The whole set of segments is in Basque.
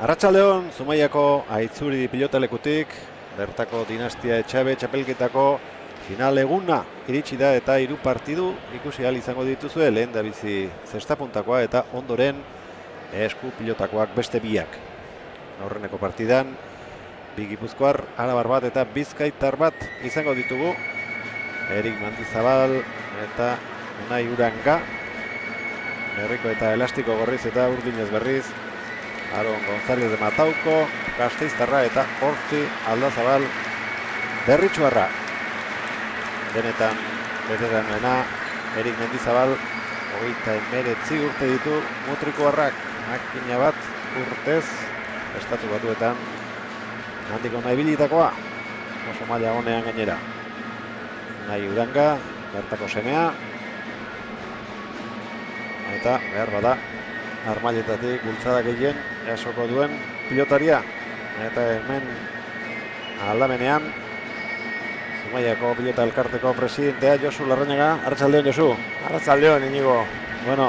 Arratsaldeon, Zumaiako Aitzuri pilotalekutik, bertako Dinastia Etxabe txapelketako final eguna iritsi da eta 3 partidu ikusi ahal izango dituzue, lehen da bizi zestapuntakoa eta ondoren esku pilotakoak beste biak. Aurreneko partidan, bi Gipuzkoar, Arabar bat eta Bizkaitar bat izango ditugu. Erik Mendizabal eta Unai Uranga, Herriko eta Elastiko Gorriz eta Urdinez berriz, Aron González de Matauko, Gasteiztarra eta Hortzi Aldazabal Berritxuarra. Denetan veteranena Erik Mendizabal 39 urte ditu, Mutrikuarrak makina bat urtez, Estatu Batuetan handik ona ibilitakoa, oso maila onean gainera. Unai Uranga, bertako semea, eta behar bada armailetatik bultzada gehien jasoko duen pilotaria. Eta hemen aldamenean Zumaiako pilota elkarteko presidentea Josu Larrañaga. Arratsaldeon, Josu. Arratsaldeon, Inigo. Bueno,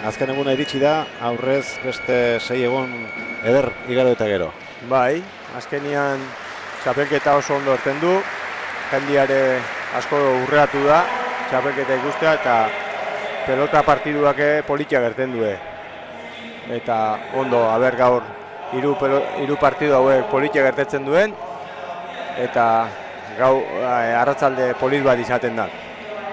azken eguna iritsi da, aurrez beste 6 egun eder igaro eta gero. Bai, azkenian txapelketa oso ondo erten du, jendiare asko urreatu da txapelketa ikustea eta pelota partiduak politia gerten du. Eta ondo, aber gaur hiru partidu hauek politia gertetzen duen eta gau arratsalde polit bat izaten da.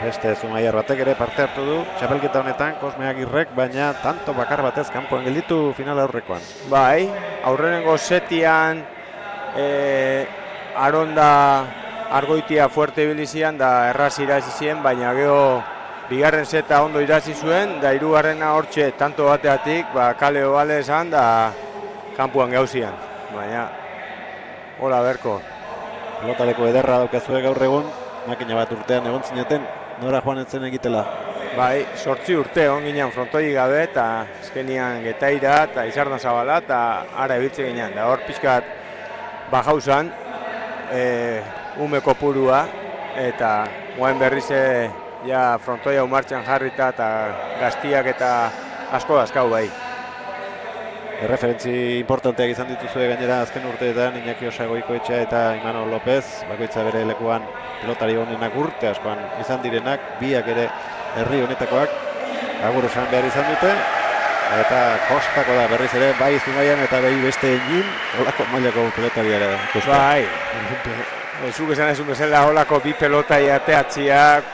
Beste Zumaiar batek ere parte hartu du txapelketa honetan, Kosme Agirrek, baina tanto bakar batez kanpoan gelditu final aurrekoan. Bai, aurrenengo setian Aronda Argoitia fuerte ibili zian da erraz irazi zien, baina gero bigarren seta ondo irazi zuen, da hirugarrena hortxe tanto bateatik, kale obale esan da kanpuan gauzian. Baina, hola berko. Pilotaleko ederra daukazue gaur egun, makina bat urtean egon zineten, nora joan etzen egitela? Bai, 8 urte on ginen frontoi gabe eta azkenian Getaira eta Izardan Zabala eta ara ibiltze ginen. Da hor pixkat bajauzan, ume kopurua eta guain berriz ja frontoia martxan jarrita eta gaztiak eta asko dazkau bai. Erreferentzi importanteak izan dituzue gainera azken urteetan Iñaki Osagoikoetxea eta Imanol López, bakoitza bere lekuan pilotari honenak urte askoan izan direnak, biak ere herri honetakoak agur esan behar izan dute, eta kostako da berriz ere bai Zumaian eta bai beste egin holako mailako pilotariara ikusten. Bai, zuk esan ezun bezala holako bi pilotai ateatziak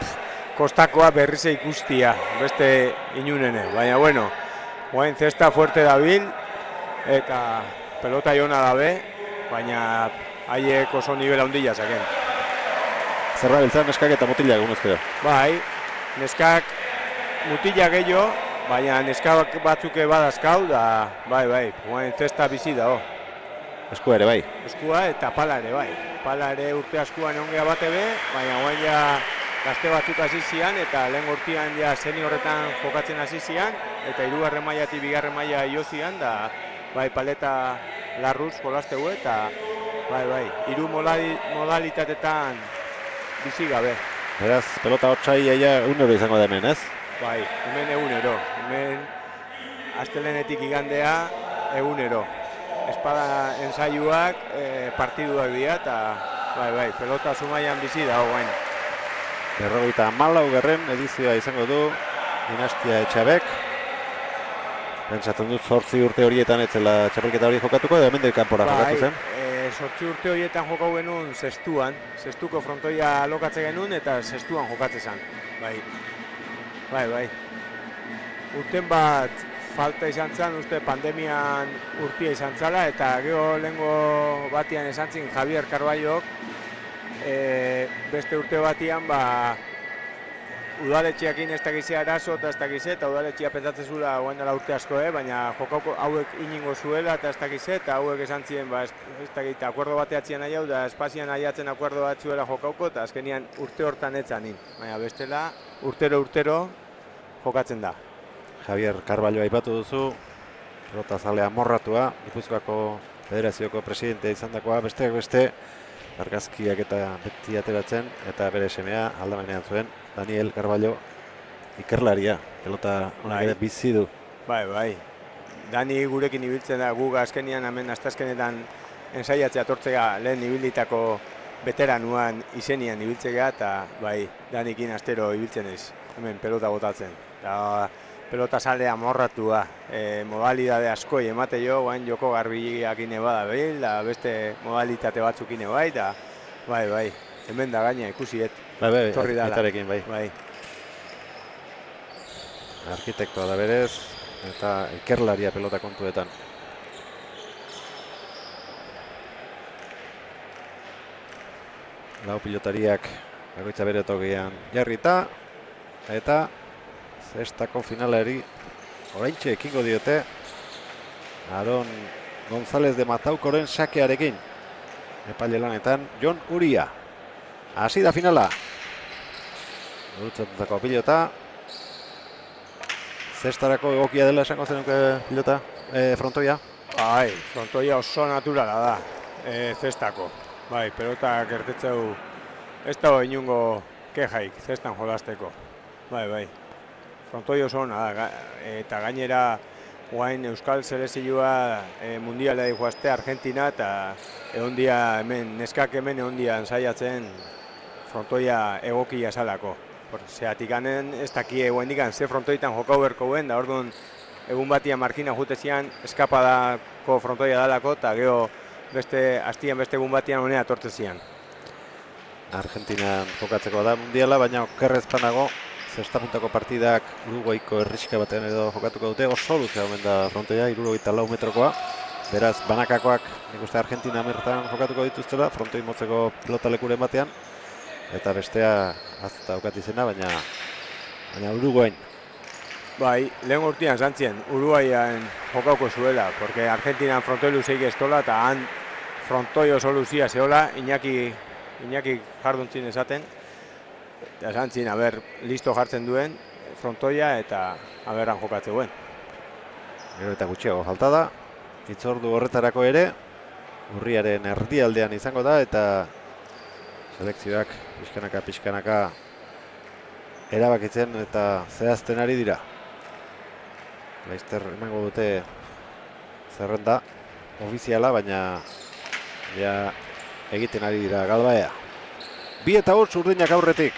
kostakoa berriz ikustia, beste inunene, baina bueno, guain zesta fuerte dabil eta pelota jona dabe, baina haiek oso nivel handia zaken. Zerra biltzen neskak eta mutilak egunezkero? Bai, neskak mutilak gehiago, baina neskak batzuk badazkau da, bai, guain zesta bizi dago. Eskua ere bai? Eskua eta pala ere bai. Pala ere urte askuan ongea bate be, baina guain ja gazte batzuk hasi zian eta lehen urtean ja seniorretan jokatzen hasi zian eta 3. mailatik 2. maila jo zian da bai paleta larruz jolastegu eta bai, 3 modalitatetan bizi gabe. Beraz, pelota hotzai ja egunero izango da hemen, ez? Bai, hemen egunero. Hemen astelehenetik igandea egunero. Espada ensaiuak, partiduak dira eta bai, pelota Zumaian bizi da guain. 54. edizioa izango du Dinastia Etxabek. Pentsatzen dut 8 urte horietan etzela txapelketa hori jokatuko, edo hemen kanpora jokatu zen? 8 urte horietan jokau genuen zestuan, zestuko frontoia alokatze genuen eta zestuan jokatze zen. Bai. Urten bat falta izan zen, uste pandemian urtia izan zala eta gero lehengo batian esan zin Javier Carballok, beste urte batian udaletxeakin ez dakizea arazo eta ez dakizea eta udaletxea pentsatzen zula guen dela urte asko, baina jokauko hauek iningo zuela eta ez dakizea eta hauek esan ziren ez dakit akuerdo bateatzean nahi hau da espazian nahiatzen akuerdo bat zuela jokauko eta azkenian urte hortan etzanin. Baina bestela urtero jokatzen da. Javier Carballo aipatu duzu, pelota zalea morratua, Gipuzkoako Federazioko presidente izandakoa, besteak beste, argazkiak eta beti ateratzen, eta bere semea aldamenean zuen, Daniel Carballo, ikerlaria, pelota honek ere bizi du. Bai, Dani gurekin ibiltzen da, guk azkenian hemen asteazkenetan ensaiatzea tortzea lehen ibilitako veteranuan izenian ibiltzea eta bai, Danikin astero ibiltzen ez, hemen pelota botatzen. Da, pelota sale amorratua, modalidade askoi emate jo, bain joko garbiak ine bada behil, da beste modalitate batzuk ine bai, da bai, hemen da gaina ikusiet. Bai, aitarekin bai. Bai. Arkitektoa da berez, eta ikerlaria pelota kontuetan. Lau pilotariak bakoitza bere tokian jarrita, eta zestako finalari oraintxe ekingo diote Aron González de Mataukoren sakearekin. Epaile lanetan Jon Uria. Hasi da finala. Gurutzatutako pilota. Zestarako egokia dela esango zenuke pilota, frontoia? Bai, frontoia oso naturala da, zestako. Bai, pelota gertetzeu ez da inungo kejaik zestan jolasteko. Bai. Frontoi oso ona da, eta gainera guain Euskal Selezioa mundiala joazte Argentina eta neskak hemen egondia ensaiatzen frontoia egokia salako. Zeatik ganen ez dakie guendikan ze frontoitan jokau berko guen, da orduan egun batian markina jutezian eskapadako frontoia dalako eta geho hastian beste egun batian honea tortezian. Argentinan jokatzeko da mundiala, baina okerrezpanago zestapuntako partidak Uruguaiko herriska batean edo jokatuko dute, oso luzea omen da frontoia, 64 metrokoa. Beraz, banakakoak nik uste Argentina mertan jokatuko dituztela, frontoi motzeko pelotalekuren batean. Eta bestea azta daukat izena, baina Uruguain. Bai, lehen urtean zantzien, Uruguaian jokauko zuela, porque Argentinan frontoi luzeik ez tola, eta han frontoi oso luzia zehola, Iñaki jarduntzin esaten, eta zantzien, listo jartzen duen frontoia eta aberran jokatzen duen. Gero eta gutxiago falta da, hitzordu horretarako ere, urriaren erdialdean izango da, eta selekzioak pixkanaka erabakitzen eta zehazten ari dira. Laizter emango dute zerrenda ofiziala, baina ja egiten ari dira galbaea. 2 eta 8 urdinak aurretik.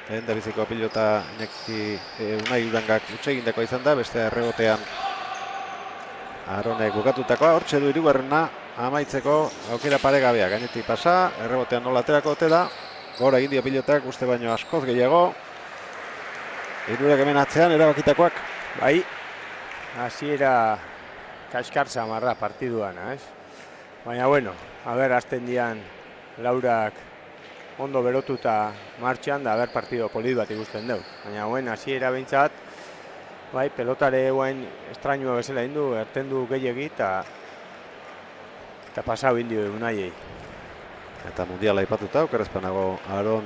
Lehen da biziko pilota Unai Urangak utxegindako izan da, beste erregotean Aronek bukatutakoa, hortxe du hirugarrena amaitzeko aukera paregabea. Gainetik pasa, errebotean nola aterako ote da, gora egin dio pilotak uste baino askoz gehiago. Hirurak hemen atzean erabakitakoak. Bai, hasiera kaskar samarra partiduan, ez? Baina bueno, hasten dian laurak ondo berotuta martxan da partido polit bat ikusten dugu. Baina hasiera behintzat, bai, pelotare guain estrainua bezala indu, ertendu gehiagi eta pasau indio Unaiei. Eta mundiala aipatuta, okerrezpanago Aron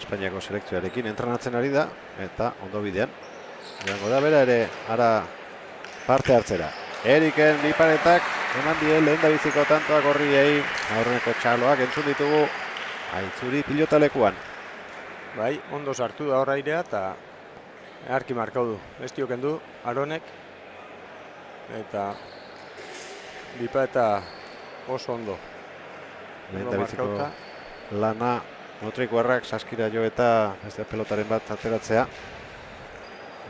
Espainiako selekzioarekin entrenatzen ari da, eta ondo bidean. Joango da bera ere ara parte hartzera. Eriken biparetak eman die lehen da biziko tantoak horriei, aurreneko txaloak entzun ditugu Aitzuri pilotalekuan. Bai, ondo sartu da horra irea eta eharki markau du. Bestioken du Aronek eta bipareta oso ondo. Lehen da biziko lana Motrikuarrak saskira jo eta beste pelotaren bat ateratzea.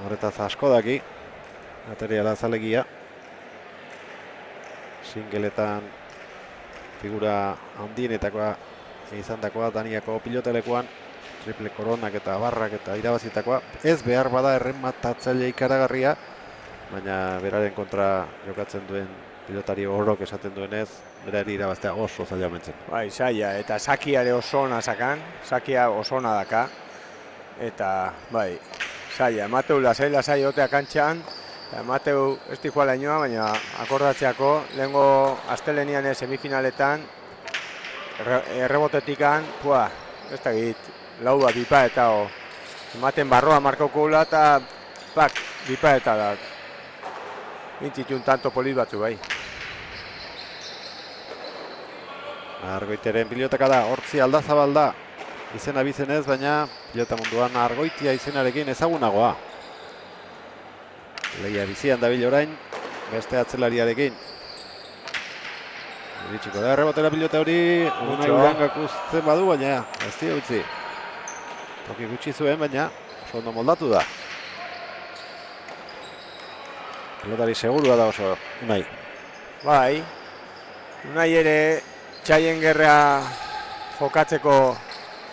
Horretaz asko daki, materiala zalegia. Singeletan figura handienetakoa izandakoa Daniako pilotalekuan, triple koronak eta barrak eta irabazitakoa. Ez behar bada errematatzaile ikaragarria, baina beraren kontra jokatzen duen pilotari horrok esaten duenez, berari irabaztea oso zaila mentzen. Bai, zaila, eta sakiare oso ona sakan, sakia oso ona daka, eta bai, zaila, emateu lasai otea kantxan, emateu ez dikoa lainoa, baina akordatzeako, lehengo astelenian semifinaletan, errebotetikan, ez da git, lau bat bipa eta ematen barroa markauko gula eta bipa eta da. Mintzitun tanto polit batzu bai. Argoiteren pilotaka da, hortzi Aldazabal da. Izena bizenez, baina pilota munduan Argoitia izenarekin ezagunagoa. Lehia bizian dabil orain, beste atzelariarekin. Iritsiko da errebotera pilota hori, Unai Mucho. Urangak uzten badu, baina ez dio utzi. Toki gutxi zuen, baina oso ondo moldatu da. Pelotari segurua da oso, Unai. Bai, Unai ere txaien gerra jokatzeko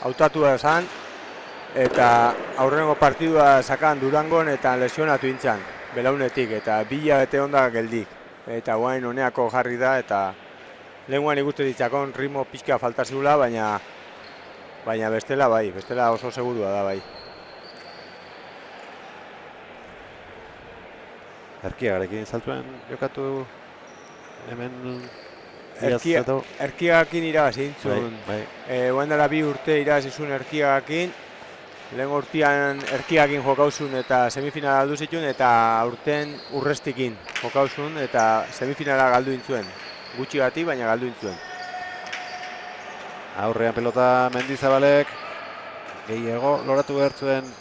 hautatua esan, eta aurrengo partidua sakan Durangon eta lesionatu intzan, belaunetik, eta 2 hilabete onda geldik. Eta guain honeako jarri da, eta lehenguan ikuste ditzakon ritmo pixka falta zigula, baina bestela bai, bestela oso segurua da bai. Erkiagarekin saltuen jokatu hemen Erkiagakin irabazi intzun. Bai. Guain dela 2 urte irabazizun Erkiagakin, lehen urtean Erkiagakin jokauzun eta semifinala galdu zituen, eta aurten Urrestikin jokauzun eta semifinala galdu intzuen. Gutxi gati, baina galdu intzuen. Aurrean pelota Mendizabalek, gehiago loratu behar zuen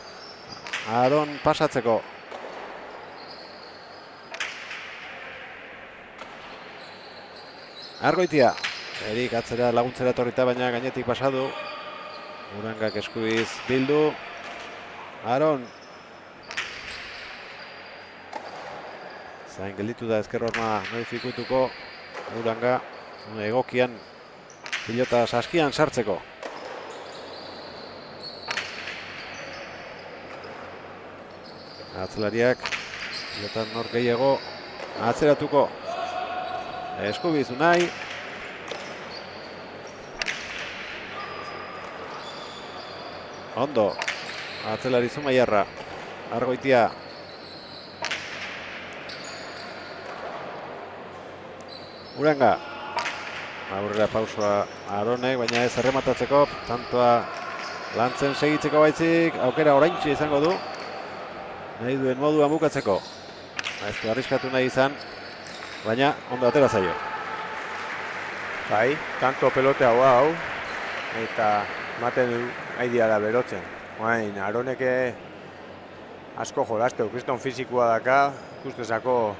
Aron pasatzeko. Argoitia, Erik atzera laguntzera etorrita, baina gainetik pasadu. Urangak eskuiz bildu. Aron. Zain gelditu da ezker horma modifikutuko. Uranga egokian pilota saskian sartzeko. Atzelariak pilotan nor gehiago atzeratuko. Eskubiz Unai. Ondo. Atzelari Zumaiarra. Argoitia. Uranga. Aurrera pausoa Aronek, baina ez errematatzeko. Tantoa lantzen segitzeko baitzik. Aukera oraintxe izango du. Nahi duen moduan bukatzeko. Ez du arriskatu nahi izan. Baina ondo atera zaio. Bai, tanto pelote hau, eta maten nahi da berotzen. Bain, Aroneke asko jolazteu, kriston fizikoa daka, ikustezako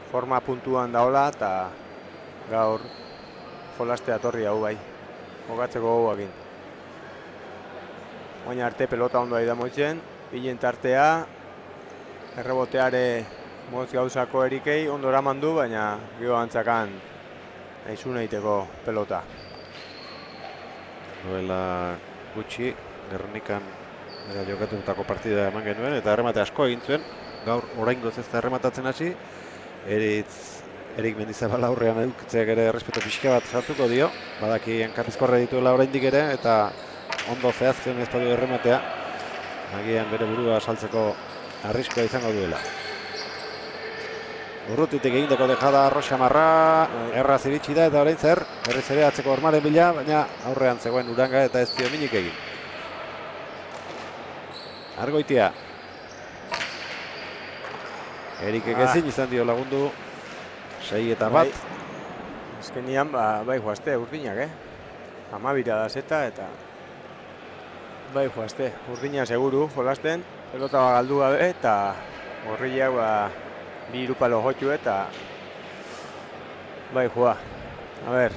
forma puntuan daola, eta gaur jolazte atorri hau bai, jokatzeko hauakin. Baina arte pelota ondo da moitzen, bilen tartea, erreboteare moz gauzako Erikei ondo eraman du, baina gero antzakan naizun egiteko pelota. Duela gutxi, Gernikan jokatutako partida eman genuen, eta erremate asko egin zuen. Gaur oraingoz ez da errematatzen hasi. Erik Mendizabal aurrean edukitzeak ere errespetu pixka bat sartuko dio. Badaki hankapizkorra dituela oraindik ere, eta ondo zehazten ez badu errematea. Agian bere burua saltzeko arriskoa izango duela. Urrutitik egindako dejada Arroxamarra, erraz iritsi da eta orain zer, berriz ere atzeko hormaren bila, baina aurrean zegoen Uranga eta ez dio minik egin. Argoitia. Erikek ezin izan dio lagundu, 6-1. Azkenian, bai joazte urdinak, Amabira da zeta eta bai joazte, urdina seguru jolasten, pelota galdu gabe eta horriak 2 irupalo jotu eta bai joa. A ber,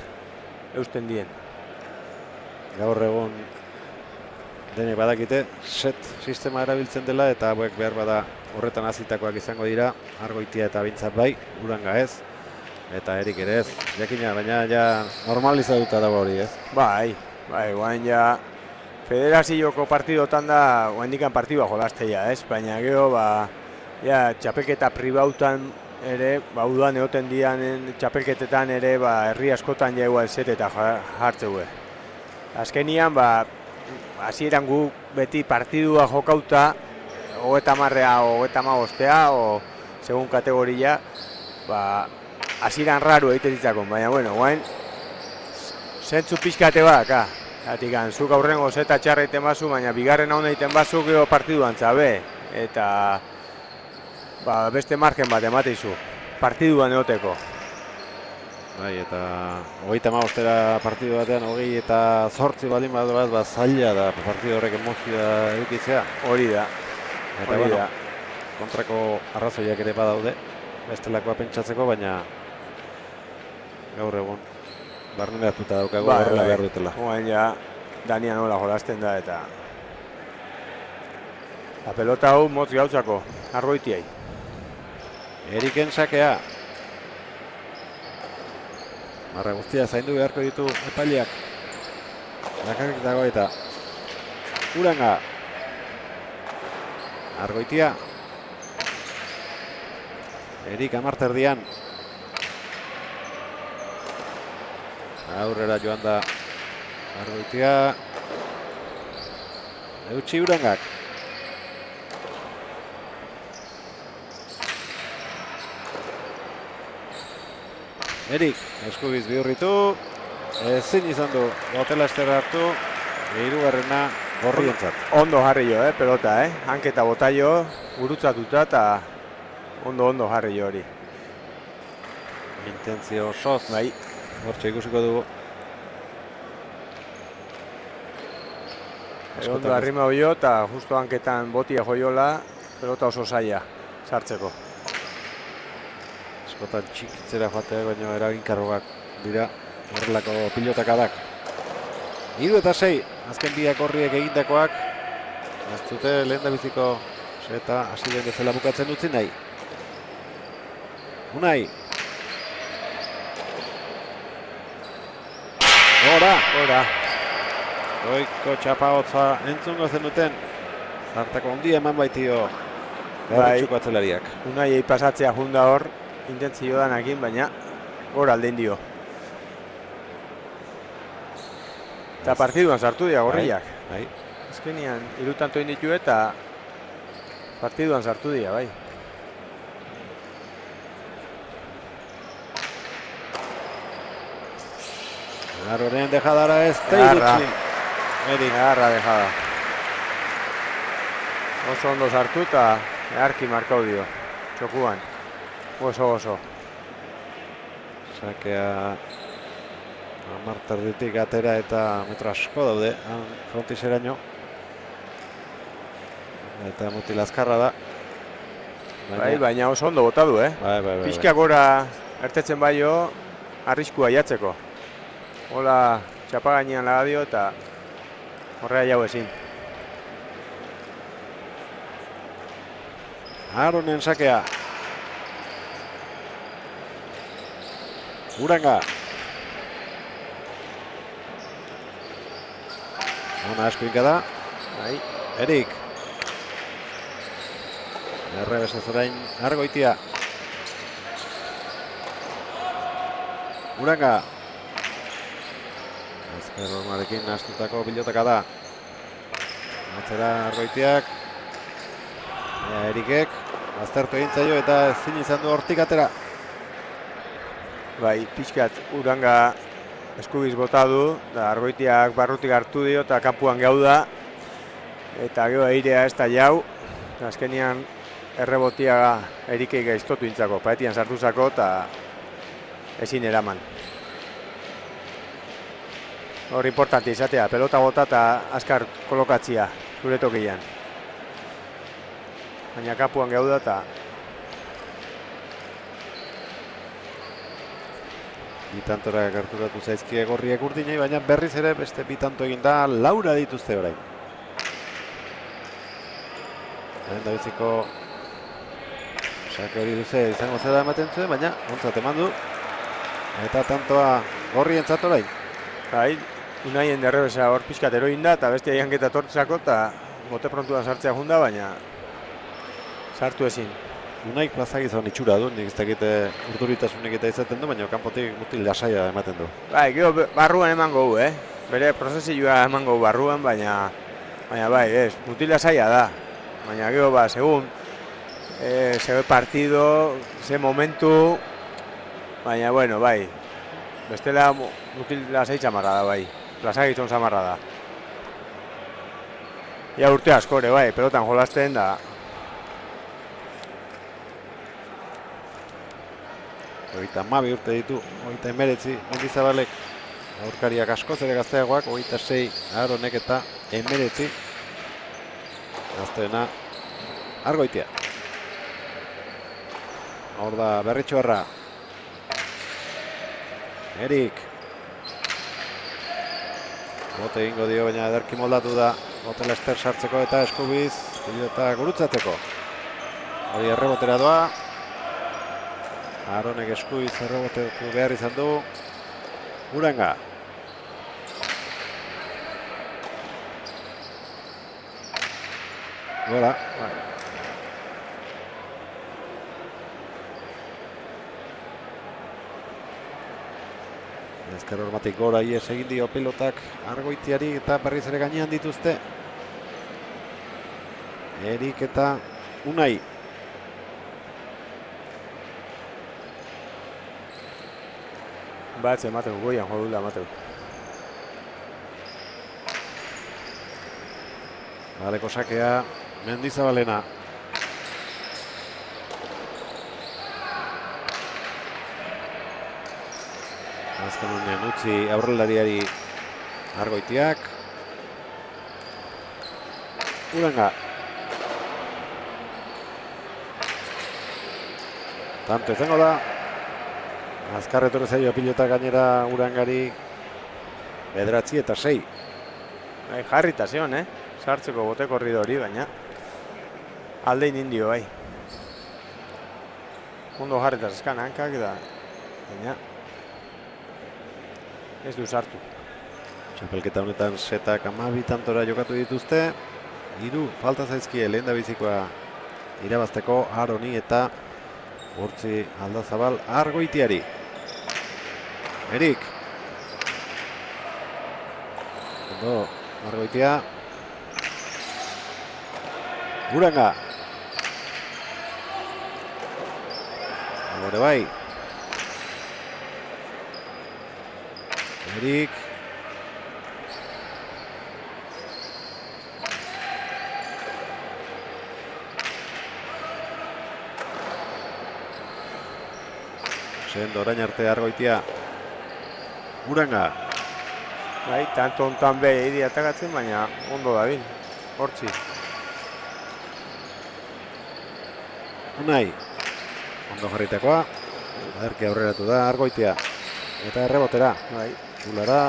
eusten dien. Gaur egun denek badakite set sistema erabiltzen dela eta hauek behar bada horretan hazitakoak izango dira. Argoitia eta bintzat bai, Uranga ez. Eta Erik ere ez, jakina, baina ja normalizatuta dago hori ez. Bai, guain ja federazioko partidotan da guaindikan partidua jolazteia ez, baina gero ja, txapelketa pribautan ere, udan egoten dianen txapelketetan ere, herri askotan jaua ez eta jartzeue. Azkenian, hasieran gu beti partidua jokauta, 30-a, 35-a, o segun kategoria, hasieran raro egiten ditzakon, baina, bueno, guain, zentzu pixkate baka. Zuk aurrengo zeta txarra egiten bazu, baina bigarren hona egiten bazu, gero partiduan zabe, eta beste margen bat emateizu, partiduan egoteko. Bai, eta 35-era partidu batean 28 baldin bat zaila da partidu horrek emozioa edukitzea. Hori da. Eta bueno, kontrako arrazoiak ere badaude. bestelakoa pentsatzeko, baina gaur egun barneratuta daukagu Bai, horrela bai. behar dutela. Oain ja, Dania nola jolasten da eta la pelota hau motz gautzako, Argoitiai. Eriken sakea. Marra guztia zaindu beharko ditu epaileak. Bakarrik dago eta Uranga. Argoitia. Erik amarterdian. Aurrera joan da Argoitia. Eutsi Urangak. Erik, eskubiz bihurritu. Ezin izan du Botela esterra hartu. Hirugarrena gorrientzat. Ondo jarri jo, pelota, hanketa bota jo, gurutzatuta eta ondo jarri jo hori. Intentzio osoz. Bai. Hortxe ikusiko dugu. Ondo arrima jo eta justo hanketan botia joiola, pelota oso zaila sartzeko. Askotan txikitzera joatea, baina eraginkarroak dira horrelako pilotakadak. 3 eta 6, azken biak horriek egindakoak. Ez dute lehen da biziko seta hasi den bezala bukatzen utzi nahi. Unai. Gora. Goiko txapahotza entzungo zenuten. Zartako ondia eman baitio garritxuko atzelariak. Unai pasatzea junda hor, intentzio danakin, baina gora aldein dio. Eta partiduan sartu dira gorriak. Bai. Azkenian, 3 tanto inditu eta partiduan sartu dira, bai. Arroren dejadara ez teirutzi. Egarra dejada. Oso ondo sartu eta eharki markau dio. Txokuan. Oso. Sakea amarterditik atera eta metro asko daude frontiseraino. Eta mutil azkarra da. Bai, baina oso ondo bota du, Bai. Pixka gora ertetzen baio, arriskua jatzeko. Hola, txapa gainean lagadio eta horrea jau ezin. Aronen sakea. Uranga. Ona asko inka da. Bai. Erik. Errebes ez orain Argoitia. Uranga. Azker hormarekin nahastutako pilotaka da. Atzera Argoitiak. Erikek. Aztertu egin zaio eta ezin izan du hortik atera. Bai, pixkat Uranga eskubiz bota du, da Argoitiak barrutik hartu dio eta kanpuan gauda. Eta gero airea ez da jau. Azkenian errebotia Erikei gaiztotu intzako, paetian sartu zako eta ezin eraman. Hor importante izatea, pelota bota eta azkar kolokatzia zure tokian. Baina kanpuan gauda eta Bitantora gerturatu zaizkie gorriak urdinei, baina berriz ere beste bitanto egin da, Laura dituzte orain. Lehen da biziko sake hori duze izango zera ematen zuen, baina ontzat eman du. Eta tantoa gorrientzat orain. bai, Unaien derrebesa hor pixkat eroin da eta beste aianketa tortzako eta bote prontuan sartzea junda, baina sartu ezin. Unaik plazagizan itxura du, nik ez dakite urduritasunik eta izaten du, baina kanpotik mutil lasaia ematen du. Bai, gero barruan emango gu, Bere prozesioa emango barruan, baina bai, mutil lasaia da. Baina gero segun ze partido, ze momentu, baina bueno, bai. Bestela mutil lasai txamarra da, bai. Plazagizan zamarra da. Ja urte askore, bai, pelotan jolasten da. Hogeita 12 urte ditu, 19 Mendizabalek. Aurkariak askoz ere gazteagoak, 26 Aronek eta 19 gazteena Argoitia. Hor da Berritxuarra. Erik. Bote egingo dio, baina ederki moldatu da. Bote Lester sartzeko eta eskubiz pilota gurutzatzeko. Hori errebotera doa. Aronek eskubiz errebotetu behar izan du. Uranga. Gora. Ezker hormatik gora ies egin dio pilotak Argoitiari eta berriz ere gainean dituzte. Erik eta Unai. Batze emateu, goian jodula emateu. Baleko sakea Mendizabalena. Azken honean utzi aurrelariari Argoitiak. Uranga. Tanto izango da. Azkar etorri zaio pilota gainera Urangari 9 eta 6. Jarrita zion, sartzeko bote korridori, baina aldein indio, bai. Ondo jarrita zeskan hankak da, baina ez du sartu. Txapelketa honetan setak 12 tantora jokatu dituzte. 3 falta zaizkie lehendabizikoa irabazteko Aroni eta Hortzi Aldazabal Argoitiari. Erik. Ondo Argoitia. Uranga. Agore bai. Erik. Sendo orain arte Argoitia. Uranga. Bai, tanto hontan behi edi atakatzen, baina ondo dabil. Hortzi. Unai. Ondo jarritakoa. Aderki aurreratu da Argoitia. Eta errebotera. Bai. Zulara.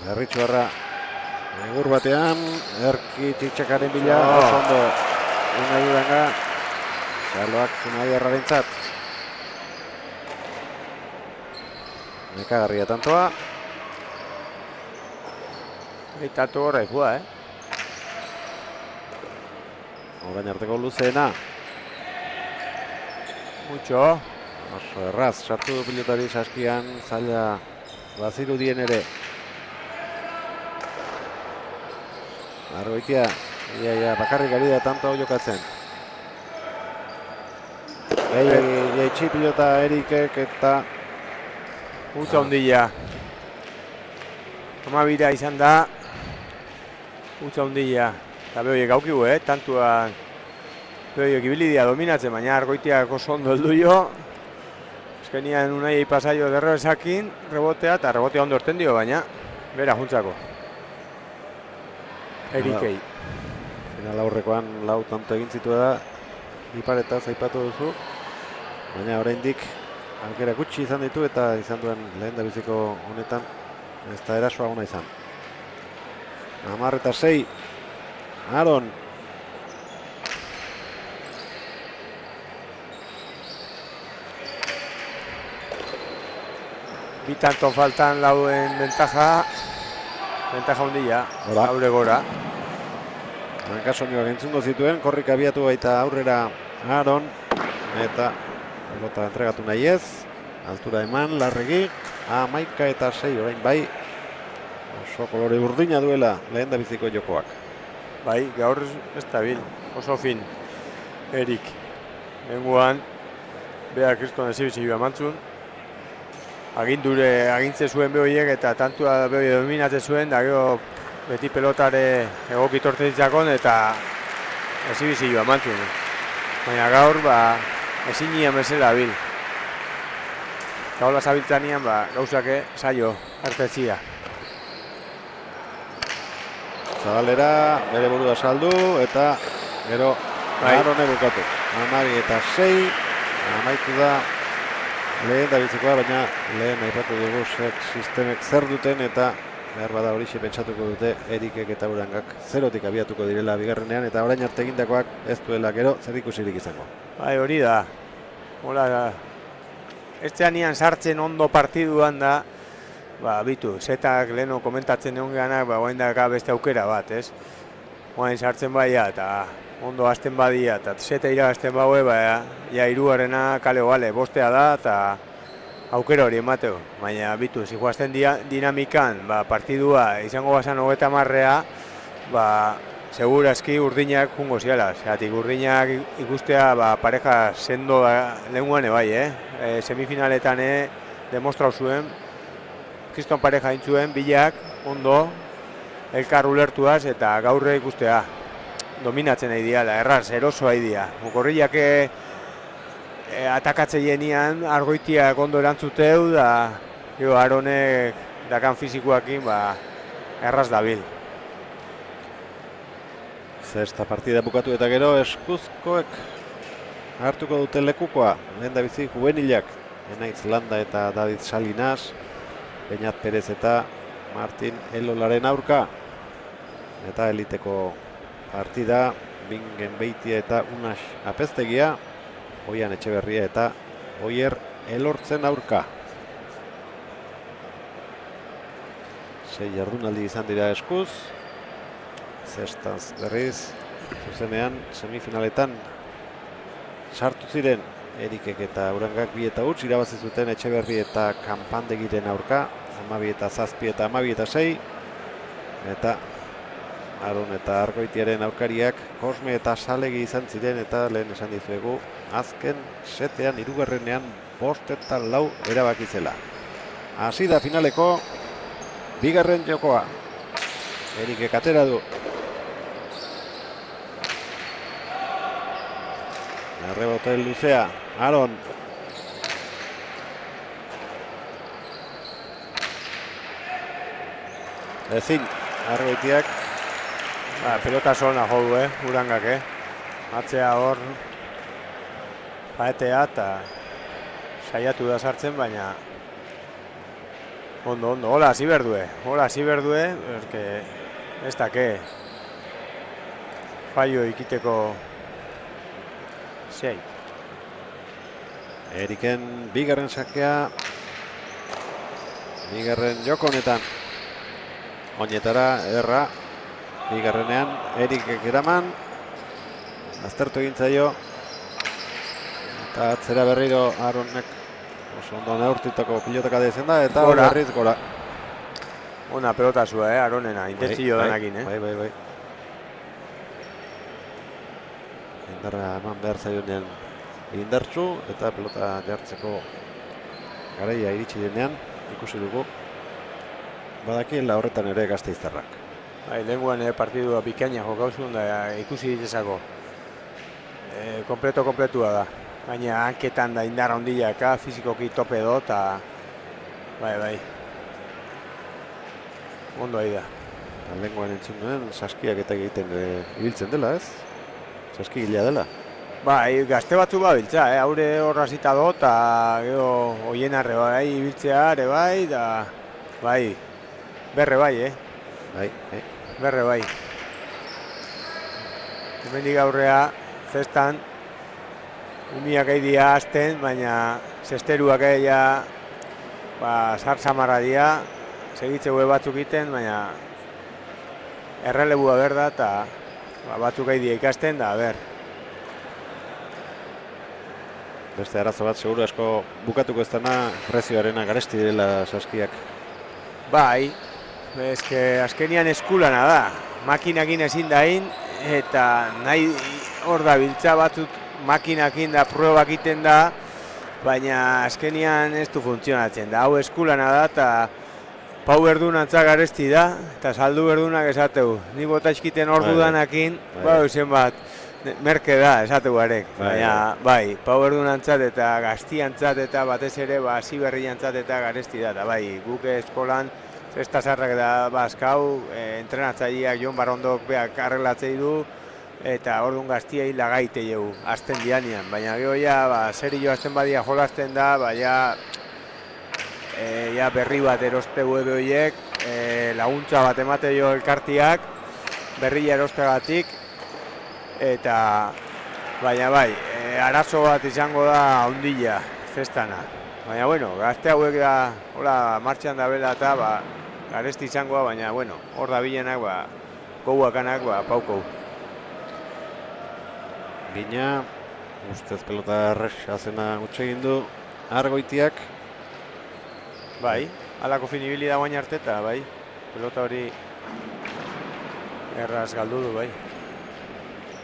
Berritxuarra. Egur batean. Erki txitxakaren bila. Ondo. Unai Uranga. Txaloak Unai errarentzat. Nekagarria tantoa. Tatu horrekua, Orain arteko luzeena. Mucho. Oso erraz, sartu du pilotari saskian, zaila bazirudien ere. Argoitia, bakarrik ari da tanto hau jokatzen. Jaitsi pilota Erikek eta Utsa ondila. Amabira izan da. Utsa ondila. Eta behoiek haukigu, tantuan behoiek ibilidia dominatzen, baina Argoitiak oso ondo heldu jo. Azkenian Unai pasaio derro esakin, rebotea, eta rebotea ondo orten dio, baina bera juntzako. Erikei. Final aurrekoan lau tanto egin zitu da, Iparetaz aipatu duzu, baina oraindik aukera gutxi izan ditu eta izan duen lehendabiziko honetan ez da erasoa ona izan. 10 eta 6. Aron. Bi tanto faltan lauen ventaja ondila, haure gora. Mankasonioak entzungo zituen, korrik abiatu baita aurrera Aron, eta pelota entregatu nahi ez, altura eman, Larregi, 11 eta 6 orain bai, oso kolore urdina duela lehendabiziko jokoak. Bai, gaur ez da bil, oso fin, Erik. Benguan, beha kriston ezibizioa mantzun, agintze zuen behoiek eta tantua behoi dominatzen zuen, da gero beti pelotare egokitortzen ditzakon eta ezibizioa mantzun. Baina gaur, ezin nian bezala bil. Eta hola zabiltzan nian, gauzake saio, hartetzia. Zabalera, bere burua saldu, eta gero Arone bukatu. 12-6, amaitu da lehen da bizikoa, baina lehen aipatu dugu sistemek zer duten, eta behar bada horixe pentsatuko dute Erikek eta Urangak zerotik abiatuko direla bigarrenean, eta orain arte egindakoak ez duela gero zer ikusirik izango. Bai, hori da. Hola, Esteanian sartzen ondo partiduan da, bitu, zetak leheno komentatzen egon geanak, guain daka beste aukera bat, ez? Guain sartzen baia, eta ondo hasten badia, eta zeta irabazten baue, ja hirugarrena kale bale, bostea da, eta aukera hori emateu. Baina, bitu, zijoazten dinamikan, partidua izango bazan 30-marrea, segurazki urdinak jungo ziala. Zeratik urdinak ikustea pareja sendo lehenguan bai, semifinaletan demostrau zuen, kriston pareja intzuen, bilak, ondo, elkar ulertuaz eta gaurre ikustea. Dominatzen nahi diala, erraz, eroso nahi dia. Gorriak atakatze jenian, argoitiak ondo erantzuteu, da Aronek dakan fizikoakin erraz dabil. Zesta partida bukatu eta gero Eskuzkoek hartuko dute lekukoa. Lehen da bizi juvenilak, Enaitz Landa eta David Salinas, Beñat Perez eta Martin Elolaren aurka. Eta eliteko partida, Bingen Beitia eta Unas Apeztegia, Oian Etxeberria eta Oier Elortzen aurka. 6 jardunaldi izan dira Eskuz. Zestaz berriz, zuzenean semifinaletan sartu ziren Erikek eta Urangak 2-8 irabazi zuten Etxeberri eta Kanpandegiren aurka, 12-7 eta 12-6, eta Aron eta Argoitiaren aurkariak Kosme eta Salegi izan ziren, eta lehen esan dizuegu azken setean hirugarrenean 5-4 erabaki zela. Hasi da finaleko bigarren jokoa. Erikek atera du. Arrebote luzea, Aron. Ezin, Argoitiak. Pelota solna jo du, Urangak, Atzea hor paetea eta saiatu da sartzen, baina ondo, hola hasi berdue, ez dake fallo ikiteko sei. Eriken bigarren sakea, bigarren joko honetan. Oinetara, erra, bigarrenean Erikek eraman, aztertu egin zaio, eta atzera berriro Aronek oso ondo neurtitako pilotaka dezen da, eta berriz gora. Ona pelota zua, Aronena, intentzio danakin, Bai. Indarra eman behar zaionean indartsu, eta pelota jartzeko garaia iritsi denean, ikusi dugu, badakiela horretan ere Gasteiztarrak. Lehenguan partidua bikaina jokauzun da ikusi ditezako. Kompletua da. Baina hanketan da indarra ondilaka, fizikoki tope do, eta bai. Ondo ahi da. Lehenguan entzun duen, saskiak eta egiten ibiltzen dela, ez? Saskigilea dela. Bai, gazte batzu babiltza, haure horra zita do, eta gero hoien arre bai, ibiltzea ere bai, da bai, berre bai, Bai. Berre bai. Hemendik aurrea, zestan, umiak egia hasten, baina zesteruak egia sartzamarra dira, segitze batzuk iten, baina errelebua berda, eta batzuk egia ikasten, da, ber. Beste arazo bat, seguru asko bukatuko ez dena, prezioarena garesti direla saskiak. Bai, azkenian eskulana da, makinakin ezin dain, eta nahi hor da biltza batzut makinakin da, pruebak iten da, baina azkenian ez du funtzionatzen da. Hau eskulana da, eta pau berdunantza garesti da, eta saldu berdunak esateu. Ni bota eskiten hor dudanakin, zen bat, merke da, esateu garek. Baina, bai, pau berdunantzat eta gaztiantzat eta batez ere, hasi berriantzat eta garesti da. Eta bai, guk eskolan Zesta zarrak da bazkau, entrenatzaileak Jon Barondok beak arreglatzei du, eta orduan gaztiei lagaite jau, azten dianean. Baina gero ja, serio azten badia jolasten da, ja berri bat eroste ebe horiek, laguntza bat emate jo elkartiak, berria erostegatik, eta baina bai, arazo bat izango da ondila, zestana. Baina, bueno, gazte hauek da, hola, martxan da bela eta, garesti izangoa, baina, bueno, hor da bilenak, gouakanak, paukou. Bina, ustez pelota errexazena utxe egin du Argoitiak. Bai, alako finibili da guain arte eta, bai, pelota hori erraz galdu du, bai.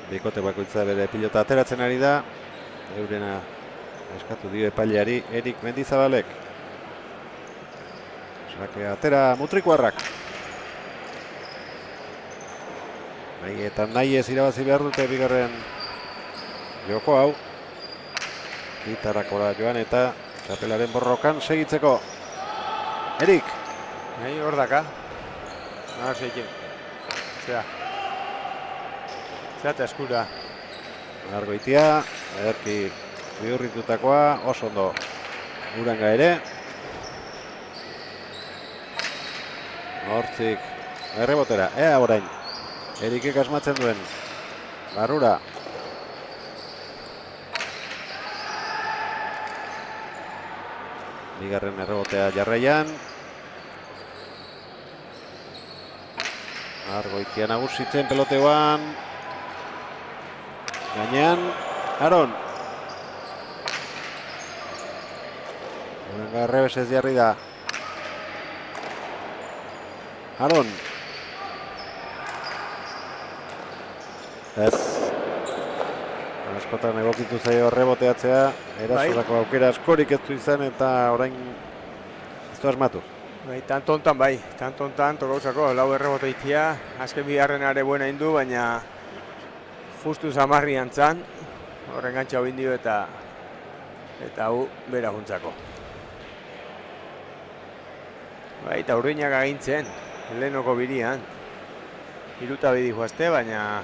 Bikote bakoitza bere pilota ateratzen ari da, eurena eskatu dio epaileari Erik Mendizabalek. Sake atera Mutrikuarrak. Nahi eta nahi ez irabazi behar dute bigarren joko hau. Gitarrakora joan eta txapelaren borrokan segitzeko. Erik. Nahi hor daka. Nahar zeikin. Zea eta eskura. Argoitia, ederki bihurritutakoa, oso ondo Uranga ere. Hortzik errebotera, ea orain. Erikek asmatzen duen. Barrura. Bigarren errebotea jarraian. Argoitia nagusitzen peloteoan. Gainean, Aron. Uranga errebesez jarri da. Aron. Ez. Askotan egokitu zaio reboteatzea. Erasorako aukera askorik ez du izan eta orain ez du asmatu. Bai, tanto hontan tokauzako, lau errebote itia. Azken bigarren are buena indu, baina justu zamarrian zan. Horren gantxa bindio eta hau bera juntzako. Bai, eta urriñak agintzen. Lehenoko birian, iruta bidi joazte, baina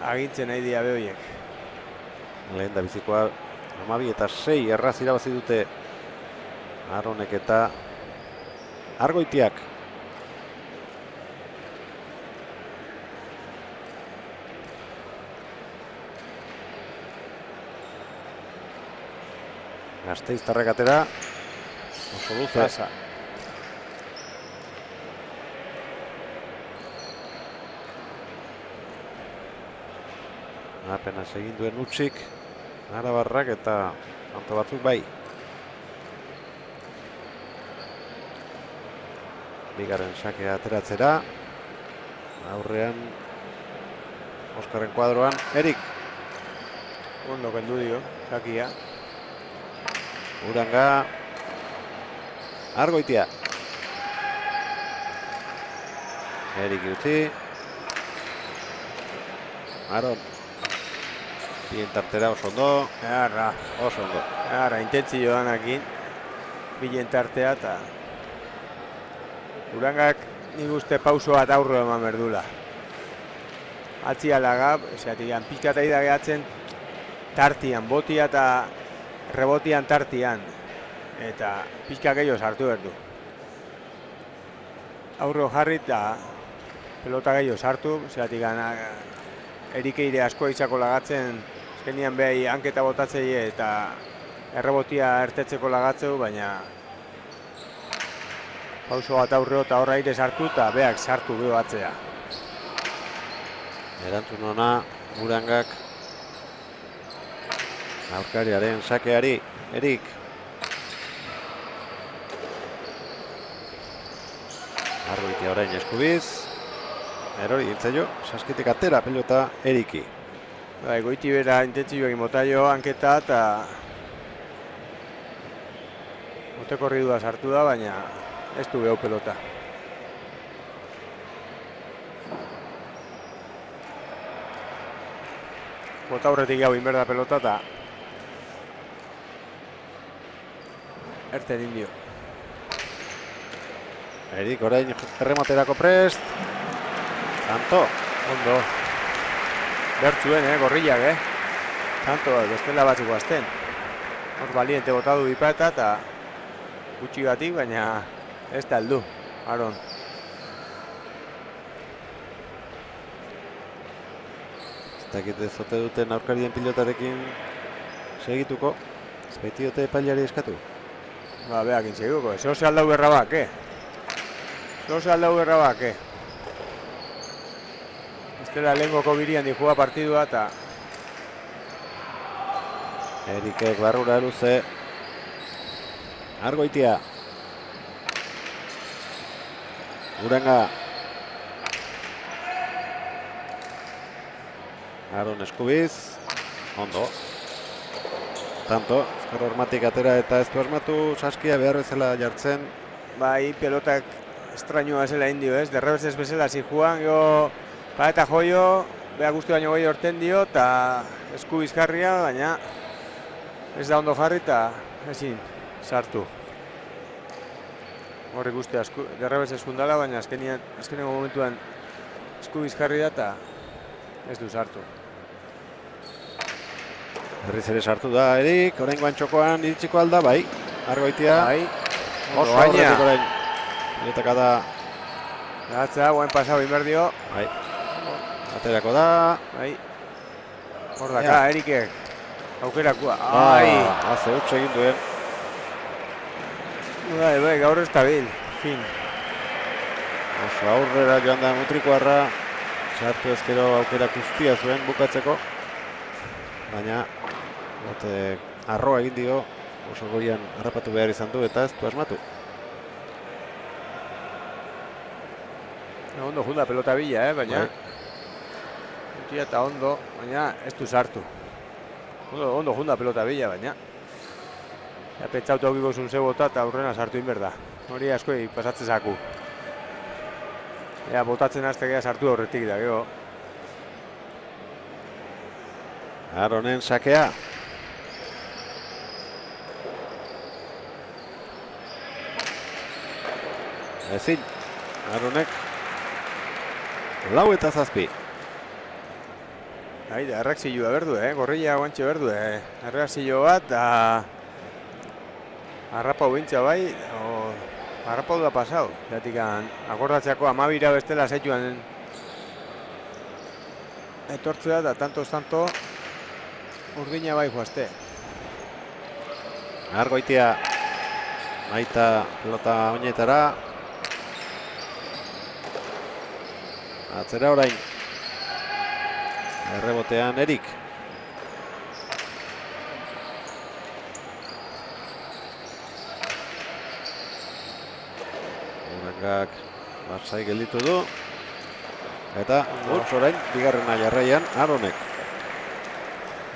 agintzen nahi dia behoiek. Lehen da bizikoa 12 eta 6 erraz irabazi dute Aronek eta Argoitiak. Gasteiztarrek atera. Oso luze. Apenas egin duen utxik. Arabarrak eta kanto batzuk bai. Bigarren sakea ateratzera. Aurrean Oskarren kuadroan Erik. Ondo kendu dio, sakia. Uranga. Argoitia. Erik utzi. Aron. Bien tartera oso ondo. Eharra. Oso ondo. Eharra, intentzi joanakin. Bien tartea eta Urangak nik uste pauso bat aurro eman berdula. Atzialaga, esatik, pizkata da gehatzen tartian, botia eta rebotian tartian. Eta pizka gehiago sartu berdu. Aurro jarri eta pelota gehiago sartu, esatik, Erikeire asko izako lagatzen, ezkenian behi hanketa botatzei eta errebotia ertetzeko lagatzeu, baina pauso bat aurreo eta horra aire sartu eta beak sartu geho atzea. Erantzun ona Urangak aurkariaren sakeari, Erik. Argoitia orain eskubiz. Erori intzaio, saskitik atera pelota Eriki. Goiti bera intentzioak motaio hanketa eta mote korridua sartu da, baina ez du gehu pelota. Bota aurretik gau inberda pelota eta erten indio. Erik orain errematerako prest. Tanto. Ondo. Bertzuen, gorriak, Tanto, bestela batzuk azten. Hor baliente botadu bipata eta gutxi batik, baina ez da heldu. Aron. Ez dakit ez ote duten aurkarien pilotarekin segituko. Ez baiti dute epailari eskatu. Ba, behakin segituko. Zeo ze aldau berrabak, Zeo ze aldau berrabak, Ez dela lehengoko birian dijua partidua eta Erikek barrura luze. Argoitia. Uranga. Aron eskubiz. Ondo. Tanto. Ezker hormatik atera eta ez du asmatu. Saskia behar bezala jartzen. bai, pelotak estrañoa zela indio, Derrebes bezala zijuan, jo, eta joio, beha guzti baino gehi horten dio, eta esku bizkarria, baina ez da ondo jarri eta ezin sartu. Horri guzti derrebes eskundala, baina azkenengo momentuan esku bizkarri da eta ez du sartu. Berriz ere sartu da Erik, oraingoan txokoan iritsiko alda, bai. Argoitia. Bai, oso aurretik orain. Pilotaka da. Gatza, guen pasau inberdio. Bai. Aterako da. Bai. Hor daka, Erikek. Aukerakua. Ai! Haze utxe egin duen. Bai, gaur ez tabil. Fin. Oso aurrera joan da mutrikoarra. Sartu ezkero aukerak guztia zuen bukatzeko. Baina, arroa egin dio. Oso goian harrapatu behar izan du eta ez du asmatu. Ondo junda pelota bila, baina Utia eta ondo, baina ez du sartu. Ondo junda pelota bila, baina pentsautu haukiko zun bota eta aurrena sartu inberda. Hori askoi pasatzen zaku. Botatzen aztegea sartu horretik da, gero. Aronen sakea. Ezin, Aronek 4 eta 7. Aida, erreakzioa berdu, gorrilla guantxe berdu, erreakzio bat, da harrapau bintza bai, harrapau da pasau. Zatik, akordatzeako amabira bestela zaituan etortzea, da tanto urdina bai joazte. Argoitia, Maita pelota oinetara. Atzera orain. Errebotean Erik. Urangak batzai gelditu du. Eta urtz orain, bigarrena jarraian Aronek.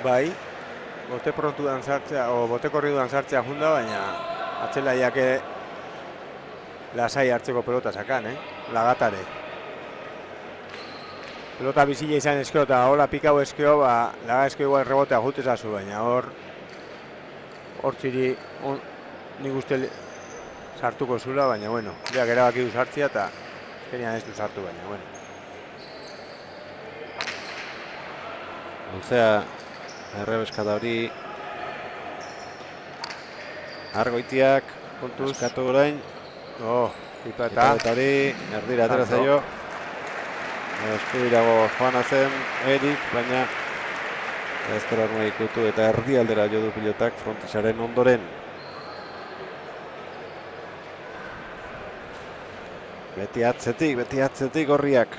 Bai, bote prontudan sartzea, bote korriduan sartzea junda, baina atzelaiak lasai hartzeko pelota sakan, lagatare. Pelota bizila izan eskeo eta hola pikau eskeo, laga eskeo igual rebotea jutezazu, baina hor txiri nik uste sartuko zula, baina bueno, biak erabaki du sartzia eta azkenean ez du sartu, baina bueno. Luzea errebeskada hori. Argoitiak kontuz eskatu orain. Pipeta hori erdira atera zaio. Eskubirago joan zen Erik, baina ezker armua ikutu eta erdialdera jo du pilotak frontisaren ondoren. Beti atzetik gorriak.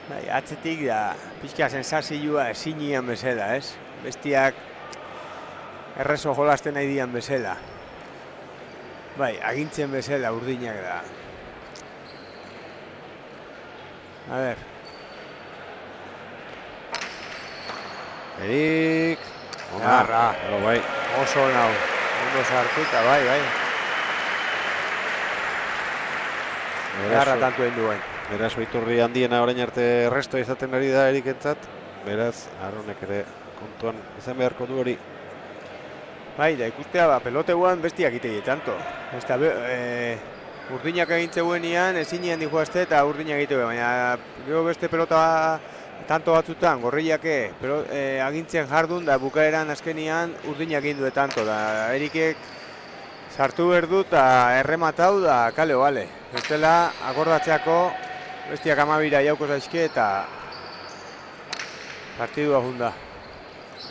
Bai, atzetik da pixka sensazioa ezinian bezala, Bestiak errezo jolasten nahi dian bezala. Bai, agintzen bezala urdinak da. A ber. Erik. Garra. Bai. Oso nau. Ondo sartuta, bai. Garra tantu egin duen. Beraz, iturri handiena orain arte erresto izaten ari da Erikentzat. Beraz, Aronek ere kontuan izan beharko du hori. Bai, da ikustea, peloteuan bestiak itegi tanto. urdinak egin zeuenian, ezinean dihoazte eta urdinak egite baina gero beste pelota tanto batzutan, gorriake agintzen jardun da bukaeran azkenian urdinak egin du tanto da Erikek sartu berdu eta errematau da kale bale. Bestela akordatzeako bestiak 12 jauko zaizke eta partidua junda.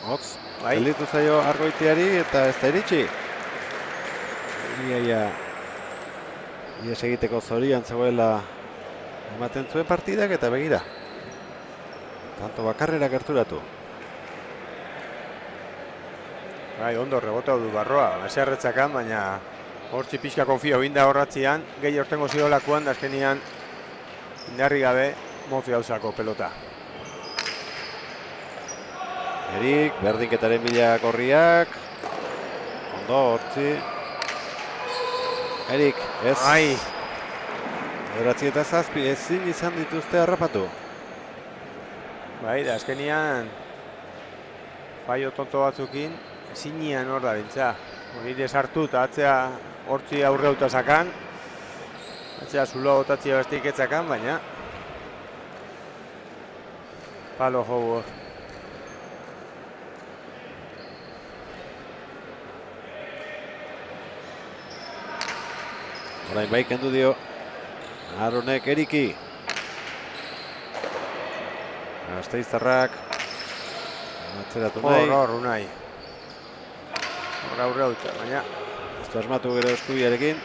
Hotz, gelditu zaio Argoitiari eta ez da iritsi. Ies egiteko zorian zegoela ematen zuen partidak eta begira. Tanto bakarrera gerturatu. Bai, ondo rebota du Barroa, haserretzakan, baina hortzi pixka konfio binda horratzian, gehi hortengo zidolakuan, da azkenian indarri gabe mozi gauzako pelota. Erik, berdinketaren bila gorriak. Ondo, hortzi. Erik, ez. Ai! 9 eta 7 ezin izan dituzte harrapatu. Bai, da azkenian faio tonto batzukin, ezinean hor da bintza. Horire sartu eta atzea hortzi aurre auta sakan. Atzea zulo botatzea bestik etzakan, baina palo jo hor. Orain bai kendu dio Aronek Eriki. Gasteiztarrak atzeratu nahi. Hor, Unai. Hor aurre auta, baina Ez du asmatu gero eskubiarekin.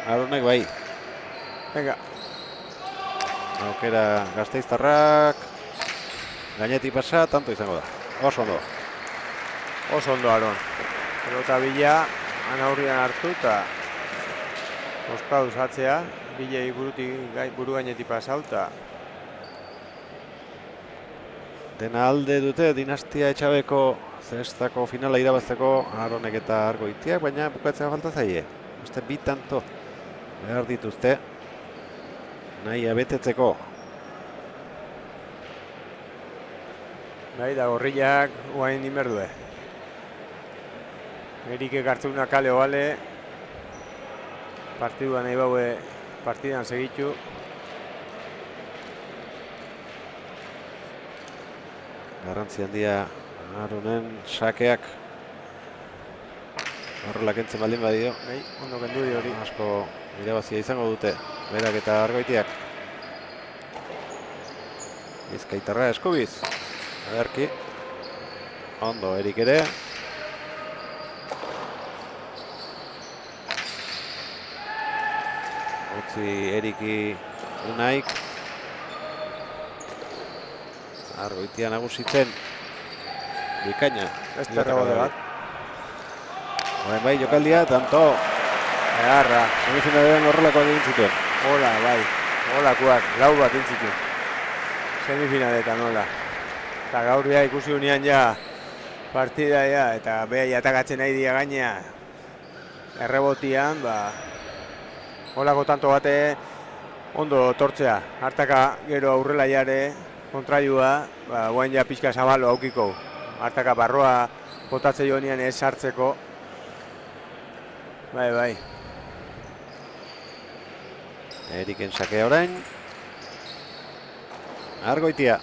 Aronek bai. venga. Aukera Gasteiztarrak. Gainetik pasa, tanto izango da. Oso ondo. Oso ondo Aron. Pelota bila, aurrian hartu eta oskauz atzea, bilei buru gainetik pasau eta Dena alde dute dinastia Etxabeko zestako finala irabazteko Aronek eta Argoitiak, baina bukatzea falta zaie. Beste bi tanto behar dituzte nahi abetetzeko. bai da gorriak guain inberdue. Erikek hartzuna kale bale, partidua nahi baue partidan segitu. Garrantzi handia Aronen sakeak horrela kentzen baldin badio. Bai, ondo kendu di hori. Asko irabazia izango dute berak eta Argoitiak. Bizkaitarra eskubiz. Ederki. Ondo, Erik ere. Utzi Eriki Unaik. Argoitia nagusitzen. Bikaina. Beste rebote bat. Orain bai jokaldia, tanto. Egarra. Semifinalean horrelakoak egin zituen. Hola, bai. Holakoak, lau bat entzitu. Semifinaletan, hola. Eta gaur bea ikusi unian ja partida ja, eta beha jatakatzen nahi dia gaina errebotian, ba, holako tanto bate ondo tortzea. Hartaka gero aurrela jare kontrailua, ba, guain ja pixka zabalo aukiko. Hartaka Barroa botatze joanian ez sartzeko. Bai, bai. Eriken sakea orain. Argoitia.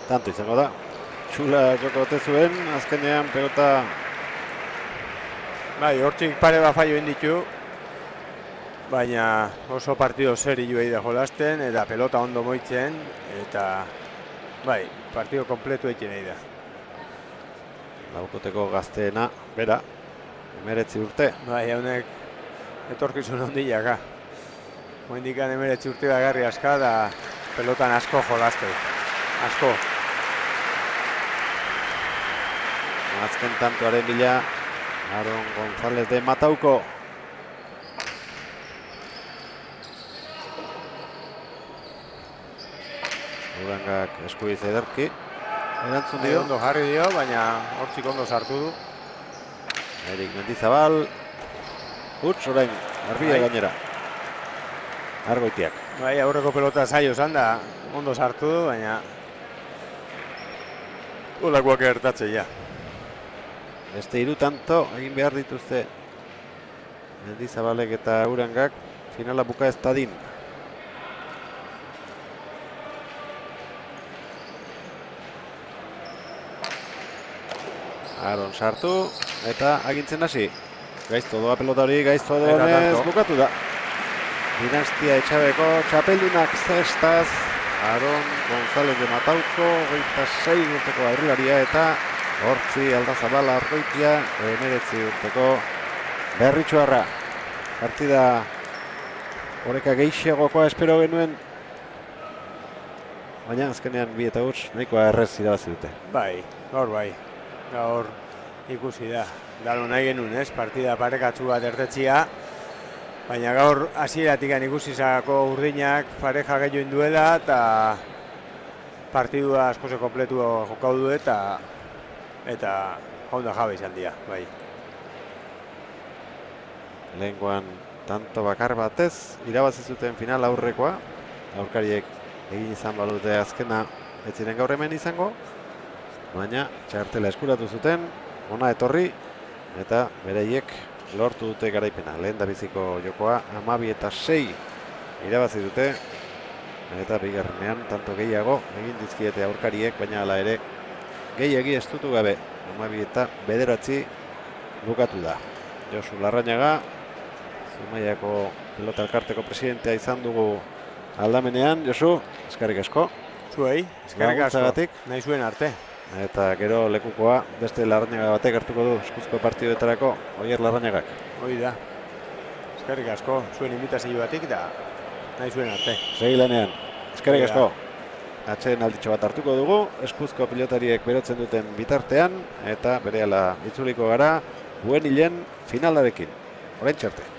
Tanto izango da. Txula joko ote zuen, azkenean pelota. Bai, hortzik pare bat faio inditu. Baina oso partido serioa da jolasten eta pelota ondo moitzen eta bai, partido kompletu egiten nahi da. Laukoteko gazteena, bera, 19 urte. Bai, haunek etorkizun handiaka. Moindikan 19 urte bagarri aska da pelotan asko jolaste. Asko. Azken tantoaren bila, Aron González de Matauko. Urangak eskubiz ederki. Erantzun dio. Ondo jarri dio, baina hortzik ondo sartu du. Erik Mendizabal. Huts orain, arbia gainera. Argoitiak. Bai, aurreko pelota zaio zan da, ondo sartu du, baina holakoak gertatze ja. beste 3 tanto egin behar dituzte Mendizabalek eta Urangak finala buka ez dadin. Aron sartu eta agintzen hasi. Gaizto doa pelota hori, gaizto doanez bukatu da. Dinastia Etxabeko txapeldunak zestaz. Aron González de Matauko, 26 urteko aurrelaria eta 8 Aldazabala Argoitia, 19 urteko Berritxoarra. Partida oreka gehiagokoa espero genuen. Baina azkenean 2 eta 5 nahikoa errez irabazi dute. Bai, gaur ikusi da. Dalo nahi genuen, ez? Partida parekatzu bat ertetzia. Baina gaur hasieratik ikusi zako urdinak pareja gehioin duela eta partidua asko kompletu jokau du eta honda jabe izan dira, bai. Lehengoan tanto bakar batez irabazi zuten final aurrekoa. Aurkariek egin izan balute azkena ez ziren gaur hemen izango. Baina txartela eskuratu zuten, ona etorri eta bereiek lortu dute garaipena. Lehen da biziko jokoa 12 eta 6 irabazi dute. Eta bigarrenean tanto gehiago egin dizkiete aurkariek, baina hala ere gehiegi estutu gabe. 12 eta 9 bukatu da. Josu Larrañaga, Zumaiako pelota elkarteko presidentea izan dugu aldamenean. Josu, eskerrik asko. Zuei, eskerrik asko. Nahi zuen arte. Eta gero lekukoa beste Larrañaga batek hartuko du eskuzko partidoetarako, Oier Larrañagak. Hoi da. Eskerrik asko, zuen invitazio batik da nahi zuen arte. Segi lanean. Eskerrik asko. Atxeen alditxo bat hartuko dugu, eskuzko pilotariek berotzen duten bitartean, eta berehala itzuliko gara, buen hilen finalarekin. Orain txarte.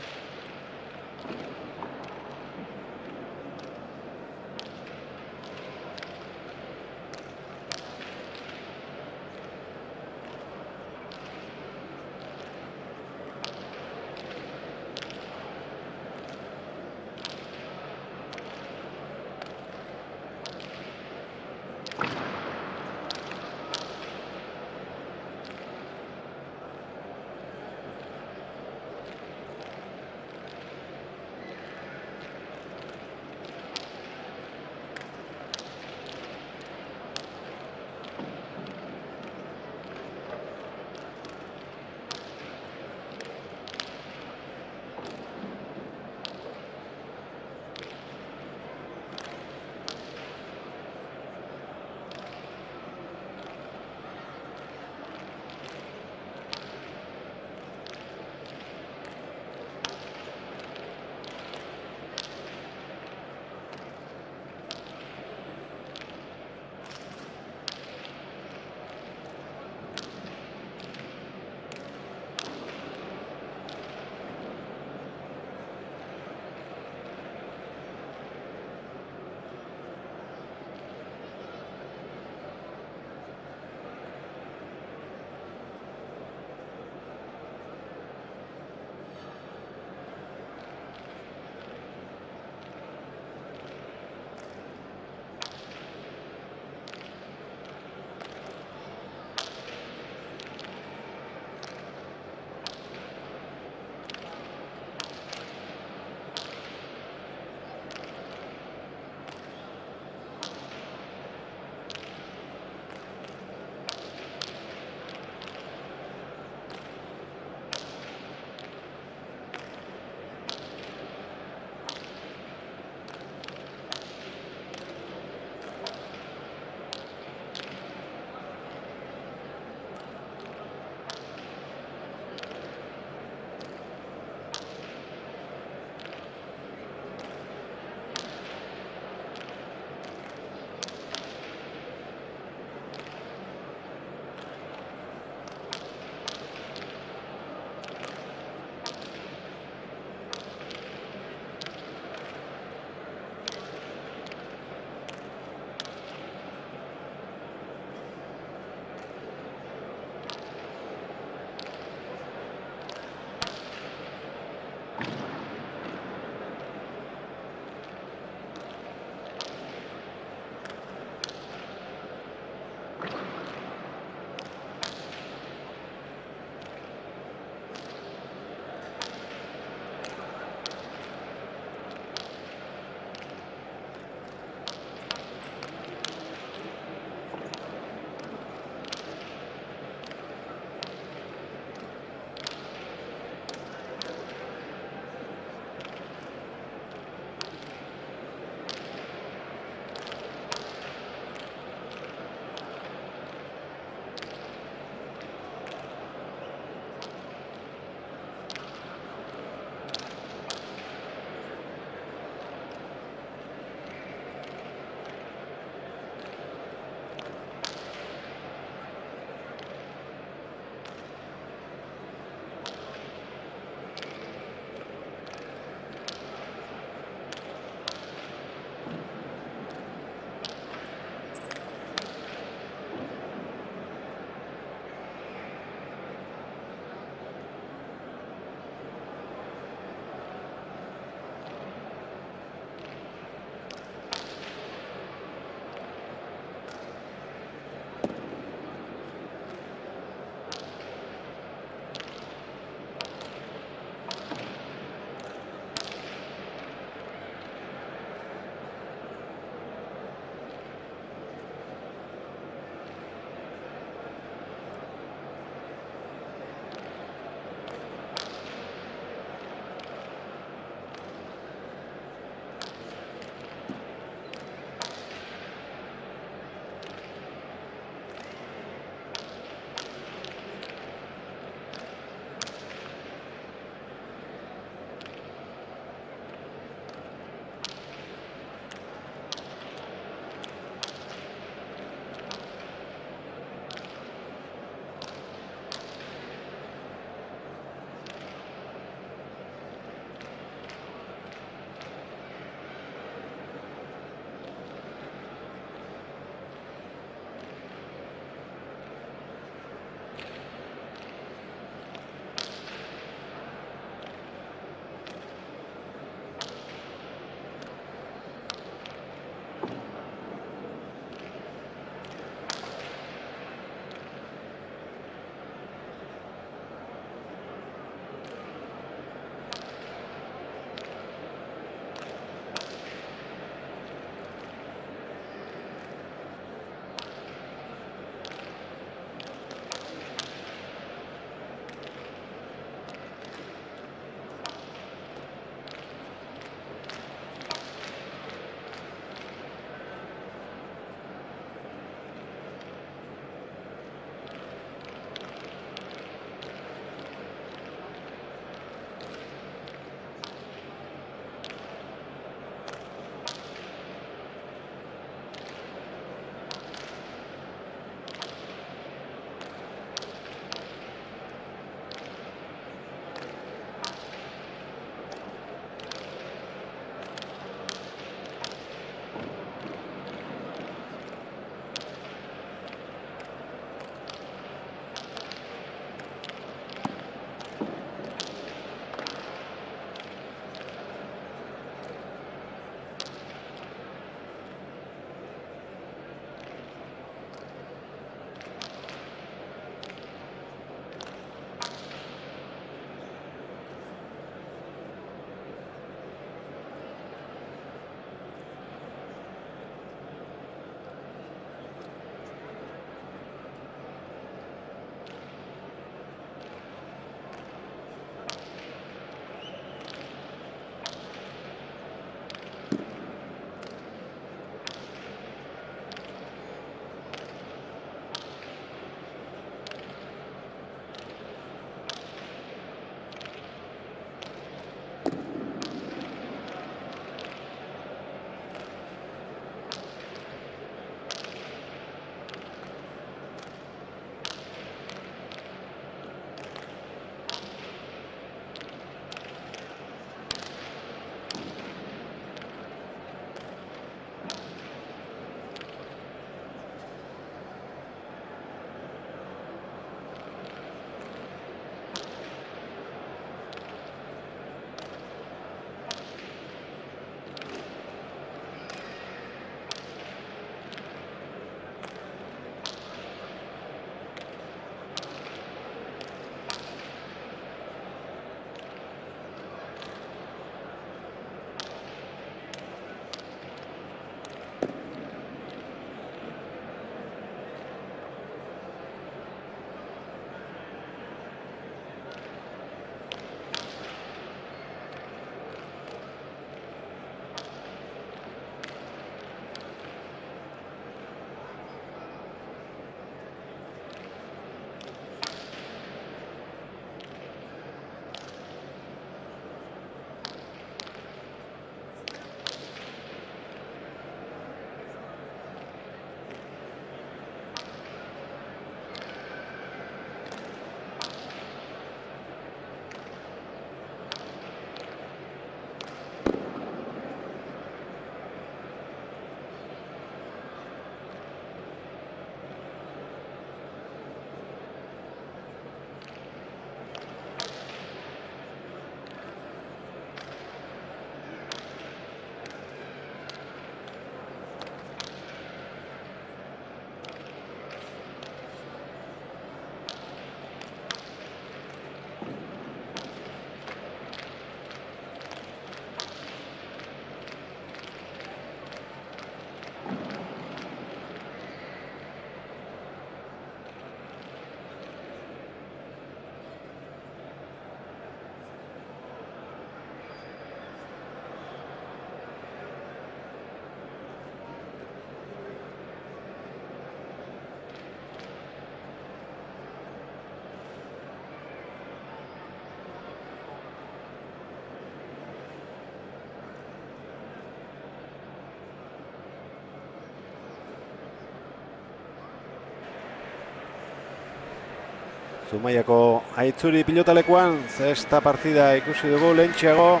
Zumaiako Aitzuri pilotalekuan, zesta partida ikusi dugu lehentxeago,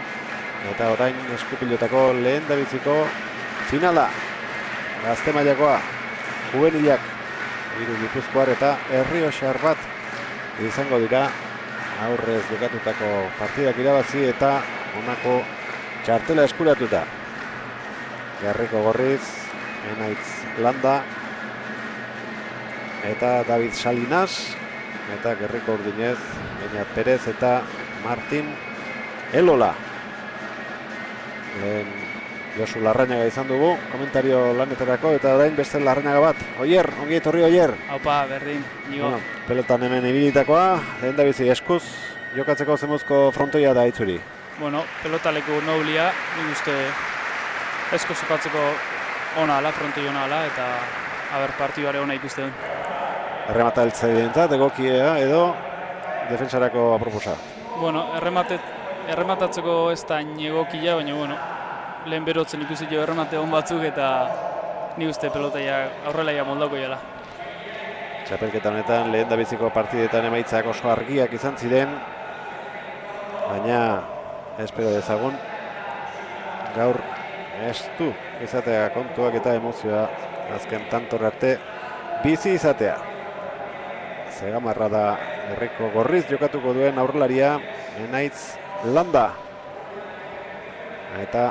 eta orain eskupilotako lehen dabiziko finala. Gazte mailakoa, juvenilak, hiru Gipuzkoar eta Errioxar bat izango dira aurrez jokatutako partidak irabazi eta honako txartela eskuratuta. Gerriko Gorriz, Enaitz Landa eta David Salinas, eta Gerriko Urdinez, Beñat Perez eta Martin Elola. Lehen Josu Larrañaga izan dugu, komentario lanetarako, eta orain beste Larrañaga bat. Oier, ongi etorri Oier. Aupa, berdin, nigo. Bueno, pelotan hemen ibilitakoa, lehen da bizi eskuz, jokatzeko zemuzko frontoia da Aitzuri. Bueno, pelotaleku noblia, nik uste eskuz jokatzeko ona ala, frontoi ona ala, eta haber partioare ona ikusten. Erremataltzaileentzat egokia edo defensarako aproposa. Bueno, errematatzeko ez da egokia, baina bueno, lehen berotzen ikusi jo erremate on batzuk eta nik uste pelotaia aurrelaia moldauko jala. Txapelketa honetan lehen da biziko partidetan emaitzak oso argiak izan ziren, baina espero dezagun gaur estu izatea kontuak eta emozioa azken tantor arte bizi izatea. Zegamarra da Gerriko Gorriz jokatuko duen aurrelaria Enaitz Landa. Eta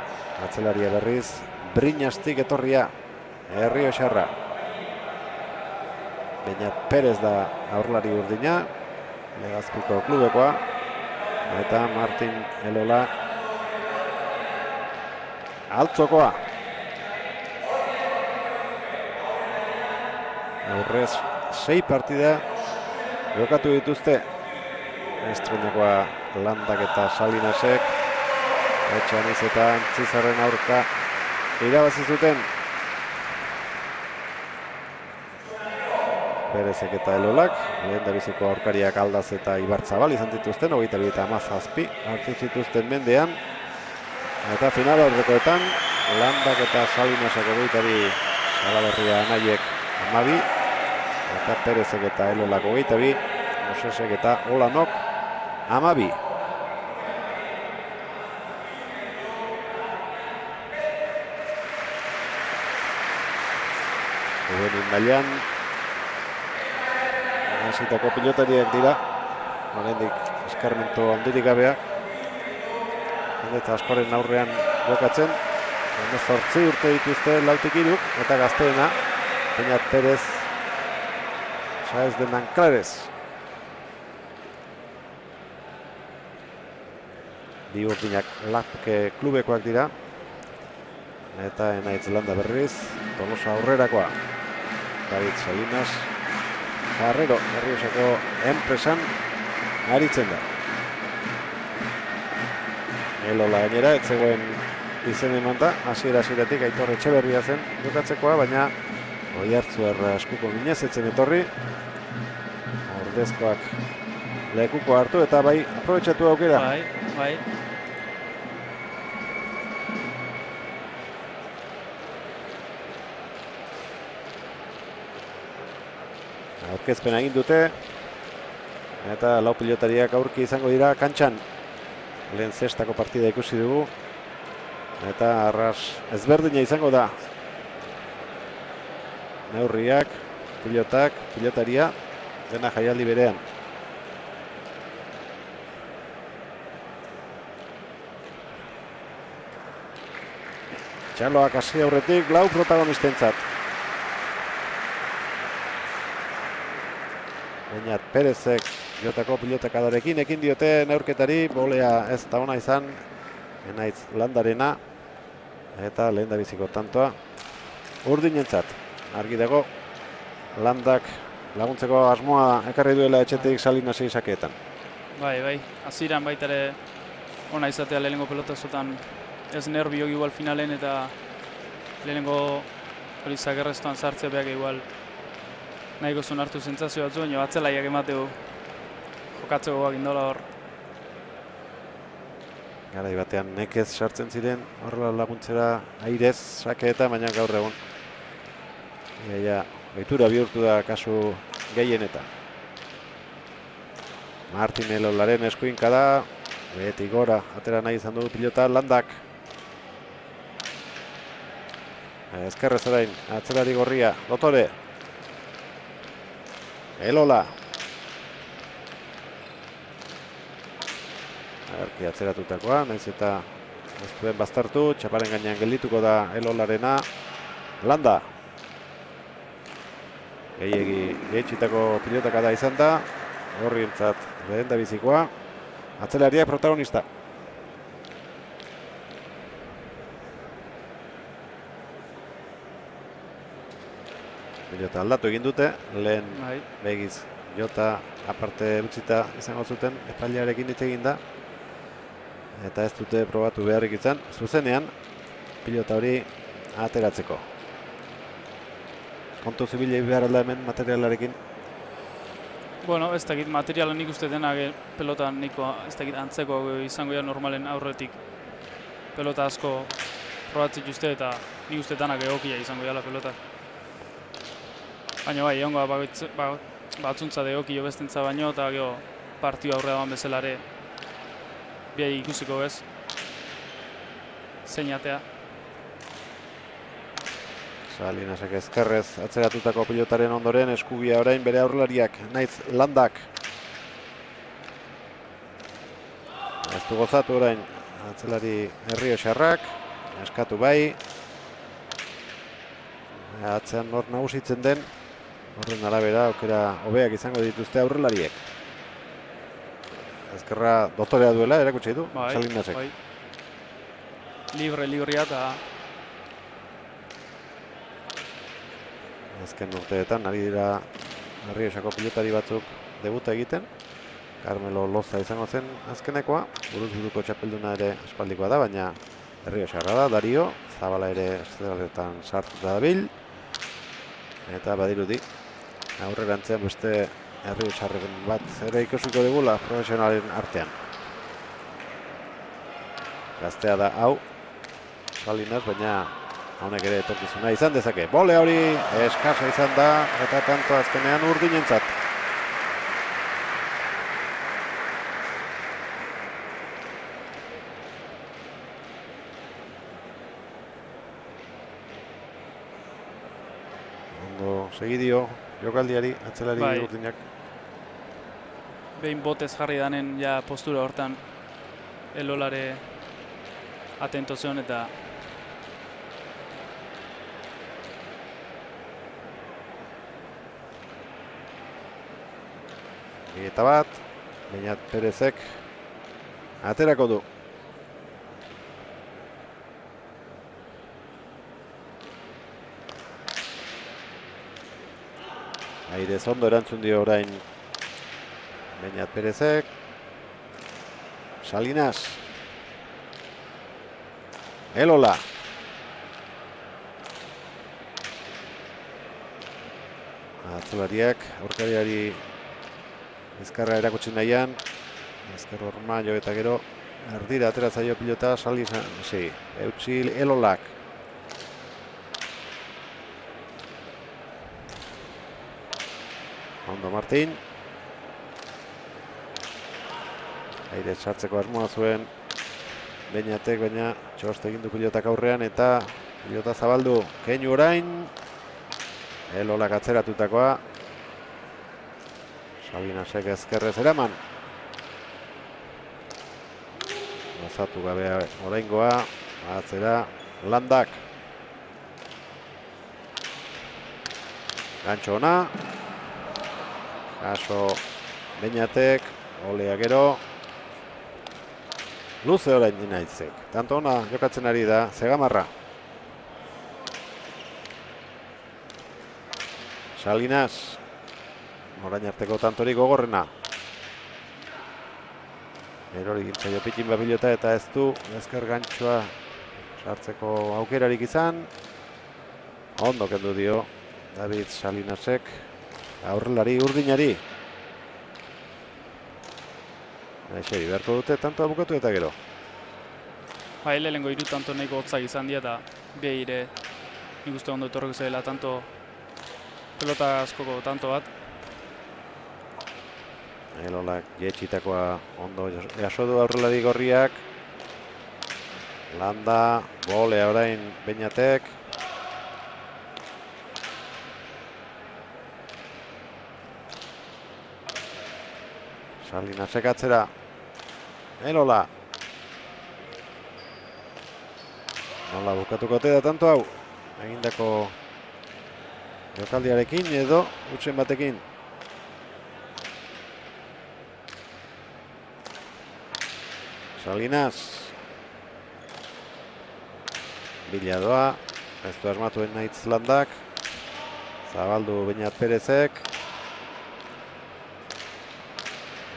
atzelaria berriz Briñastik etorria Errioxarra. Beñat Perez da aurrelari urdina, Legazpiko klubekoa, eta Martin Elola altzokoa. Aurrez 6 partida jokatu dituzte estrenakoa Landak eta Salinasek, Etxaniz eta Antzizarren aurka irabazi zuten. Perezek eta Elolak, lehen da biziko aurkariak Aldaz eta Ibarzabal izan zituzten, 22 eta 17 hartu zituzten mendean. Eta final aurrekoetan, Landak eta Salinasek 22, Salaberria Anaiek 12, eta Perezek eta Elolak 22, Mosesek eta Olanok 12. Juvenil mailan hasitako pilotariak dira, oraindik eskarmentu handirik gabeak, eta askoren aurrean jokatzen. 18 urte dituzte lautik hiruk, eta gazteena Beñat Perez Saez de Nanclares. Bi urdinak Lapke klubekoak dira, eta Enaitz Landa berriz Tolosa aurrerakoa. David Salinas Jarrero Errioxako enpresan aritzen da. Elola gainera ez zegoen izen emanta, hasieratik Aitor Etxeberria zen jokatzekoa, baina Oiartzuar askuko minez etzen etorri. Ordezkoak lekuko hartu eta bai aprobetxatu aukera. Bai. Aurkezpena egin dute, eta lau pilotariak aurki izango dira kantxan. Lehen zestako partida ikusi dugu, eta arras ezberdina izango da. Neurriak, pilotak, pilotaria, dena jaialdi berean. Txaloak hasi aurretik lau protagonistentzat. Beñat Perezek jotako pilotakadorekin ekin diote neurketari, bolea ez da ona izan, Enaitz Landarena, eta lehen da biziko tantoa urdinentzat. Argi dago, Landak laguntzeko asmoa ekarri duela etxetik Salinasi sakeetan. Bai, hasieran baita ere ona izatea lehenengo pelotazotan ez nervio igual finalen, eta lehenengo hori zagerreztuan sartzea behar igual nahiko zuen hartu zentzazio batzu, baina atzelaiak emateu jokatzeko guak indola hor. Garai batean nekez sartzen ziren horrela laguntzera airez sakeetan, baina gaur egun ohitura bihurtu da kasu gehienetan. Martin Elolaren eskuinka da. Beti gora, atera nahi izan du pilota Landak. Ezkerrez orain, atzerari gorria, Dotore. Elola. Agerki atzeratutakoa, nahiz eta ez duen baztertu, txaparen gainean geldituko da Elolarena. Landa. Gehietxitako pilotaka da izan da. Gorrientzat lehen da bizikoa. Atzelariak protagonista. Pilota aldatu egin dute, lehen begiz jota aparte utzita izango zuten, espailearekin hitz egin da. Eta ez dute probatu beharrik izan, zuzenean pilota hori ateratzeko. Kontu zibilei behar alda hemen materialarekin? Bueno, ez dakit materiala nik uste denak pelota niko ez dakit antzeko izango ja normalen aurretik pelota asko probatzit uste eta nik uste denak egokia izango jala pelota. Baina bai, egongo batzuntza de egoki bestentza baino eta gero partio aurrea ban bezalare biai ikusiko bez. Zeinatea. Salinasek ezkerrez atzeratutako pilotaren ondoren eskubia orain bere aurrelariak, naiz Landak. Ez du gozatu orain atzelari Errioxarrak, eskatu bai. Atzean nor nagusitzen den, horren arabera aukera hobeak izango dituzte aurrelariek. Ezkerra Dotorea duela erakutsi du, Salinasek. Bai. Librea eta azken urteetan ari dira Errioxako pilotari batzuk debuta egiten. Carmelo Loza izango zen azkenekoa, buruz-buruko txapelduna ere aspaldikoa da, baina Errioxarra da, Dario, Zabala ere estelaretan sartuta dabil. Eta badirudi, aurrerantzean beste Errioxarren bat ere ikusiko digula profesionalen artean. Gaztea da hau, Salinas, baina honek ere etorkizuna izan dezake. Bole hori eskasa izan da eta kanto azkenean urdinentzat. Ondo segidio jokaldiari, atzelari urdinak. Behin botez jarri danen ja postura hortan Elolare atento zeon eta eta bat, Beñat Perezek aterako du. Airez ondo erantzun dio orain Beñat Perezek. Salinas. Elola. Atzelariak aurkariari ezkerra erakutsi nahian, ezker horma jo eta gero erdira atera zaio pilota Salinas, eutsi Elolak. Ondo Martin. Aire sartzeko asmoa zuen Beñatek, baina txoste egin du pilotak aurrean eta pilota zabaldu. Keinu orain, Elolak atzeratutakoa. Salinasek ezkerrez eraman. Gozatu gabe oraingoa, atzera Landak. Gantxo ona. Jaso Beñatek, olea gero. Luze orain dinaitzek. Tanto ona jokatzen ari da Zegamarra. Salinas. Orain arteko tantorik gogorrena. Erori gintzaio pikin pilota eta ez du ezker gantxoa sartzeko aukerarik izan. Ondo kendu dio David Salinasek aurrelari urdinari. Aixeri beharko dute tantoa bukatu eta gero. Bai, lehenengo hiru tanto nahiko hotzak izan dira eta behire nik uste ondo etorriko zela tanto pelota askoko tanto bat. Elolak jetxitakoa ondo jaso du aurrelari gorriak. Landa, bolea orain Beñatek. Salinasek atzera. Elola. Nola bukatuko te da tanto hau. Egindako jokaldiarekin edo utsen batekin. Salinas. Biladoa. Ez du asmatuen nahiz Landak. Zabaldu Beñat Perezek.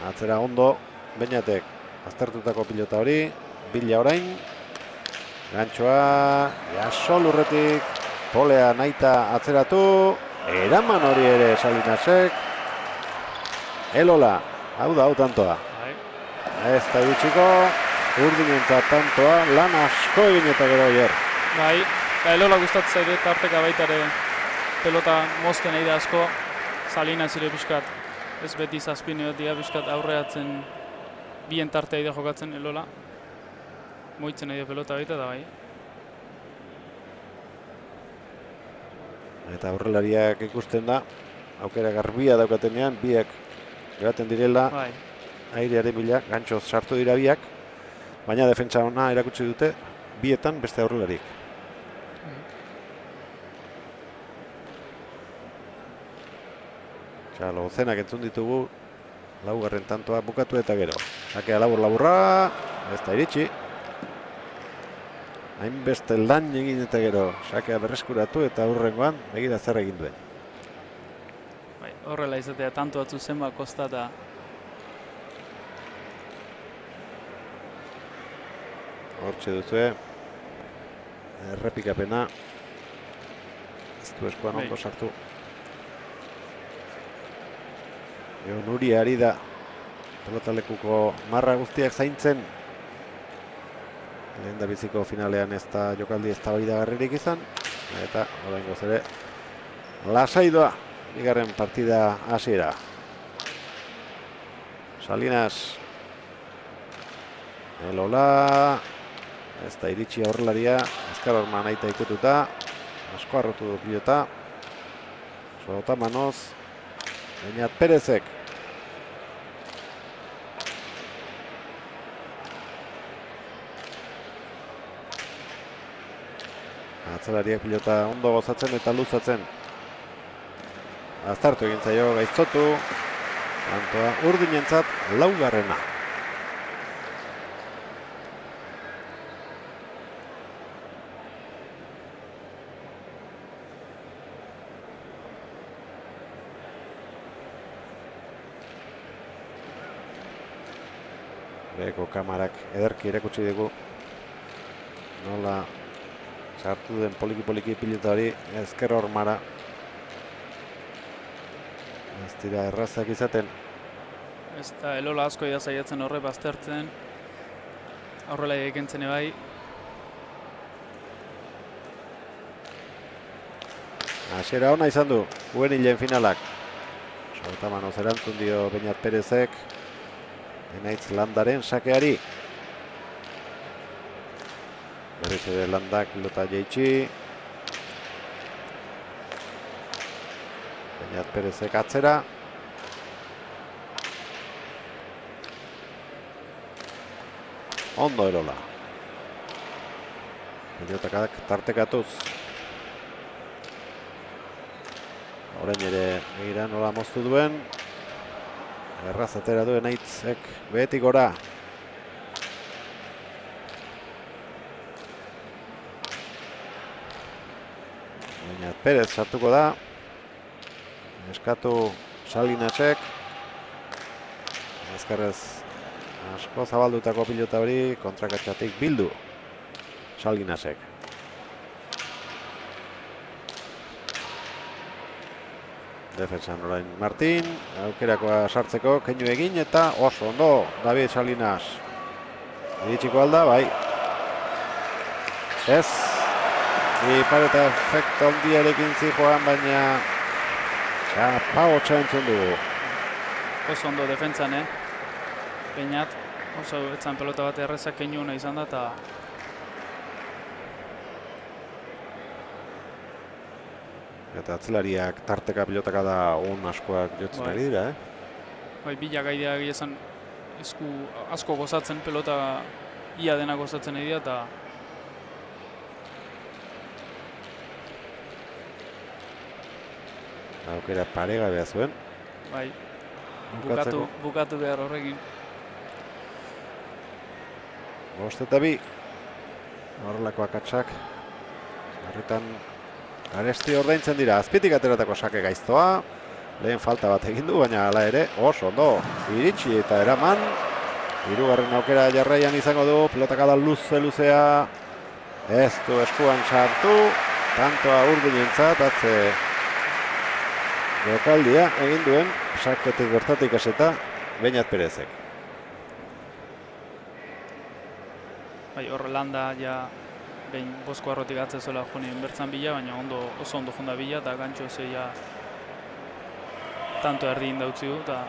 Atzera ondo Beñatek. Aztertutako pilota hori. Bila orain. Gantxoa. Jaso lurretik. Polea nahita atzeratu. Eraman hori ere Salinasek. Elola. Hau da, hau tantoa. Ez da iritsiko. Urdinentzat tantoa. Lan asko egin eta gero hier. Bai, eta Elola gustatzen zaide tarteka baita ere pelota mozten egin asko. Salinas ere pixkat. Ez beti zazpine dira pixkat aurreatzen bien tartea ide jokatzen Elola. Moitzen egin pelota baita da bai. Eta aurrelariak ikusten da. Aukera garbia daukatenean, biak joaten direla. Bai. Airearen bila, gantxoz sartu dira biak. Baina defentsa ona erakutsi dute, bietan beste aurrelarik. Txalo, zenak entzun ditugu, laugarren tantoa bukatu eta gero. Sakea labur-laburra, ez da iritsi. Hainbeste lan egin eta gero, sakea berreskuratu eta aurrengoan begira zer egin duen. Bai, horrela izatea tanto batzu zenba kostata. Hortxe duzue, errepikapena, ez du eskuan ondo sartu. Nuri ari da pelotalekuko marra guztiak zaintzen. Lehen da biziko finalean ez da jokaldi ez da hori da garririk izan. Eta oraingoz ere lasaidoa bigarren partida hasiera. Salinas. Elola. Ez da iritsi aurrelaria. Azkar horma nahita ikututa. Asko arrotu du pilota. Sota manoz. Beñat Perezek. Atzelariak pilota ondo gozatzen eta luzatzen. Aztartu egin zaio gaiztotu. Tantoa urdinentzat laugarrena. Beko kamarak ederki erakutsi dugu. Nola sartu den poliki-poliki pilota hori ezker hormara. Ez dira errazak izaten. Ez da Elola asko ida saiatzen horre baztertzen. Aurrela ekentzen bai. Hasiera ona izan du, Juenilen finalak. Sotamanoz erantzun dio Beñat Perezek. Enaitz Landaren sakeari. Berriz ere Landak pilota jaitsi. Beñat Perezek atzera. Ondo Elola. Pilotakak tartekatuz. Orain ere egira nola moztu duen. Erraz atera duen Aitzek behetik gora. Beñat Perez sartuko da. Eskatu Salinasek. Ezkerrez asko zabaldutako pilota hori kontrakatxatik bildu Salinasek. Defensan orain Martin, aukerakoa sartzeko, keinu egin eta oso ondo David Salinas. Iritsiko alda, bai. Ez, pareta efekto ondiarekin zijoan, baina txapa hotxa entzun dugu. oso ondo defentzan, Beñat, oso etzan pelota bat errezak keinu hona izan da, eta Eta atzelariak tarteka pilotaka da on askoak jotzen Bai. ari dira, bai, bilak aidea esan esku asko gozatzen pelota ia dena gozatzen ari da, eta Aukera paregabea zuen. bai, Bukatzeko. bukatu behar horrekin. 5-2. Horrelako akatsak. Horretan garesti ordaintzen dira. Azpitik ateratako sake gaiztoa. Lehen falta bat egin du, baina hala ere oso ondo iritsi eta eraman. Hirugarren aukera jarraian izango du. Pelotakada luzea. Ez du eskuan sartu. Tantoa Urdinentzat atze jokaldia egin duen saketik bertatik eseta Beñat Perezek. Bai, hor landa ja behin bosko arrotik atzezola jonien bertzan bila, baina oso ondo jonda bila, eta gantxo zeia tanto erdi indautzi du, eta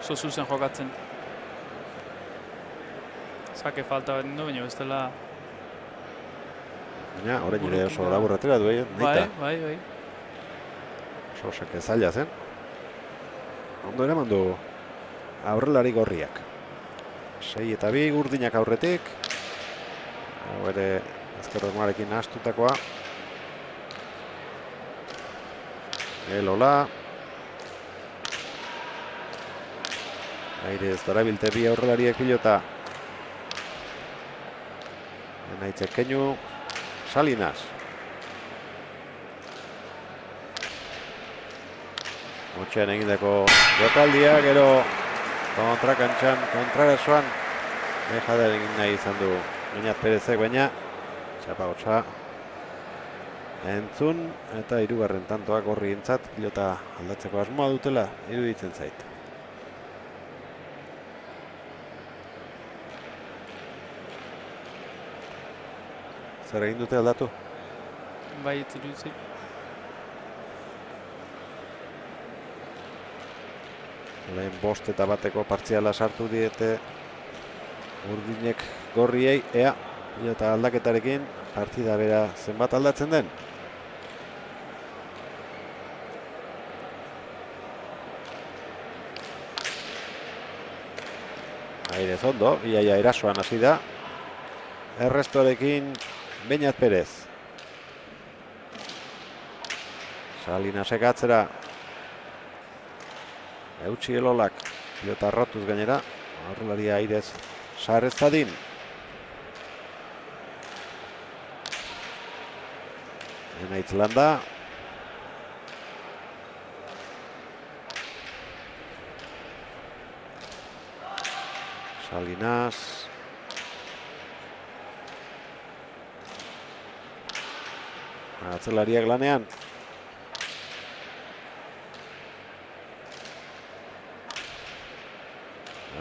oso zuzen jokatzen. Sake falta bat indu, baina bestela... Baina, orain ere oso labur atera du, nahita. Bai. Oso sake zaila zen. Ondo eraman du aurrelari gorriak. 6-2, Urdinak aurretik. Hau ere ezkerremarekin nahastutakoa. Elola. Airez darabilte bi aurrelariek pilota. Enaitzek keinu. Salinas. Motxean egindako jokaldia, gero kontrakantxan, kontrarasoan Bejadar egin nahi izan du Beñat Perezek, baina txapagotxa entzun eta hirugarren tantoak Gorrientzat pilota aldatzeko asmoa dutela iruditzen zait. Zer egin dute aldatu? Bai, iruditzen. Lehen 5-1 partziala sartu diete Urdinek Gorriei, ea pilota aldaketarekin partida bera zenbat aldatzen den. Airez ondo, iaia erasoan hasi da. Errestorekin Beñat Perez. Salinasek atzera. Eutsi Elolak, pilota arratuz gainera, aurrelaria Airez sarrez zadin. Enaitz landa. Salinas. Atzelariak lanean.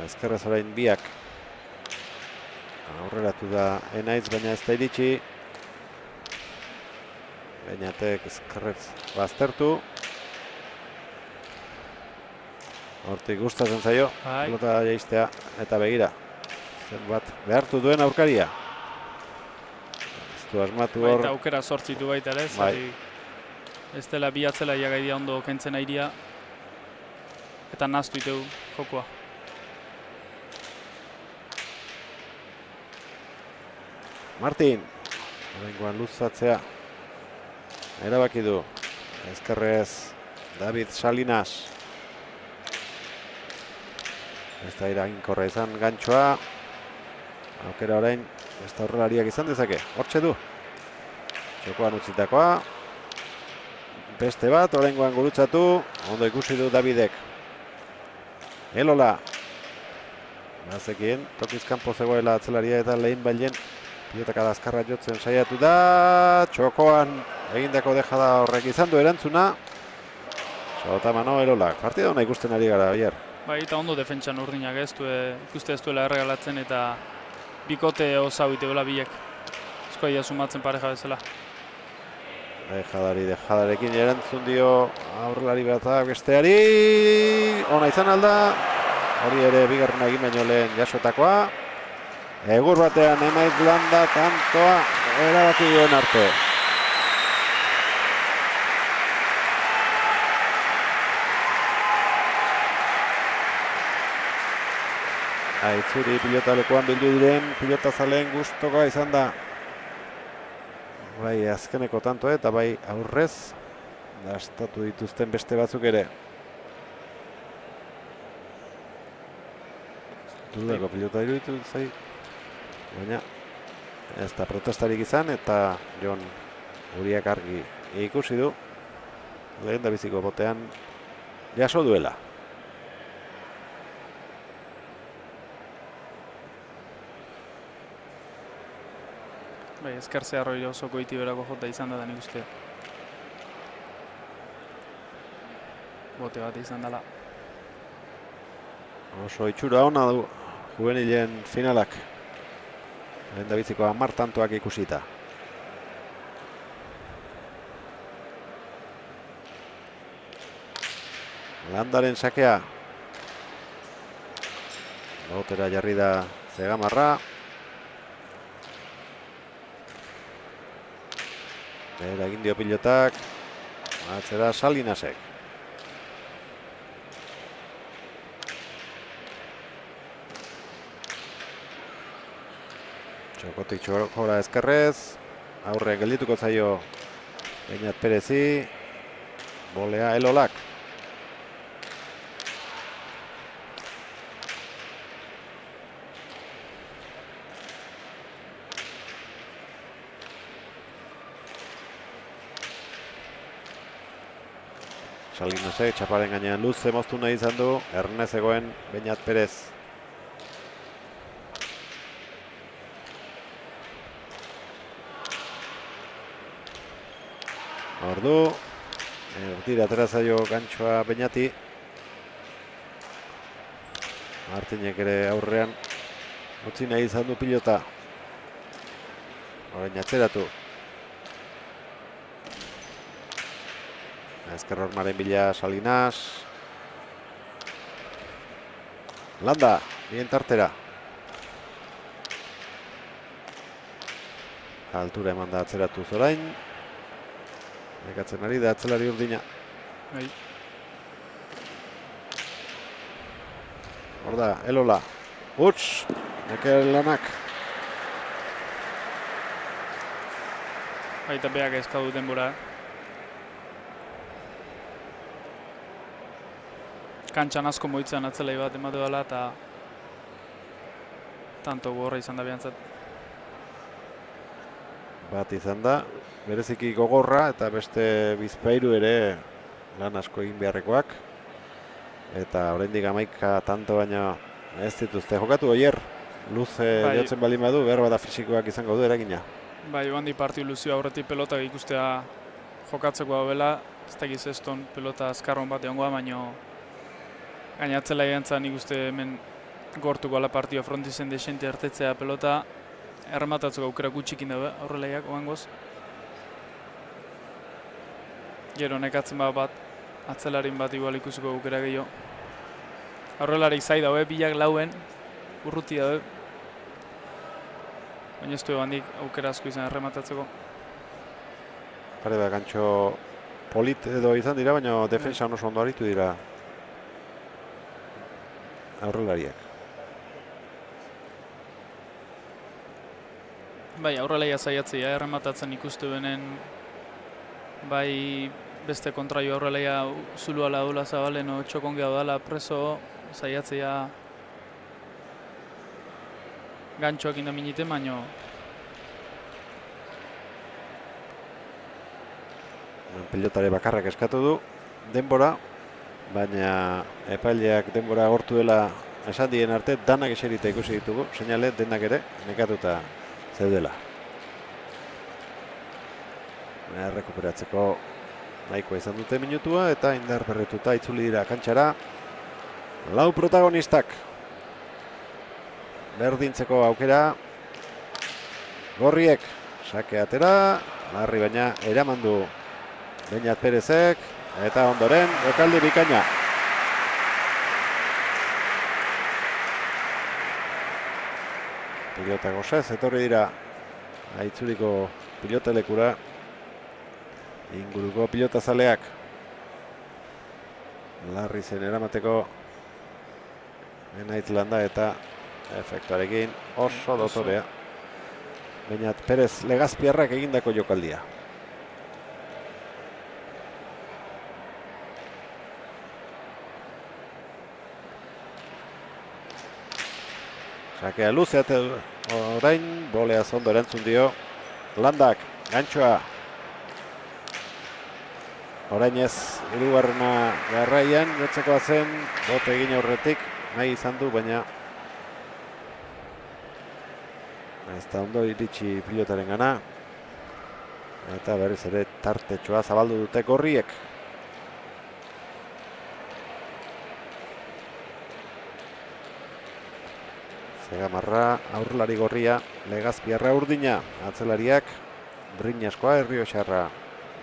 Ezkerrez orain biak. Aurreratu da Enaitz, baina ez da iritsi. Beñatek ezkerrez baztertu. Hortik gustatzen zaio, pelota jaistea eta begira. Zenbat behartu duen aurkaria. Ez du asmatu hor. Baita aukera sortzitu baita ere, ez dela bi atzela iagaidia ondo kentzen airia. Eta naztu iteu jokoa. Martin, oraingoan luzatzea erabaki du. Ezkerrez David Salinas. Ez da iraginkorra izan gantxoa. Aukera orain ez da aurrelariak izan dezake. Hortxe du. Txokoan utzitakoa. Beste bat, oraingoan gurutzatu. Ondo ikusi du Davidek. Elola. Bazekien, tokiz kanpo zegoela atzelaria eta lehen bailen pilotak azkarra jotzen saiatu da. Txokoan egindako dejada horrek izan du erantzuna. Sotamano Elolak. Partida hona ikusten ari gara, Bier. Bai, eta ondo defentsan Urdinak ikuste ez duela erregalatzen eta bikote osau iteola biek. Eskoia sumatzen pareja bezala. Dejadarekin erantzun dio aurrelari batak besteari. Ona izan alda. Hori ere bigarren egin baino lehen jasotakoa. Egur batean emaiz Landa kantoa erabaki duen arte. Aitzuri pilotalekuan bildu diren pilotazaleen gustokoa izan da. Bai azkeneko tanto eta bai aurrez dastatu dituzten beste batzuk ere. Dudako pilota iruditu zai. Baina ez da protestarik izan eta Jon Uriak argi ikusi du. Lehen da biziko botean jaso duela. Bai, ezker zeharroi oso goitiberako jota izan da nik uste. Bote bat izan dela. Oso itxura ona du juvenilen finalak. Lehendabiziko 10 tantoak ikusita. Landaren sakea. Botera jarri da Zegamarra. Bera egin dio pilotak. Atzera Salinasek. Txokotik txokora ezkerrez. Aurre geldituko zaio Beñat Perezi. Bolea Elolak. Salinasek txaparen gainean luze moztu nahi izan du. Ernez egoen Beñat Perez. Ordu. Erdira atera zaio gantxoa Beñati. Martinek ere aurrean utzi nahi izan du pilota. Orain atzeratu. Ezker hormaren bila Salinas. Landa, bien tartera. Altura eman da atzeratu zorain. Nekatzen ari da atzelari urdina. Bai. Hor da, Elola. Huts, Nekel lanak. Baita beak ezkadu denbora. Kantxan asko moitzen atzelai bat emate dela eta tanto gogorra izan da behantzat. Bat izan da, bereziki gogorra eta beste bizpairu ere lan asko egin beharrekoak. Eta oraindik 11 tanto baino ez dituzte jokatu. Oier, luze jotzen baldin badu, behar bada fisikoak izango du eragina. Bai, handi partiu luzio aurretik pelotak ikustea jokatzeko dagoela. Ez dakiz eston pelota azkarron bat egongoa, baino gainatzela egantzan ikuste hemen gortuko ala partioa frontizen desente hartetzea pelota. Errematatzeko aukera gutxikin dabe aurrelaiak oangoz. Gero nekatzen bat atzelarin bat igual ikusiko aukera gehiago. Aurrelarik zai daue, bilak lauen, urruti daue. Baina ez du handik aukera asko izan errematatzeko. Pare da, gantxo polit edo izan dira, baina defensa oso ondo aritu dira aurrelariak. Bai, aurrelaia zaiatzea errematatzen ikustu benen bai beste kontraio aurrelaia zuluala dola zabalen o txokongea dala preso zaiatzea gantxoak indaminite, baino Pilotare bakarrak eskatu du denbora, baina epaileak denbora agortu dela esan dien arte, danak eserita ikusi ditugu, seinale denak ere nekatuta zeudela. Rekuperatzeko nahikoa izan dute minutua eta indar berretuta itzuli dira kantxara. Lau protagonistak berdintzeko aukera. Gorriek sake atera, larri baina eraman du Beñat Perezek, eta ondoren jokaldi bikaina. Pilota gozez, etorri dira Aitzuriko pilotalekura. Inguruko pilotazaleak. Larri zen eramateko Enaitz Landa eta efektuarekin oso dotorea. Beñat Perez Legazpiarrak egindako jokaldia. Sakea luzeat orain, bolea zondo erantzun dio. Landak, gantxoa. Orain ez, hirugarrena garraian, jotzekoa zen, bote egin aurretik, nahi izan du, baina ez da ondo iritsi pilotaren gana. Eta berriz ere tartetxoa zabaldu dute gorriek. Zegamarra, aurrelari gorria, Legazpiarra urdina, atzelariak, Brinaskoa, Errioxarra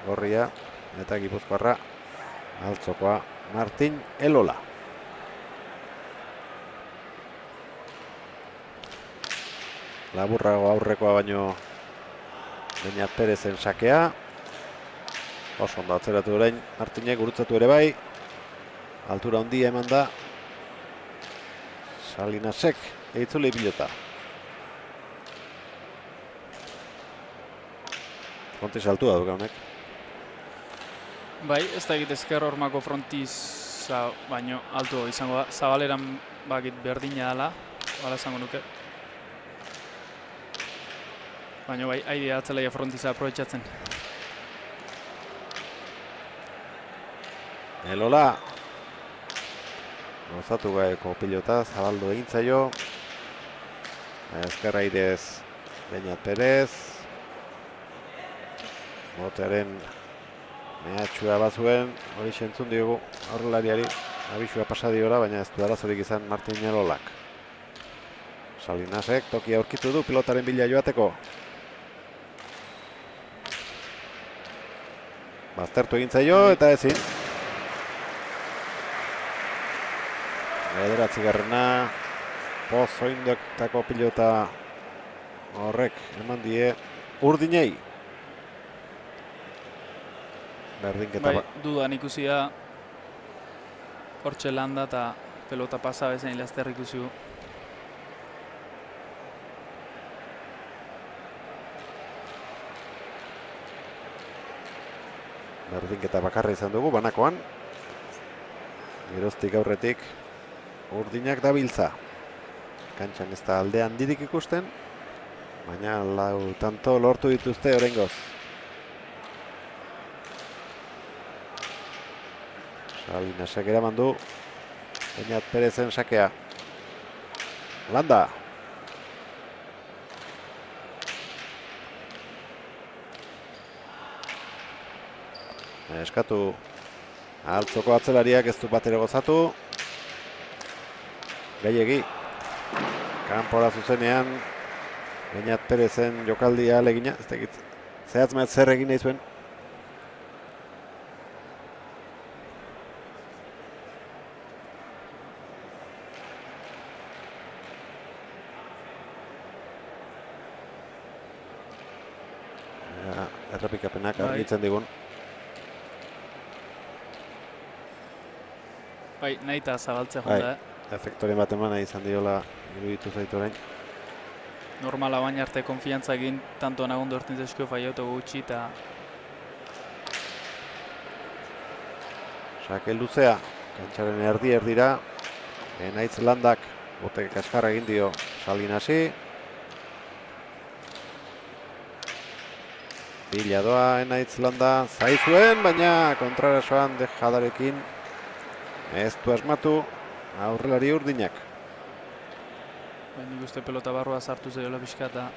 gorria, eta Gipuzkoarra, altzokoa, Martin Elola. Laburrago aurrekoa baino Beñat Perezen sakea. Oso ondo atzeratu orain, Martinek gurutzatu ere bai. Altura handia eman da. Salinasek eitzuli pilota. Frontiz altua du gaunek. Bai, ez da egit ezker hormako frontiza baino altu izango da. Zabaleran bakit berdina dela, bala izango nuke. Baina bai, aidea atzelaia frontiza aprobetxatzen. Elola. Gozatu gaeko pilota, zabaldu egin zaio. Ezkerra aidez Beñat Perez. Botearen mehatxua bazuen, hori sentzun diogu aurrelariari. Abisua pasadiora, baina ez du arazorik izan Martin Elolak. Salinasek toki aurkitu du pilotaren bila joateko. Baztertu egin zaio eta ezin. Bederatzigarrena Pozoindoktako pilota horrek eman die urdinei. Berdinketa Bai, dudan ikusi da hortxe Landa eta pelota pasa bezen ilazter ikusi du. Berdinketa bakarra izan dugu banakoan. Geroztik aurretik urdinak dabiltza. Kantxan ez da alde handirik ikusten, baina lau tanto lortu dituzte oraingoz. Salinasek eraman du Beñat Perezen sakea. Landa. Eskatu altzoko atzelariak ez du bat ere gozatu. Gehiegi. Kanpora zuzenean Beñat Perezen jokaldia alegina. Ez dakit zehatzmeat zer egin nahi zuen. Errepikapenak argitzen digun. Bai, nahi eta zabaltzea jonda, Efektoren bat eman nahi izan diola iruditu zaitu orain. Normala baina arte konfiantza egin tanto nagondo hortin zeskio faiauto gutxi eta Sake luzea, kantxaren erdira. Enaitz Landak bote kaskarra egin dio Salinasi. Bila doa Enaitz Landa zaizuen, baina kontrarasoan dejadarekin ez du asmatu aurrelari urdinak. baina nik uste pelota barroa sartu zaiola pixka eta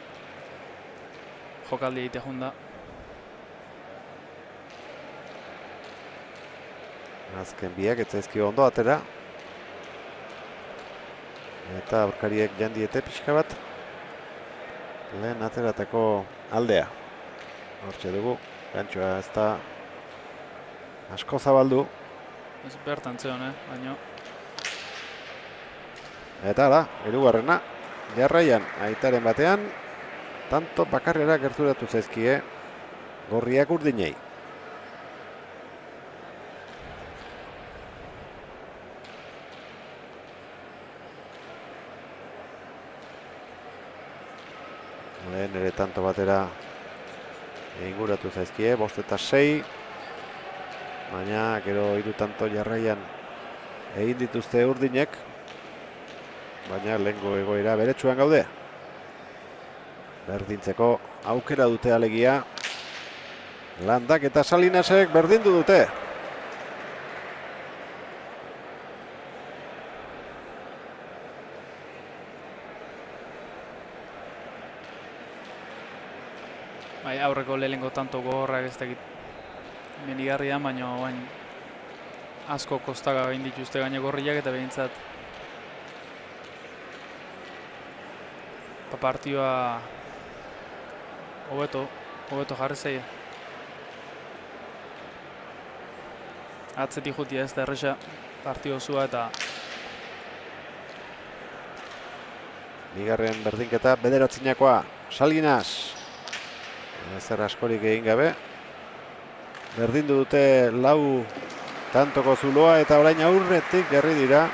jokaldi egitea jonda. Azken biak ez zaizkio ondo atera. Eta aurkariek jandiete pixka bat. Lehen ateratako aldea. Hortxe dugu, gantxoa ez da Asko zabaldu. Ez bertan zeon, baina. Eta da, hirugarrena. Jarraian, Aitaren batean, tanto bakarrera gerturatu zaizkie gorriak urdinei. Lehen ere tanto batera inguratu zaizkie, 5-6. Baina, gero 3 tanto jarraian egin dituzte urdinek. Baina lehengo egoera beretsuan gaude. Berdintzeko aukera dute alegia. Landak eta Salinasek berdindu dute. Bai, aurreko lehengo tanto gogorrak ez dakit menigarrian, baina bain asko kostaga egin dituzte gaine gorriak eta behintzat partioa hobeto jarri zaie. Atzetik jutia ez da erresa partio zua eta Bigarren berdinketa bederatzinakoa. Salinas. Ezer askorik egin gabe. Berdindu dute 4 tantoko zuloa eta orain aurretik jarri dira.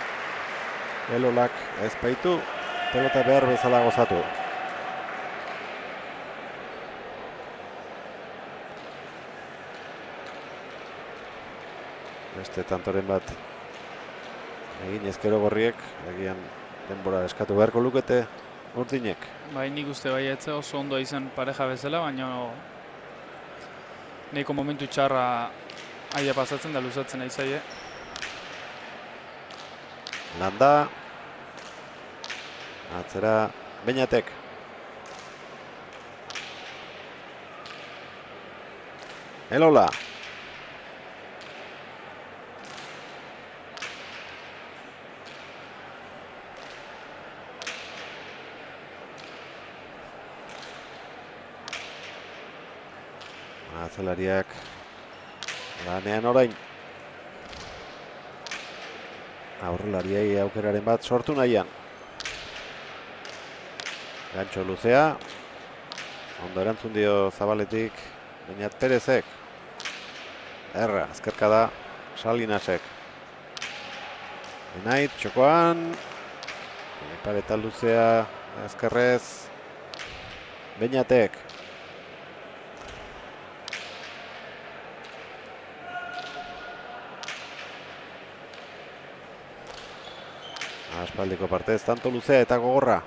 Elolak ez baitu pelota behar bezala gozatu. Beste tantoren bat egin ezkero gorriek, egian denbora eskatu beharko lukete urdinek. bai, nik uste baietze oso ondo izan pareja bezala, baina nahiko momentu txarra aia pasatzen da luzatzen ari zaie. Landa. Atzera Beñatek. Elola. Atzelariak lanean orain. Aurrelariei aukeraren bat sortu nahian. Gantxo luzea. Ondo erantzun dio Zabaletik Beñat Perezek. Erra, azkerka da Salinasek. Benait, txokoan. Pareta luzea, azkerrez. Beñatek. Aspaldiko partez, tanto luzea eta gogorra.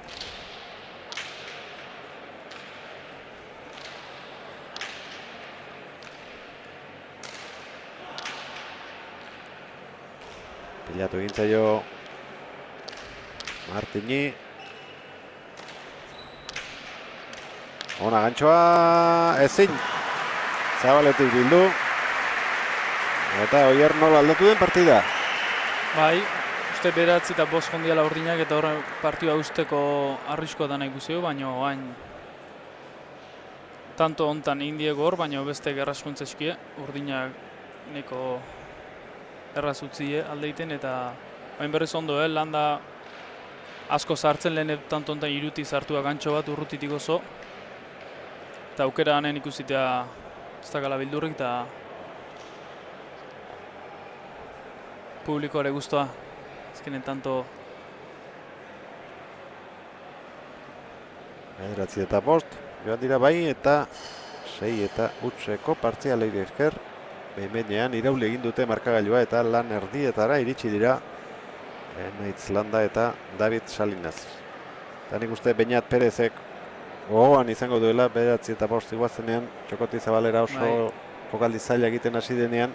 Pilatu egin zaio Martini. Ona gantxoa, ezin. Zabaletik bildu. Eta oier nola aldatu den partida. Bai, uste 9 eta 5 jondiala urdinak eta horre partioa usteko arriskoa dana ikusio, baina hain tanto hontan indiego hor, baina beste gerraskuntzeskie urdinak neko erraz utzie aldeiten eta hain berriz ondo, landa asko sartzen lehen tanto hontan iruti sartua gantxo bat urrutitik oso eta aukera hanen ikusitea ez dakala bildurrik eta publikoare guztua. Azkenen tanto 9 eta 5 joan dira bai eta 6 eta utzeko partzialei esker behin-behinean irauli egin dute markagailua eta lan erdietara iritsi dira Enaitz Landa eta David Salinas. Eta nik uste Beñat Perezek gogoan izango duela 9 eta 5 iguazenean Txokoti Zabalera oso jokaldi zaila egiten hasi denean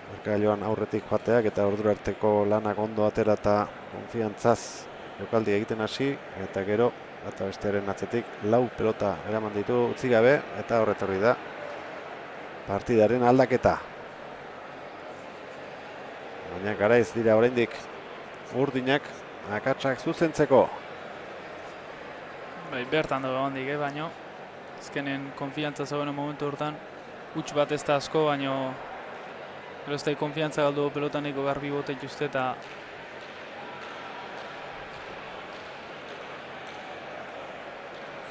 markagailuan aurretik joateak eta ordura arteko lanak ondo atera eta konfiantzaz jokaldi egiten hasi eta gero eta bestearen atzetik 4 pelota eraman ditu utzi gabe eta horretorri da partidaren aldaketa. Baina garaiz dira oraindik urdinak akatsak zuzentzeko. Bai, bertan dago handik, baina azkenen konfiantza zagoen momentu hortan huts bat ez da asko, baina gero ez da konfiantza galdu pelotaneko garbi bote dituzte eta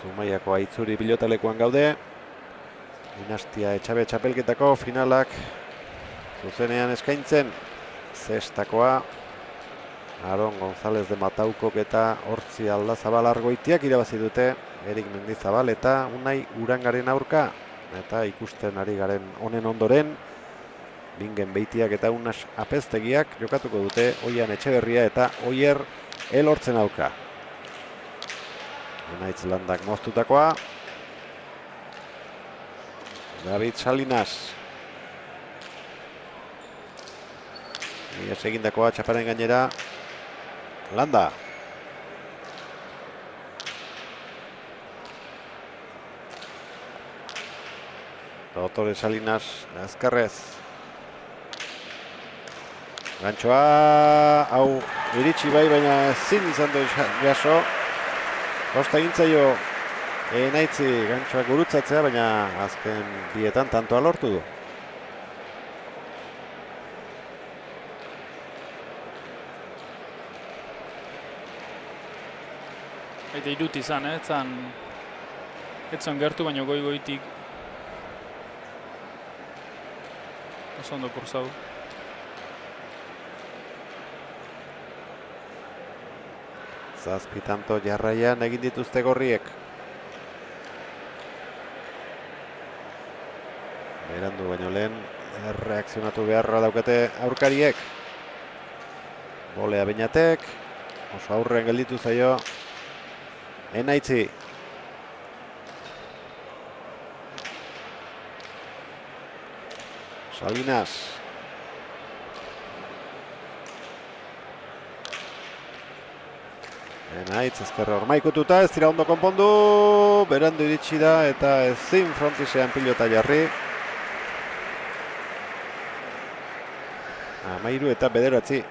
Zumaiako Aitzuri pilotalekuan gaude. Dinastia Etxabe txapelketako finalak zuzenean eskaintzen. Zestakoa Aron González de Mataukok eta Hortzi Aldazabal Argoitiak irabazi dute. Erik Mendizabal eta Unai Urangaren aurka. Eta ikusten ari garen honen ondoren Bingen Beitiak eta Unas Apeztegiak jokatuko dute Oian Etxeberria eta Oier Elortzen aurka. Enaitz Landak moztutakoa. David Salinas. Iaz egindakoa txaparen gainera. Landa. Dotore Salinas azkarrez. Gantxoa, hau iritsi bai, baina ezin izan du jaso. Kosta egintzaio Enaitzi gantxoak gurutzatzea, baina azken bietan tantoa lortu du. Eta irut izan, ez zan gertu, baina goitik oso ondo kursau. Zazpi tanto jarraian egin dituzte gorriek. Berandu baino lehen erreakzionatu beharra daukate aurkariek. Bolea Beñatek, oso aurrean gelditu zaio Enaitzi. Salinas. Enaitz ezkerra ormaikututa, ez dira ondo konpondu, berandu iritsi da eta ezin frontisean pilota jarri. 13 eta 9.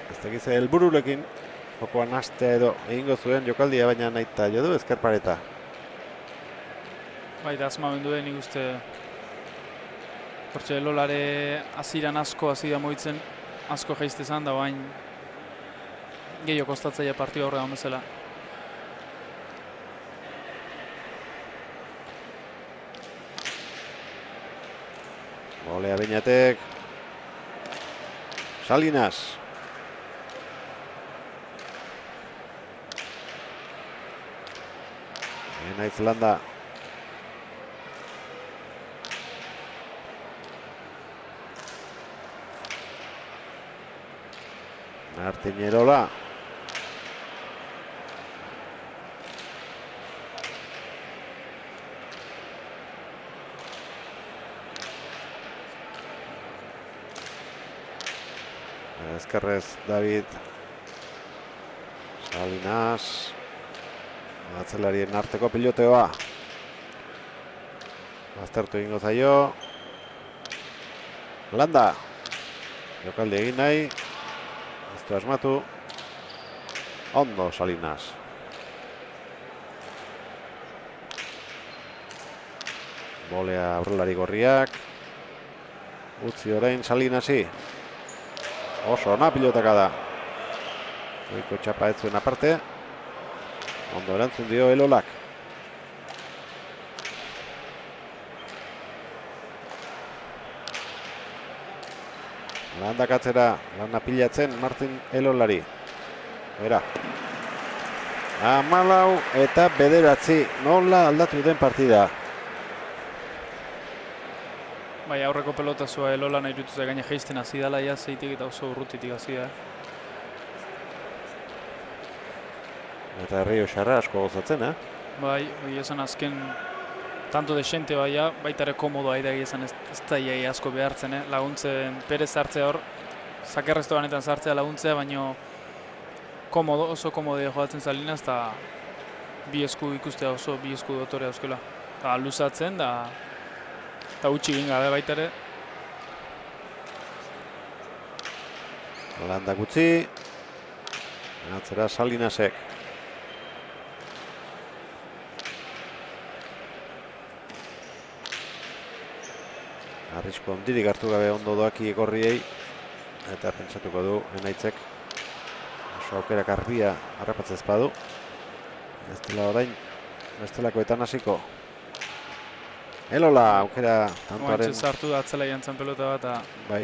Ez dakize helbururekin jokoan hastea edo egingo zuen jokaldia, baina nahita jo du ezker pareta. Bai, da azmamendu den nik uste Hortxe Lolare aziran asko moitzen asko jaizte zan da bain gehiago kostatzaia partida horregan bezala. Bolea Beñatek. Salinas. Enaitz Landa. Martiñerola. Ezkerrez David Salinas. Atzelarien arteko piloteoa. Baztertu egingo zaio. Landa. Jokaldi egin nahi. Ez du asmatu. Ondo Salinas. Bolea aurrelari gorriak. Utzi orain Salinasi. Oso ona pilotaka da. Goiko txapa ez zuen aparte. Ondo erantzun dio Elolak. Landak atzera, lana pilatzen Martin Elolari. Era. 14 eta 9. Nola aldatu den partida. Bai, aurreko pelotazua Elola nahi dutuz gaine geizten hasi dela ja zeitik eta oso urrutitik hasi da. Eta Rio Xarra asko gozatzen, Bai, hori esan azken tanto desente baia, baita ere komodoa idea esan ez da iai asko behartzen, laguntzen Perez hartzea hor, zakerrezto banetan sartzea laguntzea, baino komodo, oso komodea joatzen Salinas, eta bi esku ikustea oso bi esku dotorea euskela. Eta luzatzen, eta utxi egin gabe baita ere. Landak utzi. Atzera Salinasek. Arrisku handirik hartu gabe ondo doaki egorriei. Eta pentsatuko du Enaitzek oso aukera garbia harrapatzez badu. Ez dela orain bestelakoetan hasiko. Elola aukera tantoaren. Oantxe zartu da atzela jantzen pelota bat, eta Bai,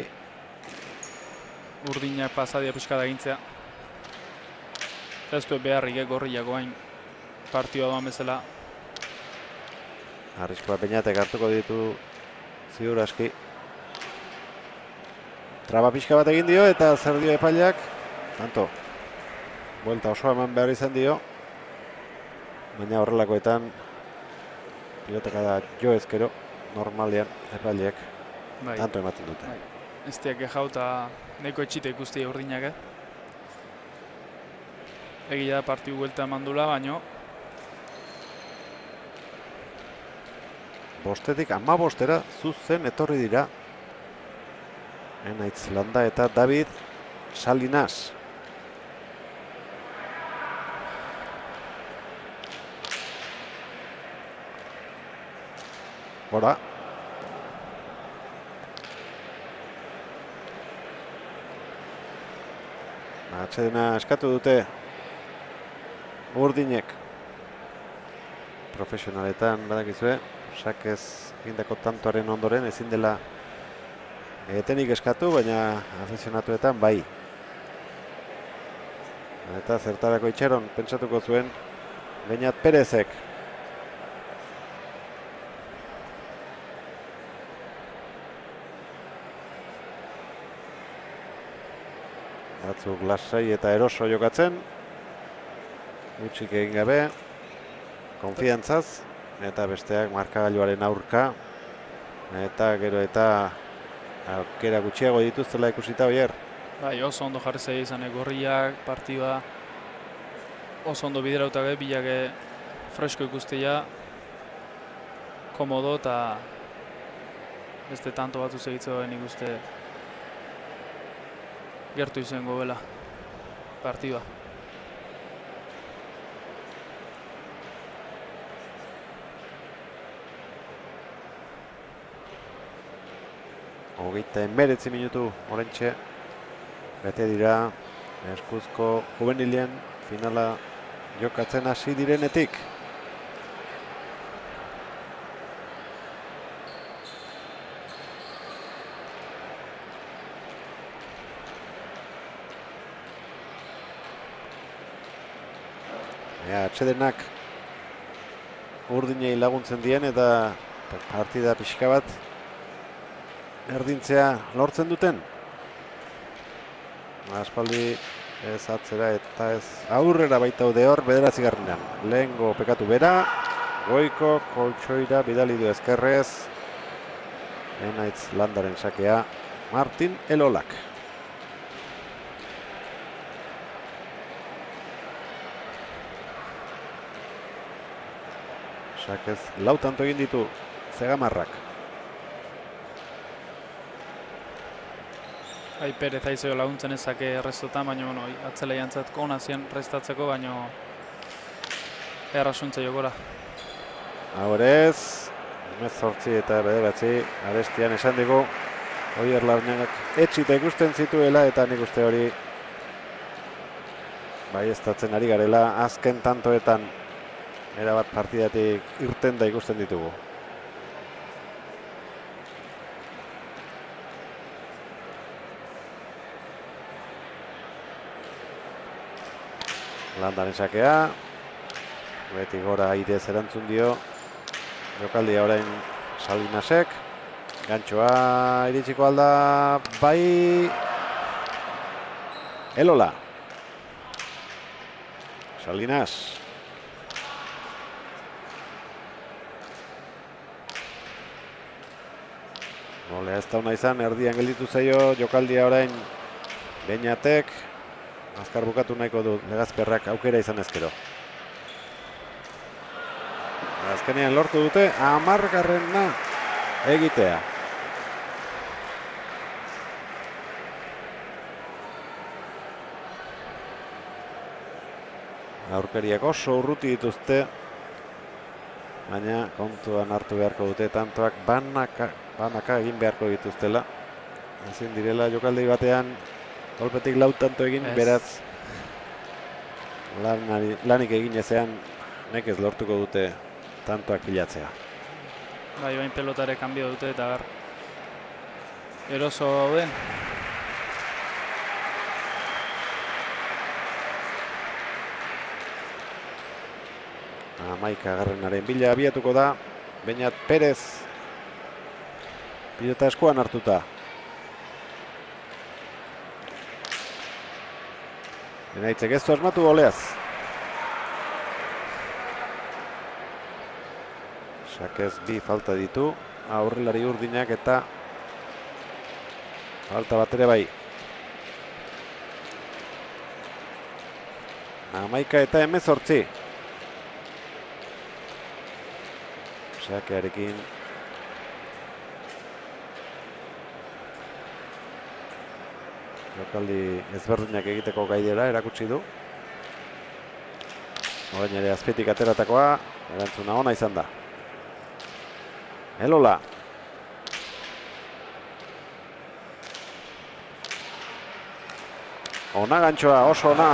urdinak pasadia pixka da gintzea. Ez du beharrik gorriak oain partioa doan bezala. arriskua Beñatek hartuko ditu ziur aski. Traba pixka bat egin dio eta zer dio epaileak. Tanto, buelta osoa eman behar izan dio. Baina horrelakoetan piloteka da jo ezkero, normalean epaileak Bai, tanto ematen dute. bai. Ez diak gehau eta neko etxite ikusti urdinak, Egia da partiu buelta eman dula, baino Bostetik 15era zuzen etorri dira Enaitz Landa eta David Salinas. Hora. Atsedena eskatu dute urdinek. Profesionaletan badakizue, sakez egindako tantoaren ondoren ezin dela etenik eskatu, baina afizionatuetan bai. Eta zertarako itxaron pentsatuko zuen Beñat Perezek. Batzuk lasai eta eroso jokatzen. Gutxik egin gabe. Konfiantzaz. Eta besteak markagailuaren aurka. Eta gero eta aukera gutxiago dituztela ikusita Oier. bai, oso ondo jarri zaila izan gorriak, partida oso ondo biderauta gai, bilake fresko ikustia, komodo eta beste tanto batzu segitzoen ikuste gertu izango bela partida. Hogeita 19 minutu oraintxe bete dira eskuzko juvenilen finala jokatzen hasi direnetik. Atsedenak urdinei laguntzen dien eta partida pixka bat erdintzea lortzen duten. Aspaldi ez atzera eta ez aurrera baitaude hor 9. Lehengo pekatu bera, goiko koltsoira bidali du ezkerrez. Enaitz Landaren sakea Martin Elolak. Sakez lau tanto egin ditu Zegamarrak. Bai, Perez aizeo laguntzen ezake errestotan, baina bueno, atzela jantzat kona zian restatzeko, baina errasuntza jokora. Haurez, 18 eta 9 arestian esan digu Oier Larrañagak etxita ikusten zituela eta nik uste hori baieztatzen ari garela azken tantoetan erabat partidatik irten da ikusten ditugu. Landaren sakea, beti gora airez erantzun dio jokaldia orain Salinasek. Gantxoa iritsiko alda, bai Elola. Salinas. Golea ez da ona izan, erdian gelditu zaio jokaldia orain Beñatek. Azkar bukatu nahiko du Legazperrak aukera izan ezkero. Azkenean lortu dute 10. egitea. Aurkariak oso urruti dituzte, baina kontuan hartu beharko dute tantoak banaka egin beharko dituztela. Ezin direla jokaldi batean golpetik lau tanto egin, beraz lanik egin ezean nekez lortuko dute tantoak pilatzea. Bai, bain pelotare kanbio dute eta gar eroso gauden. Amaika garrenaren bila abiatuko da. Beñat Perez pilota eskuan hartuta. Enaitzek ez du asmatu goleaz. Sakez bi falta ditu. Aurrelari urdinak eta falta bat ere bai. Amaika eta 18. Sakearekin jokaldi ezberdinak egiteko gai dela erakutsi du. Orain ere azpitik ateratakoa, erantzuna ona izan da. Elola. Ona gantxoa, oso ona.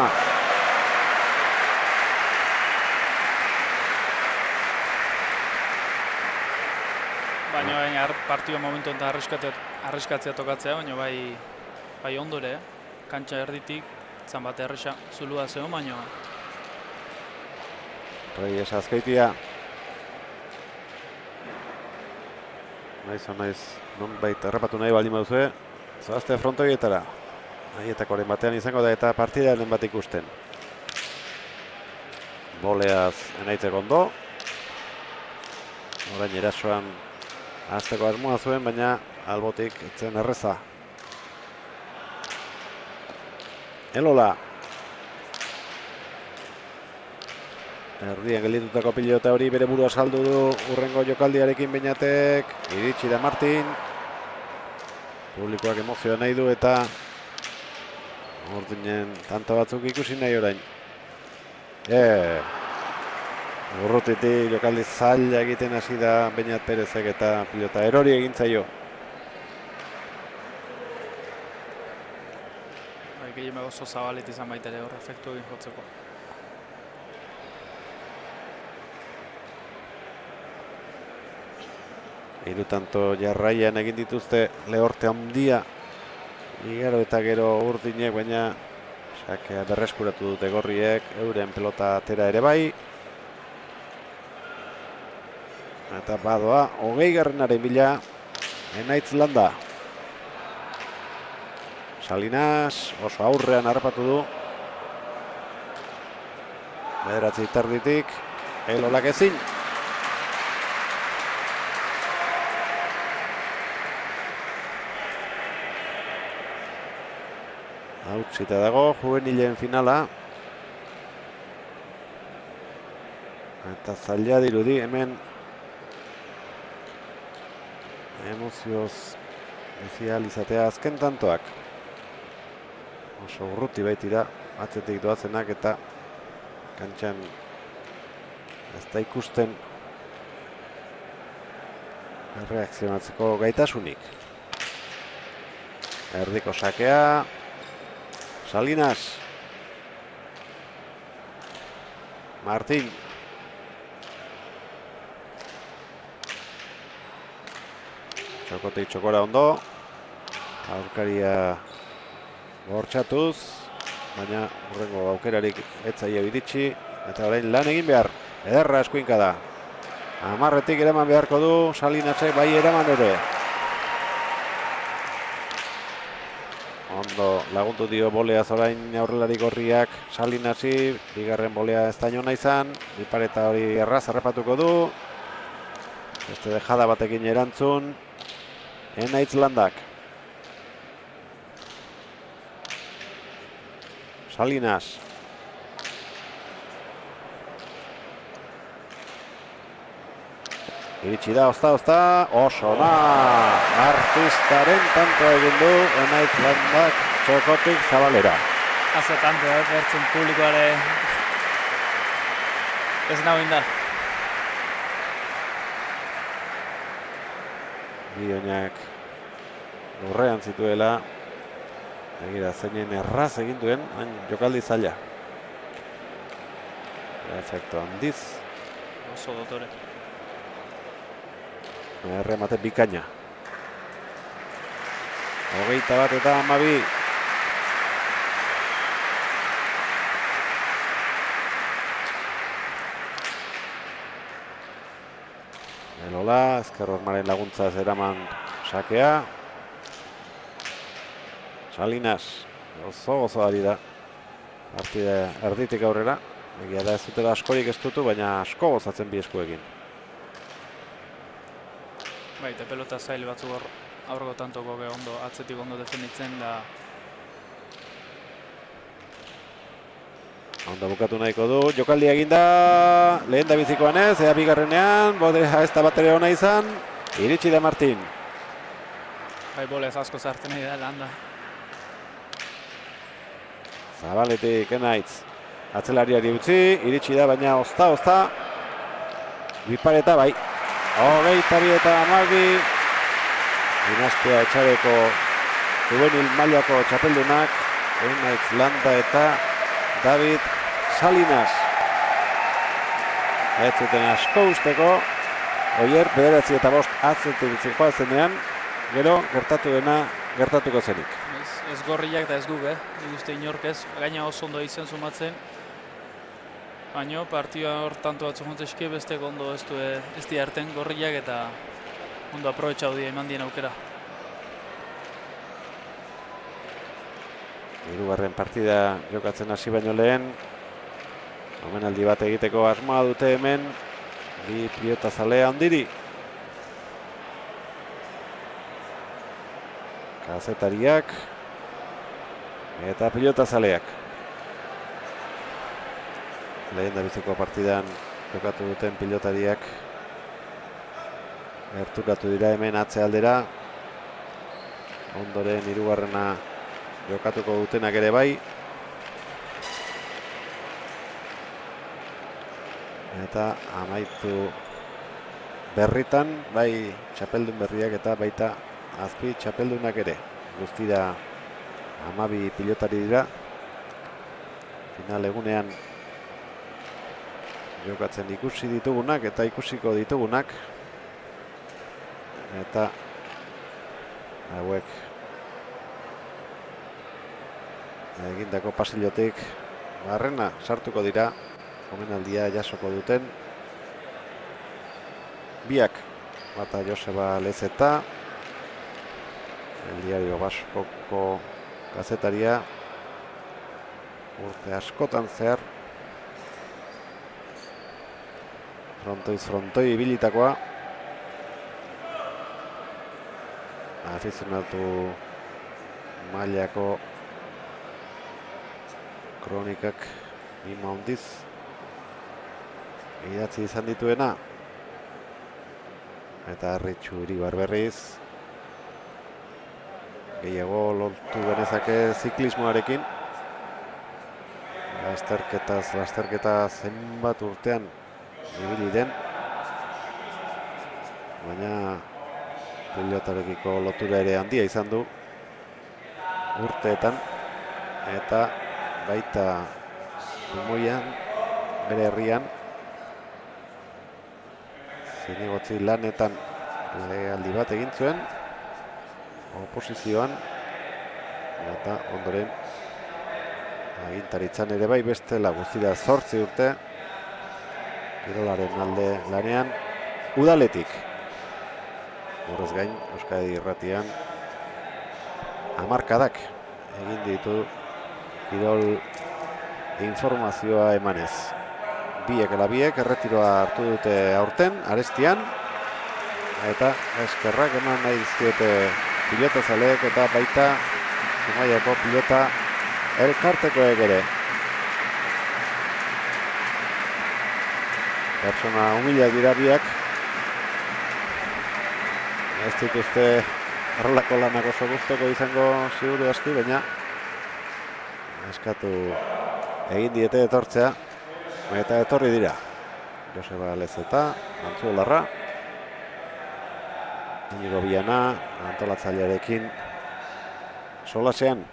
Baina partio momentu eta arriskatzea tokatzea, baina bai ondore, kantxa erditik, zan bat erresa zulua zeo, baina... Reyes Azkaitia. Naiz, non baita errapatu nahi baldin baduzue, zoazte frontoietara. Nahietakoren batean izango da eta partidaren bat ikusten. Boleaz enaitzeko ondo. Orain erasoan azteko asmoa zuen, baina albotik etzen erreza. Elola. Erdien gelditutako pilota hori bere burua saldu du urrengo jokaldiarekin Beñatek. Iritsi da Martin. Publikoak emozioa nahi du eta Urdinen tanta batzuk ikusi nahi orain. Urrutitik jokaldi zaila egiten hasi da Beñat Perezek eta pilota erori egin zaio. Gehiago oso zabalit izan baita ere hor efektu egin jotzeko. Hiru tanto jarraian egin dituzte lehorte handia. Igaro eta gero Urdinek, baina sakea berreskuratu dute gorriek, euren pelota atera ere bai. Eta badoa, 20. bila, Enaitz Landa. Salinas oso aurrean harrapatu du. Bederatzi tarditik, Elolak ezin. Hautsita dago, juvenilen finala. Eta zaila dirudi, hemen emozioz bizial izatea azken tantoak. Oso urruti baitira, atzetik doazenak eta kantxan ez da ikusten erreakzionatzeko gaitasunik. Erdiko sakea. Salinas. Martin. Txokotik txokora ondo. Aurkaria bortxatuz. Baina urrengo aukerarik etzaia iritsi. Eta orain lan egin behar. Ederra eskuinka da. Amarretik eraman beharko du. Salinasek bai eraman ere. Ondo lagundu dio boleaz orain aurrelari gorriak Salinasi. Bigarren bolea ez da inona izan. Bipareta hori erraz harrapatuko du. Beste dejada batekin erantzun. Enaitz Landak. Salinas. Iritsi da, ozta, oso na! Artistaren tanto egin du Enaitz Landak txokotik zabalera. Haze tanto, bertzen publikoare ez nagoin da. Bi oinak lurrean zituela. Begira, zeinen erraz egin duen, hain jokaldi zaila. Efektu handiz. Oso dotore. Erremate bikaina. 21 eta 12. Elola, ezker hormaren laguntza eraman sakea. Salinas, gozo ari da. Partida erditik aurrera. Egia da ez dutela askorik ez dutu, baina asko gozatzen bi eskuekin. Bai, eta pelota zail batzuk aurreko tantoko ondo, atzetik ondo defenditzen da. Ondo bukatu nahiko du, jokaldi eginda, lehen da bizikoan ez, ea bigarrenean, Bodea ez da bat ere ona izan, iritsi da Martin. Bai, bolez asko zartzen nahi da, landa. Zabaletik, Enaitz, atzelariari utzi, iritsi da, baina ozta, bipareta bai. 22 eta 12, dinastia etxabeko juvenil mailako txapeldunak, Enaitz, Landa eta David Salinas. Ez zuten asko usteko, Oier 9-5 atzetik joazenean, gero gertatu dena gertatuko zenik. Ez gorriak eta ez guk, nik uste inork ez, gaina oso ondo izan sumatzen. Baina partioa hor tanto batzu jontzeski, bestek ondo ez di harten gorriak eta ondo aprobetxau dira eman dien aukera. Hirugarren partida jokatzen hasi baino lehen, omenaldi bat egiteko asmoa dute hemen, bi pilotazale handiri. Kazetariak eta pilotazaleak. Lehen da biziko partidan jokatu duten pilotariak gerturatu dira hemen atzealdera. Ondoren hirugarrena jokatuko dutenak ere bai. Eta amaitu berritan, bai txapeldun berriak eta baita azpi txapeldunak ere. Guztira 12 pilotari dira. Final egunean jokatzen ikusi ditugunak eta ikusiko ditugunak. Eta hauek egindako pasillotik barrena sartuko dira, omenaldia jasoko duten biak, bata Joseba Lezeta, El Diario Vascoko kazetaria, urte askotan zehar frontoi ibilitakoa, afizionatu mailako kronikak mima hondiz idatzi izan dituena, eta Arritxu Iribar berriz gehiago lortu genezake ziklismoarekin. Lasterketa zenbat urtean ibili den, baina pilotarekiko lotura ere handia izan du urteetan, eta baita Zumoian, bere herrian, zinegotzi lanetan legealdi bat egin zuen, oposizioan, eta ondoren agintaritzan ere bai, bestela guztira 8 urte kirolaren alde lanean udaletik. Horrez gain, Euskadi Irratian hamarkadak egin ditu kirol informazioa emanez. Biek ala biek erretiroa hartu dute aurten, Arestian, eta eskerrak eman nahi dizkiete pilotazaleek eta baita Zumaiako pilota elkartekoek ere. Pertsona humilak dira biak. Ez dituzte horrelako lanak oso guztoko izango seguru aski, baina eskatu egin diete etortzea, eta etorri dira. Joseba Lezeta, Antzuolarra, Inigo Biana, antolatzailearekin solasean.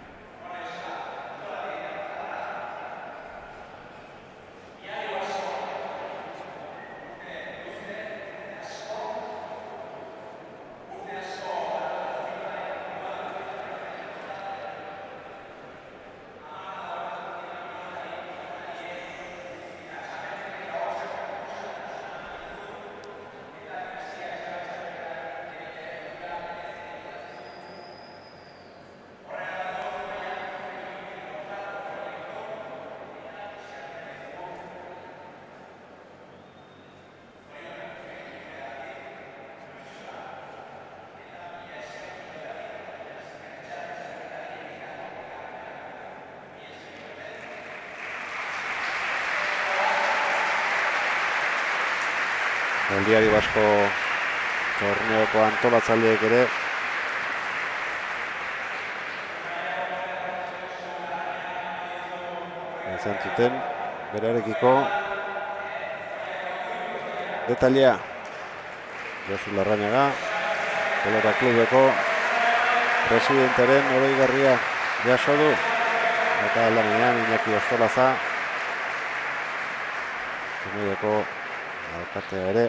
Zaldiari Basko torneoko antolatzaileek ere izan zuten berarekiko detailea. Josu Larrañaga, Pelota Klubeko presidentaren oroigarria jaso du. Eta aldamenean Iñaki Ostolaza, Zumideko alkatea ere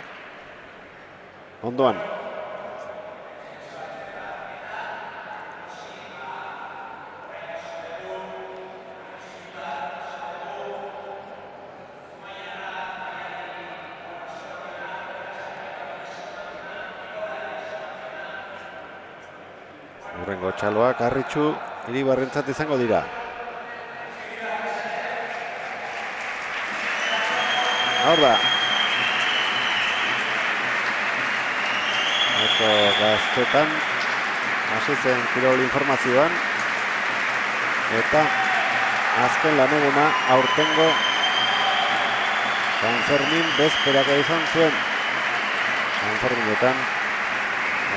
ondoan. Hurrengo txaloak Arritxu Iribarrentzat izango dira. Hor da. Oso gaztetan hasi zen kirol informazioan eta azken laneguna aurtengo San Fermin bezperaka izan zuen. San Ferminetan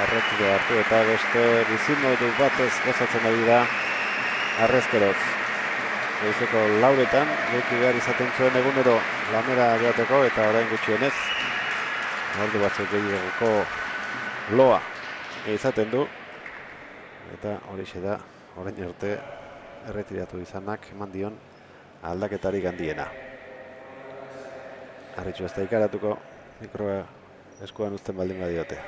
arretiro hartu eta beste bizimodu batez gozatzen ari da harrezkeroz. Goizeko lauretan goitu behar izaten zuen egunero lanera joateko eta orain gutxienez ordu batzuk gehiagoko loa izaten du eta horixe da orain arte erretiratu izanak eman dion aldaketarik handiena. Arritxu ez da ikaratuko mikroa eskuan uzten baldin badiote.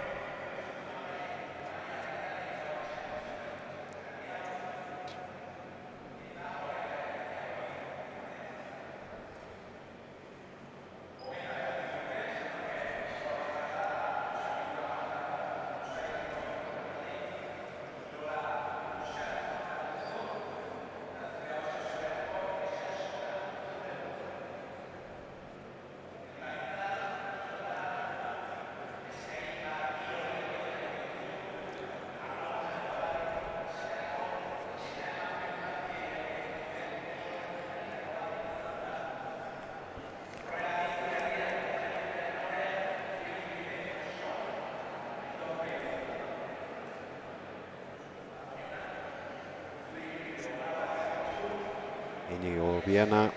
Inigo Biana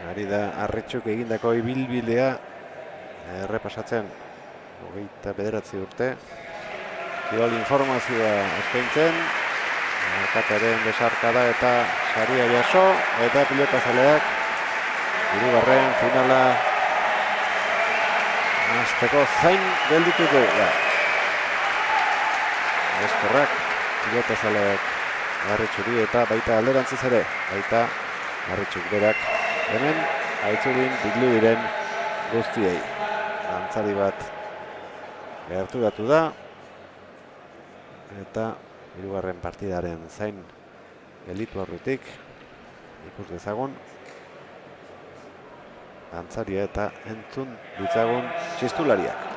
ari da Arritxuk egindako ibilbidea errepasatzen. 29 urte. Kirol informazioa eskaintzen. Alkatearen besarkada eta saria jaso eta pilotazaleak hirugarren finala hasteko zain gelditu du. Eskerrak pilotazaleak Arritxuri eta baita alderantziz ere, baita Arritxuk berak hemen Aitzurin bildu diren guztiei. Dantzari bat gerturatu da eta hirugarren partidaren zain gelditu aurretik ikus dezagun dantzaria eta entzun ditzagun txistulariak.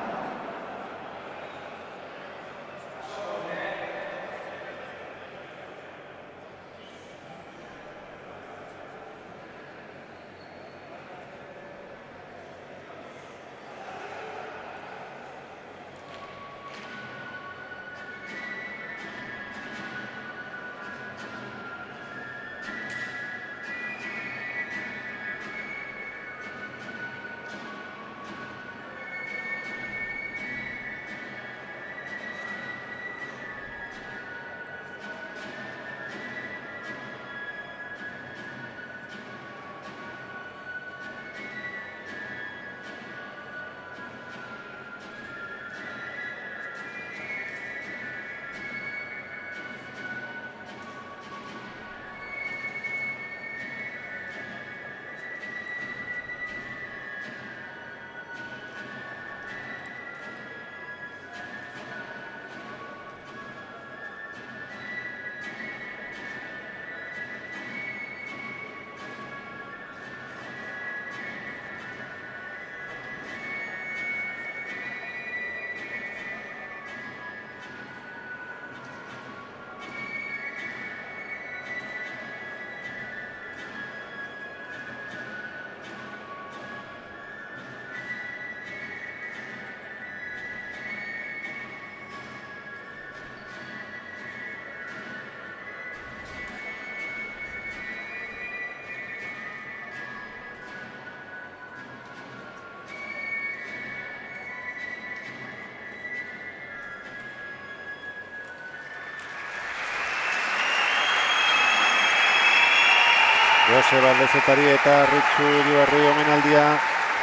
Joseba Lezetari eta Ritsu Iribarri omenaldia.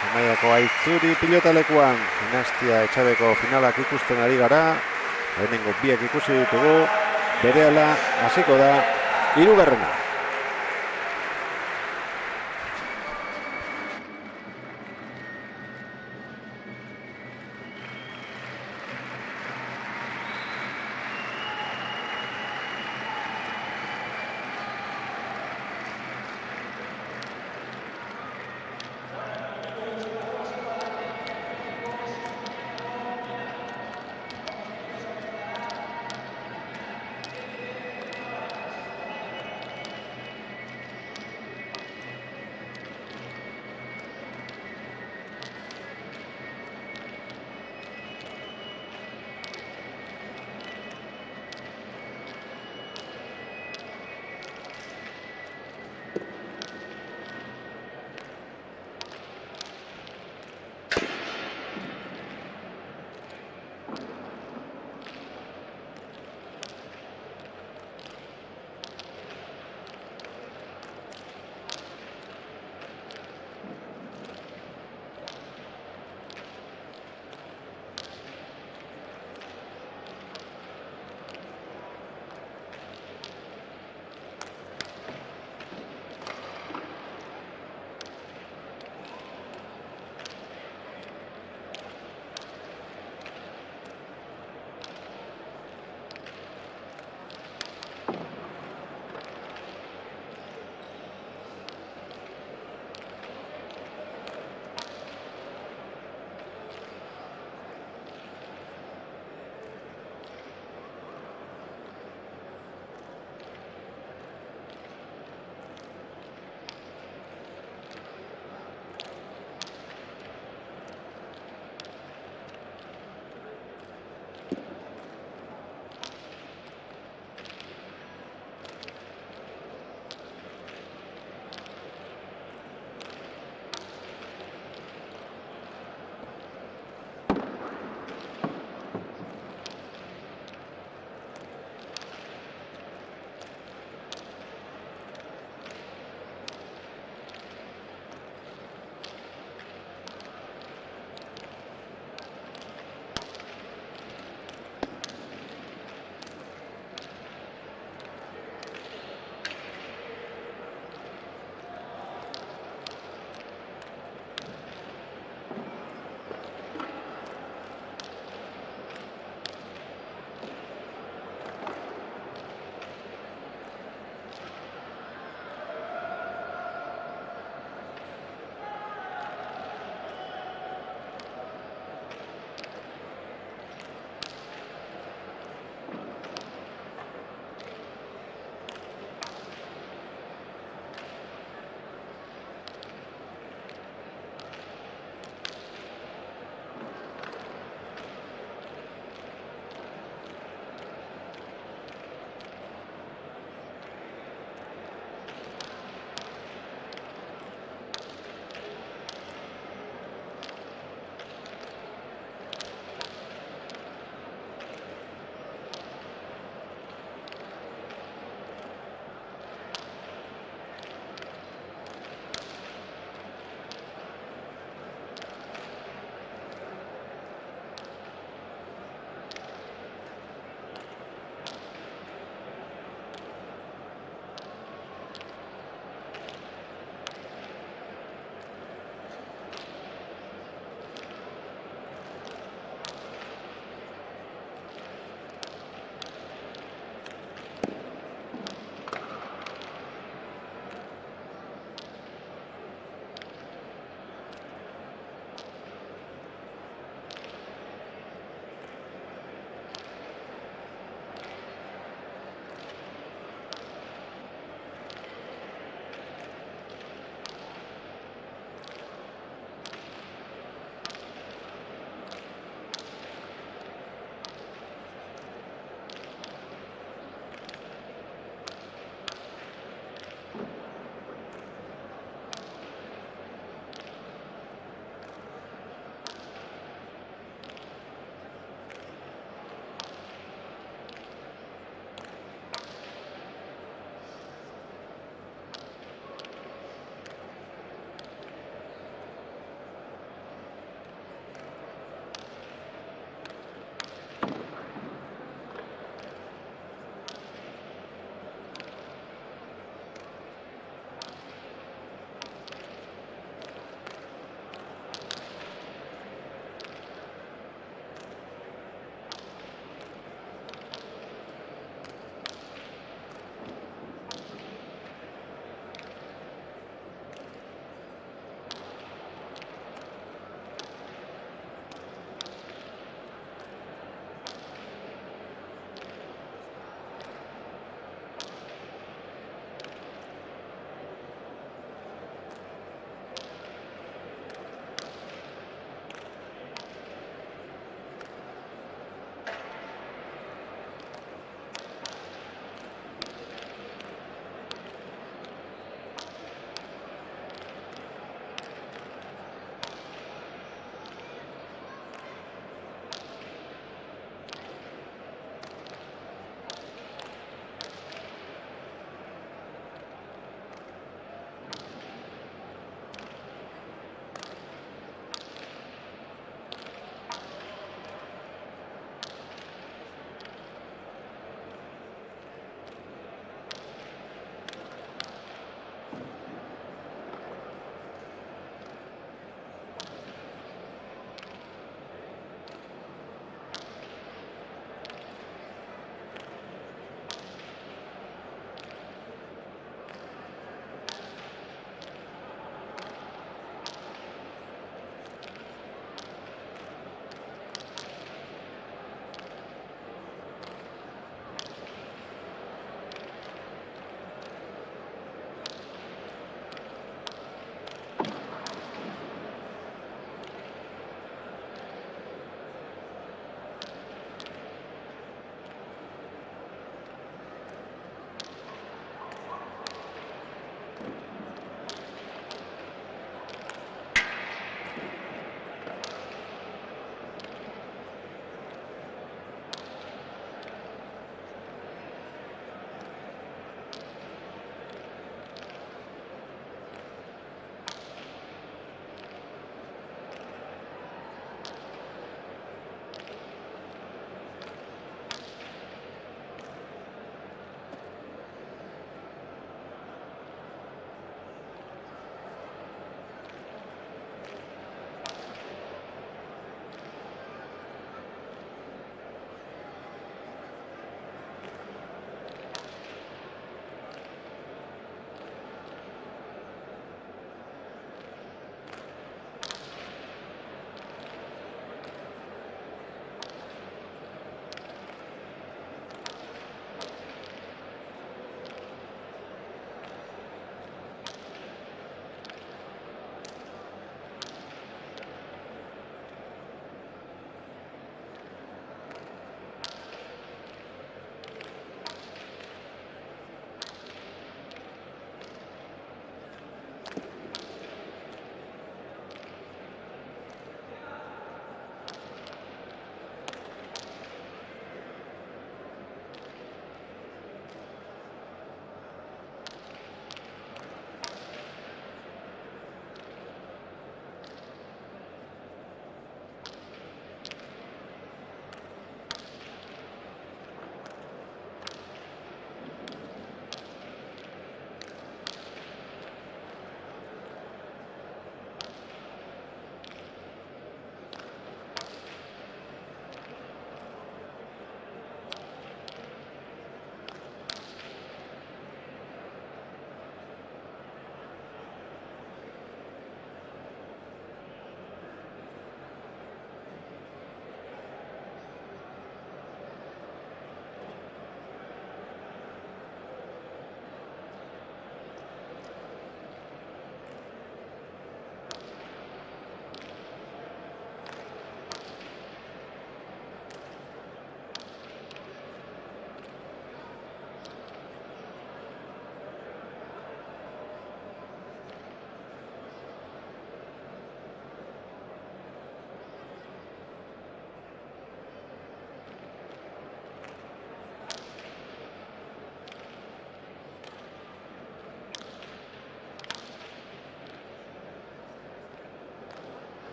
Zumaiako Aizuri pilotalekuan dinastia Etxabeko finalak ikusten ari gara. Lehenengo biak ikusi ditugu. Berehala hasiko da hirugarrena.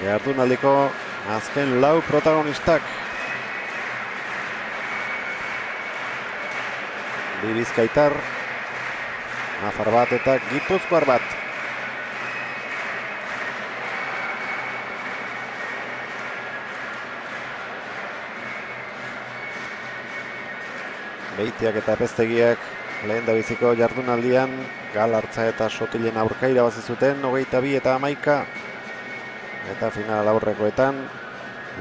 jardunaldiko azken lau protagonistak. Bi bizkaitar, nafar bat eta gipuzkoar bat. Beitiak eta Apeztegiak lehendabiziko jardunaldian Galartza eta Sotilen aurka irabazi zuten 22 eta 11. Eta final aurrekoetan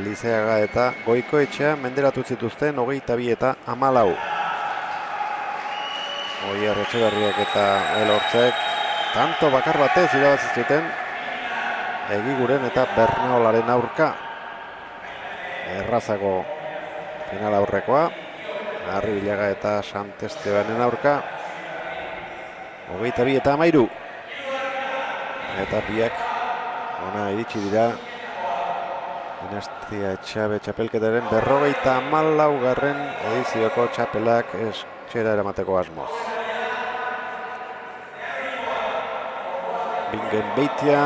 Lizeaga eta Goikoetxea menderatu zituzten 22 eta 14. Oier Etxeberriak eta Elortzek tanto bakar batez irabazi zuten Egiguren eta Bernaolaren aurka. Errazago final aurrekoa Arribilaga eta Santestebanen aurka 22 eta 13. Eta biak ona iritsi dira Dinastia Etxabe txapelketaren 54. edizioko txapelak etxera eramateko asmoz. Bingen Beitia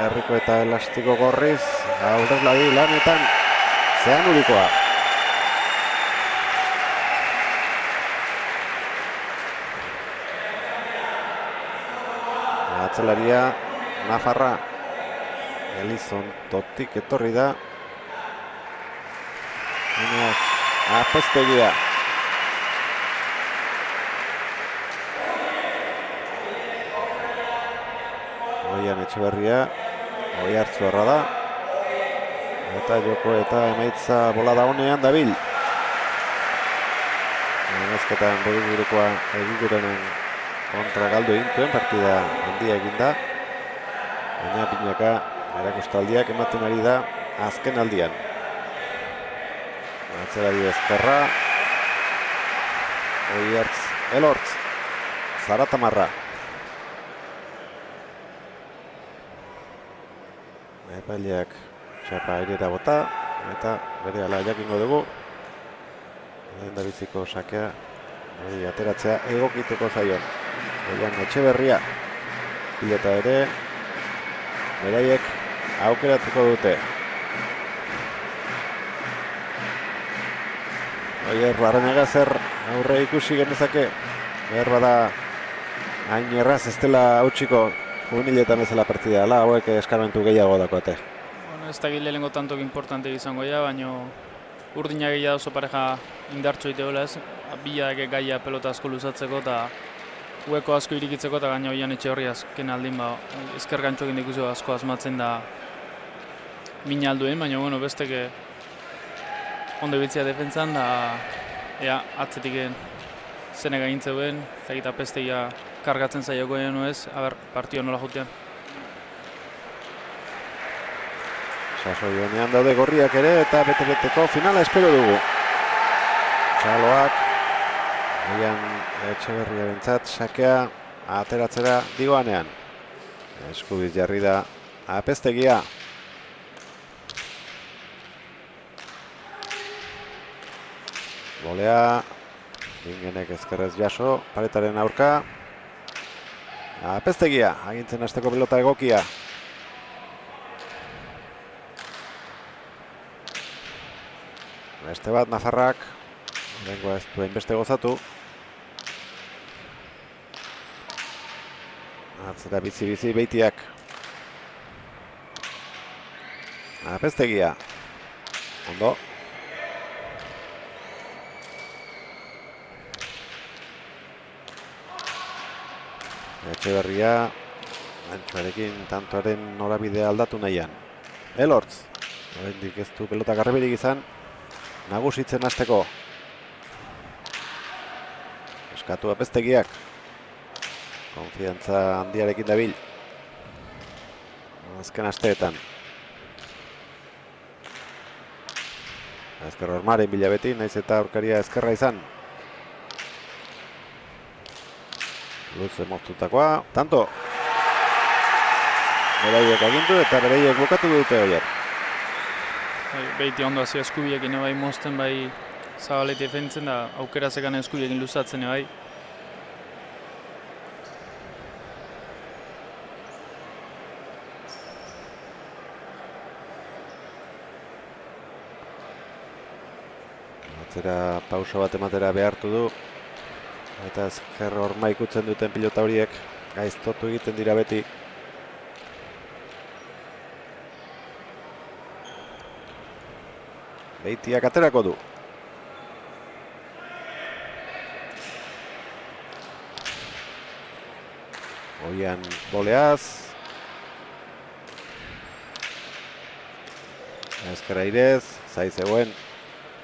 herriko eta elastiko gorriz aurrelari lanetan Zeanurikoa. Atzelaria Nafarra Elizon Totik etorri da. Apeztegia. Oian Etxeberria Oiartzuarra da. Eta joko eta emaitza bolada honean dabil. Emezketan Bodiburukoa Egigurenen kontra galdu egin zuen, partida handia eginda. Baina Binaka erakustaldiak ematen ari da azken aldian. Atzerari ezkerra. Oiartz, Elortz, Zaratamarra. Epaileak txapa airera bota eta bere ala jakingo dugu. Lehendabiziko sakea hori ateratzea egokiteko zaion. Oian Etxeberria pilota ere beraiek aukeratuko dute. Oier Barrenaga zer aurre ikusi genezake. Behar bada hain erraz ez dela hautsiko juveniletan bezala partida dela, hauek eskarmentu gehiago dakoate. Bueno, ez dakit lehenengo tantok importante izango ja, baina urdina gehiago oso pareja indartxo iteola ez. Biak gaia pelota asko luzatzeko eta hueko asko irikitzeko eta gaina Oian Etxeberria azken aldin ezker gantxokin ikusi asko asmatzen da mina alduen, baina bueno, besteke ondo ibitzia defentzan da ea atzetik zenek agintzeuen, eta Apeztegia kargatzen zaioko ez, partio nola jutean. Sasoi honean daude gorriak ere eta bete-beteko finala espero dugu. Txaloak Oian Etxeberriarentzat sakea ateratzera digoanean. Eskubiz jarri da Apeztegia. Bolea Bingenek ezkerrez jaso, paretaren aurka. Apeztegia, agintzen hasteko pelota egokia. Beste bat Nafarrak, lehenkoa ez duen beste gozatu. Atzera bizi-bizi Beitiak. Apeztegia. Ondo. Etxeberria antxuarekin tantoaren norabidea aldatu nahian. Elortz. Oraindik ez du pelota garbirik izan. Nagusitzen hasteko. Eskatu Apeztegiak. Konfiantza handiarekin dabil. Azken asteetan. Ezker Ormaren bila beti, naiz eta aurkaria ezkerra izan. Luze moztutakoa, tanto. Beraiek agindu eta beraiek bukatu dute Oier. Beiti ondo hasi eskubiekin bai mozten bai zabaleti defentzen da aukera zekan eskubiekin luzatzen bai. Atzera pauso bat ematera behartu du. Eta ezker horma ikutzen duten pilota horiek gaiztotu egiten dira beti. Beitiak aterako du. Oian boleaz. Ezker airez, zai zegoen.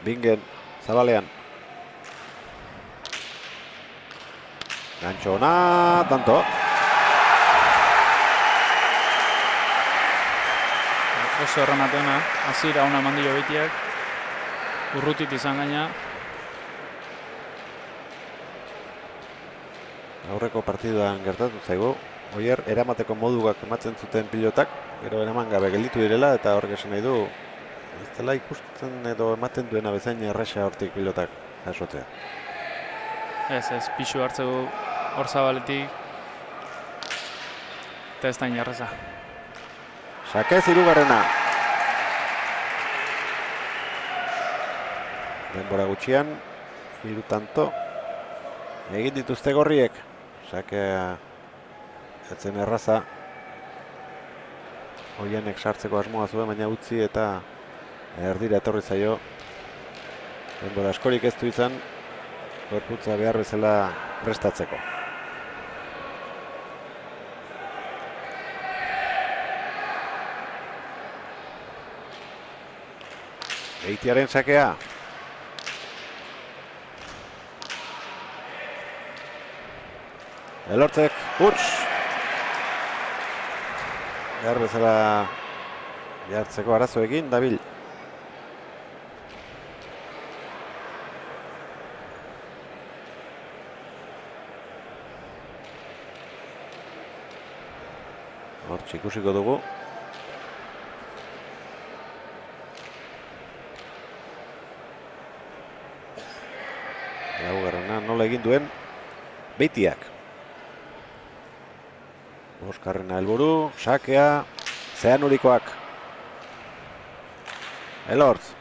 Bingen, zabalean. Gantxo ona, tanto. Oso erremateona, azira ona mandio Beitiak. Urrutit izan gaina. Aurreko partiduan gertatu zaigu. Oier, eramateko modugak ematzen zuten pilotak, gero eraman gabe gelditu direla, eta horrek esan nahi du, ez dela ikusten edo ematen duena bezain erresa hortik pilotak jasotzea. Ez, pixu hartzeko hor zabaletik. Eta ez da inarreza. Sakez hirugarrena. Denbora gutxian, 3 tanto. Egin dituzte gorriek. Sakea etzen erraza. Oianek sartzeko asmoa zuen, baina utzi eta erdira etorri zaio. Denbora askorik ez du izan, gorputza behar bezala prestatzeko. Beitiaren sakea. Elortzek, Urs. Behar bezala jartzeko arazoekin, dabil. Hortxe ikusiko dugu. Laugarrena nola egin duen Beitiak. Oskarrena helburu, sakea, Zeanurikoak. Elortz.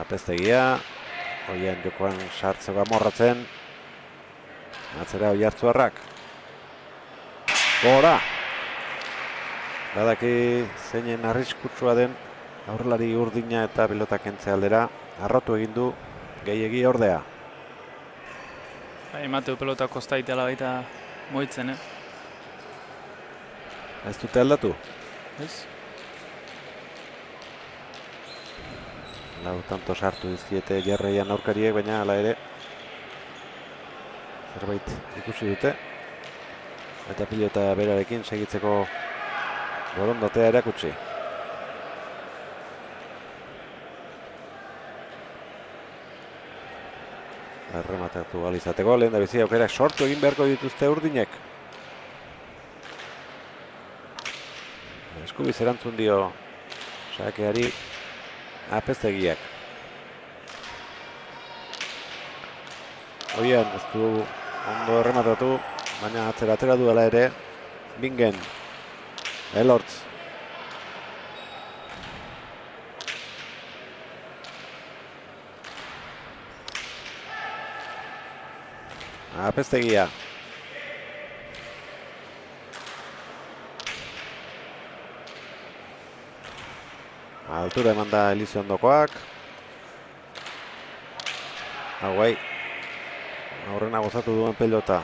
Apeztegia, Oian jokoan sartzeko amorratzen. Atzera Oiartzuarrak. Gora! Badaki zeinen arriskutsua den aurrelari urdina eta pilota kentze aldera. Arrotu egin du gehiegi ordea. Emateu pelota kosta itela baita moitzen, Ez dute aldatu? Ez? Lau tanto sartu dizkiete jarraian aurkariek, baina hala ere zerbait ikusi dute. Eta pilota berarekin segitzeko borondatea erakutsi. Errematatu balizateko, lehen da bizi aukerak sortu egin beharko dituzte urdinek. Eskubiz erantzun dio sakeari Apeztegiak. Oian ez du ondo errematatu, baina atera duela ere. Bingen, Elortz. Apeztegia. Altura eman da Eliziondokoak. Hauai. Aurrena gozatu duen pelota.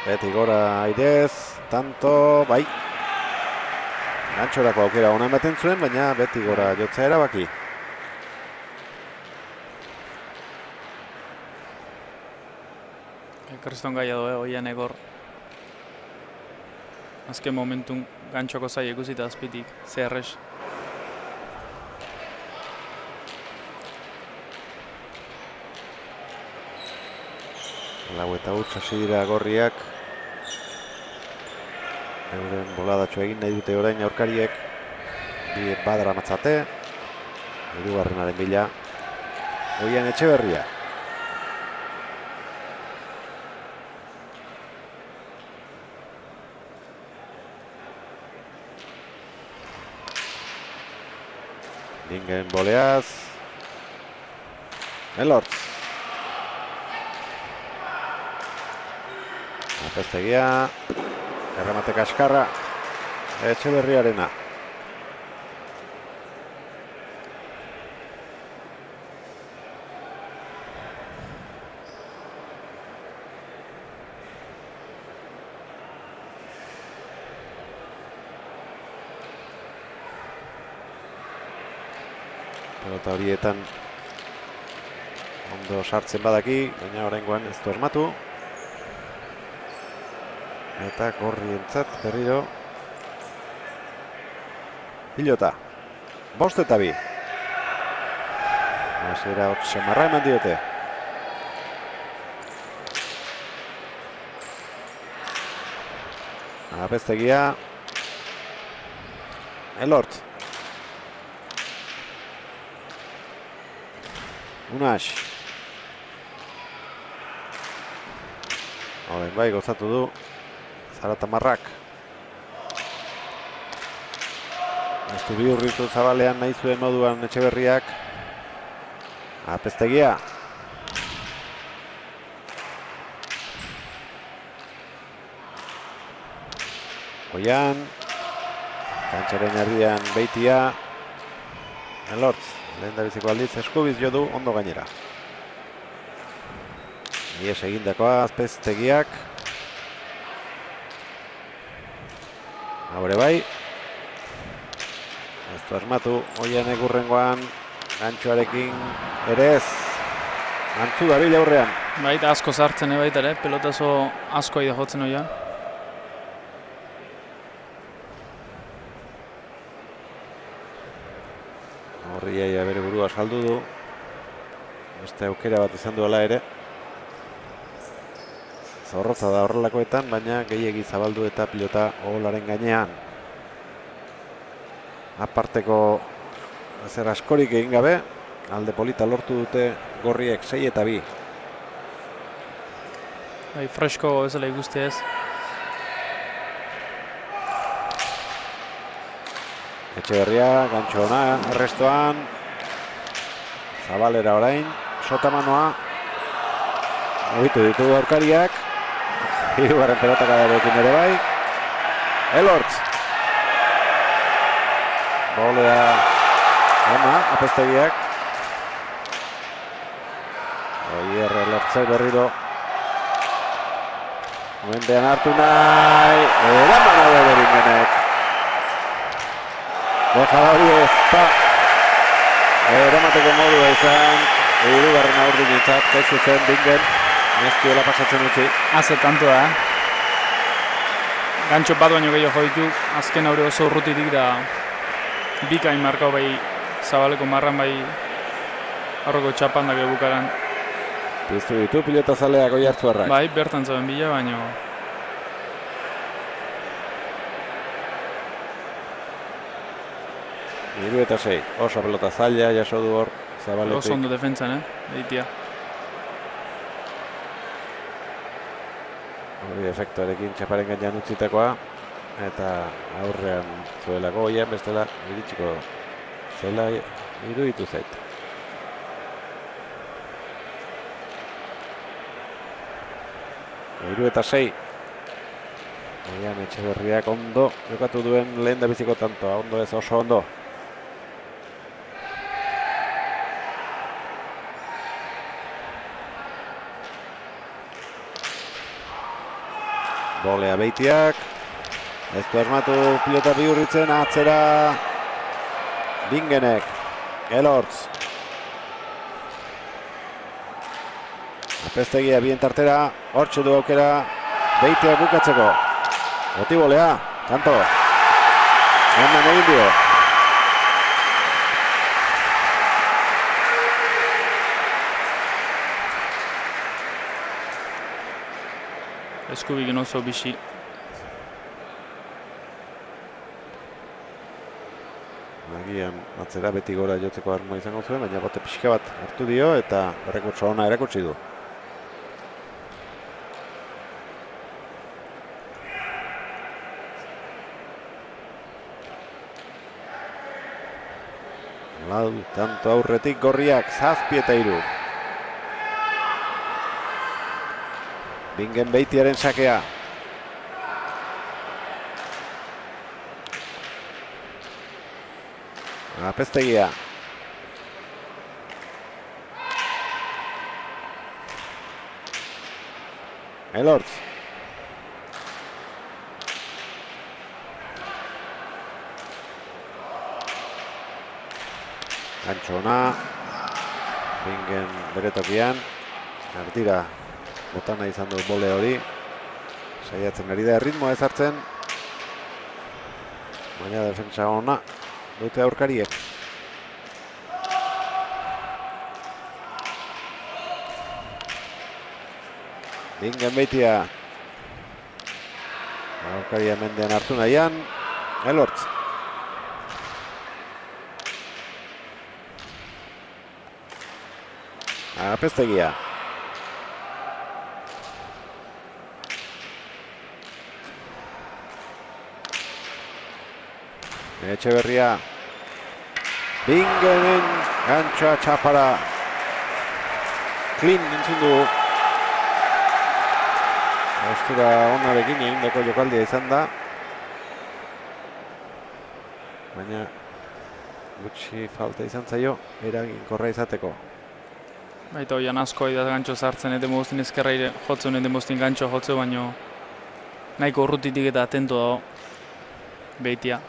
Beti gora airez. Tanto, bai. Gantxorako aukera ona ematen zuen, baina beti gora jotzea erabaki. Kriston gaia doa, Oian egor. Azken momentun gantxoko zai ikusita azpitik, zeharrez. Lau eta huts hasi dira gorriak. Euren boladatxo egin nahi dute orain aurkariek. Bi badara matzate. Hirugarrenaren bila. Oian Etxeberria. Bingen boleaz. Elortz. Apeztegia. Erremate kaskarra. Etxeberriarena. Pelota horietan ondo sartzen badaki, baina oraingoan ez du asmatu. Eta Gorrientzat berriro pilota. 5-2. Hasiera hotz samarra eman diote. Apeztegia. Elortz. Unas. Horren bai gozatu du Zaratamarrak. Ez du bihurritu zabalean nahi zuen moduan Etxeberriak. Apeztegia. Oian. Kantxaren erdian Beitia. Elortz. Lehen da biziko aldiz eskubiz jo du ondo gainera. Ies egindakoa Apeztegiak. Haure bai. Ez du asmatu, Oian egurrengoan gantxoarekin ere ez. Antzu dabil aurrean. Baita asko sartzen baita ere, pelotazo asko aida jotzen Oian. Horriaia bere burua saldu du. Beste aukera bat izan duela ere. Zorrotza da horrelakoetan, baina gehiegi zabaldu eta pilota oholaren gainean. Aparteko zer askorik egin gabe, alde polita lortu dute Gorriek 6-2. Bai, fresko bezala ikuste ez. Etxeberria, gantxo ona, errestoan. Zabalera orain, sotamanoa. Obitu ditu aurkariak. Hirugarren pelotakarekin ere bai. Elortz. Bolea ona, Apeztegiak. Oier Elortze berriro. Momentean hartu nahi. Eraman hau Beringenek. Deja hori ez da. Eramateko modua izan. Hirugarren aurdinintzat, kaizu zen Bingen. Nestiola pasatzen utzi. Haze tanto da. Gantxo bat baino gehiago ditu. Azken aurre oso urrutitik da. Bikain markau bai Zabaleko marran bai aurreko txapandak ebukaran. Piztu ditu pilota zaleak Oiartzuarrak. Bai, bertan zaben bila, baino. 3-6. Oso pelota zaila jaso du hor Zabaletik. Oso ondo defentsan, Beitia. Hori efektuarekin txaparen gainean utzitakoa. Eta aurrean zuelako Oian bestela iritsiko zela iruditu zait. Hiru eta 6. Oian Etxeberriak ondo jokatu duen lehen da biziko tantoa. Ondo ez oso ondo. Bolea Beitiak. Ez du asmatu pilota bihurritzen atzera Bingenek. Elortz. Apeztegia bien tartera. Hortxe du aukera Beitiak bukatzeko. Oti bolea. Kanto. Hemen egin dio. Eskubikin oso bixi. Agian atzera beti gora jotzeko armoa izango zuen, baina bote pixka bat hartu dio eta errekurtso ona erakutsi du. Tanto aurretik gorriak 7-3. Bingen Beitiaren sakea. Apeztegia. Elortz. Gantxo ona. Bingen bere tokian. Ardira botana izan du bole hori. Saiatzen ari da erritmoa ezartzen. Baina defensa ona dute aurkariek. Bingen Beitia. Aurkaria mendean hartu nahian. Elortz. Apeztegia. Etxeberria. Bingenen gantxoa txapara. Klin entzun du. Ostura onarekin egindako jokaldia izan da. Baina gutxi falta izan zaio eraginkorra izateko. Baita hoian asko da gantxo sartzen, eta moztin ezkerra jotzen, eta moztin gantxo jotzen, baina nahiko urrutitik eta atento dago Beitia.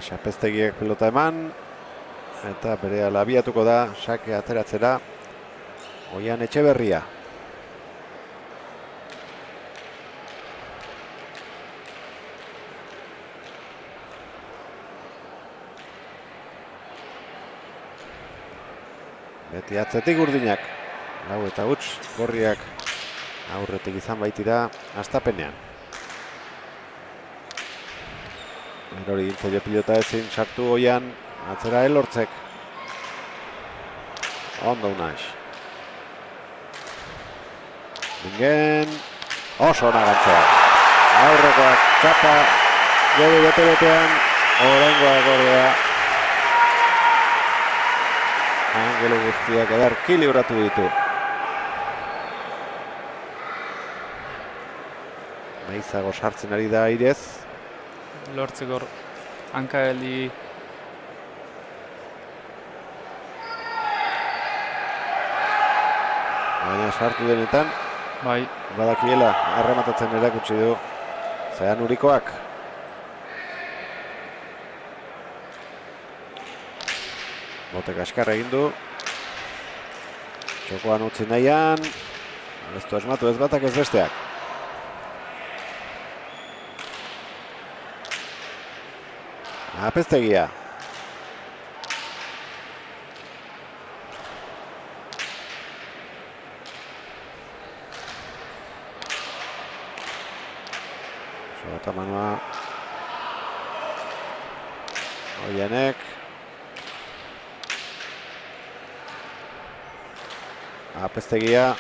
Apeztegiak pelota eman eta berehala abiatuko da sake ateratzera Oian Etxeberria. Beti atzetik urdinak. Lau eta huts gorriak aurretik izan baitira hastapenean. Erori gintzaio pilota ezin sartu Oian, atzera Elortzek. Ondo unaz. Bingen, oso ona gantzoa. Aurrekoak txapa, gero bete-betean, oraingoa gordea. Angelu guztiak edarki libratu ditu. Meizago sartzen ari da airez. Lortzeko hankageldi baina sartu denetan bai, badakiela arrematatzen erakutsi du Zean Urikoak. Botek askarra egin du. Txokoan utzi nahian. Ez du asmatu ez batak ez besteak. Apeztegia. Sota manua. Oianek. Apeztegia.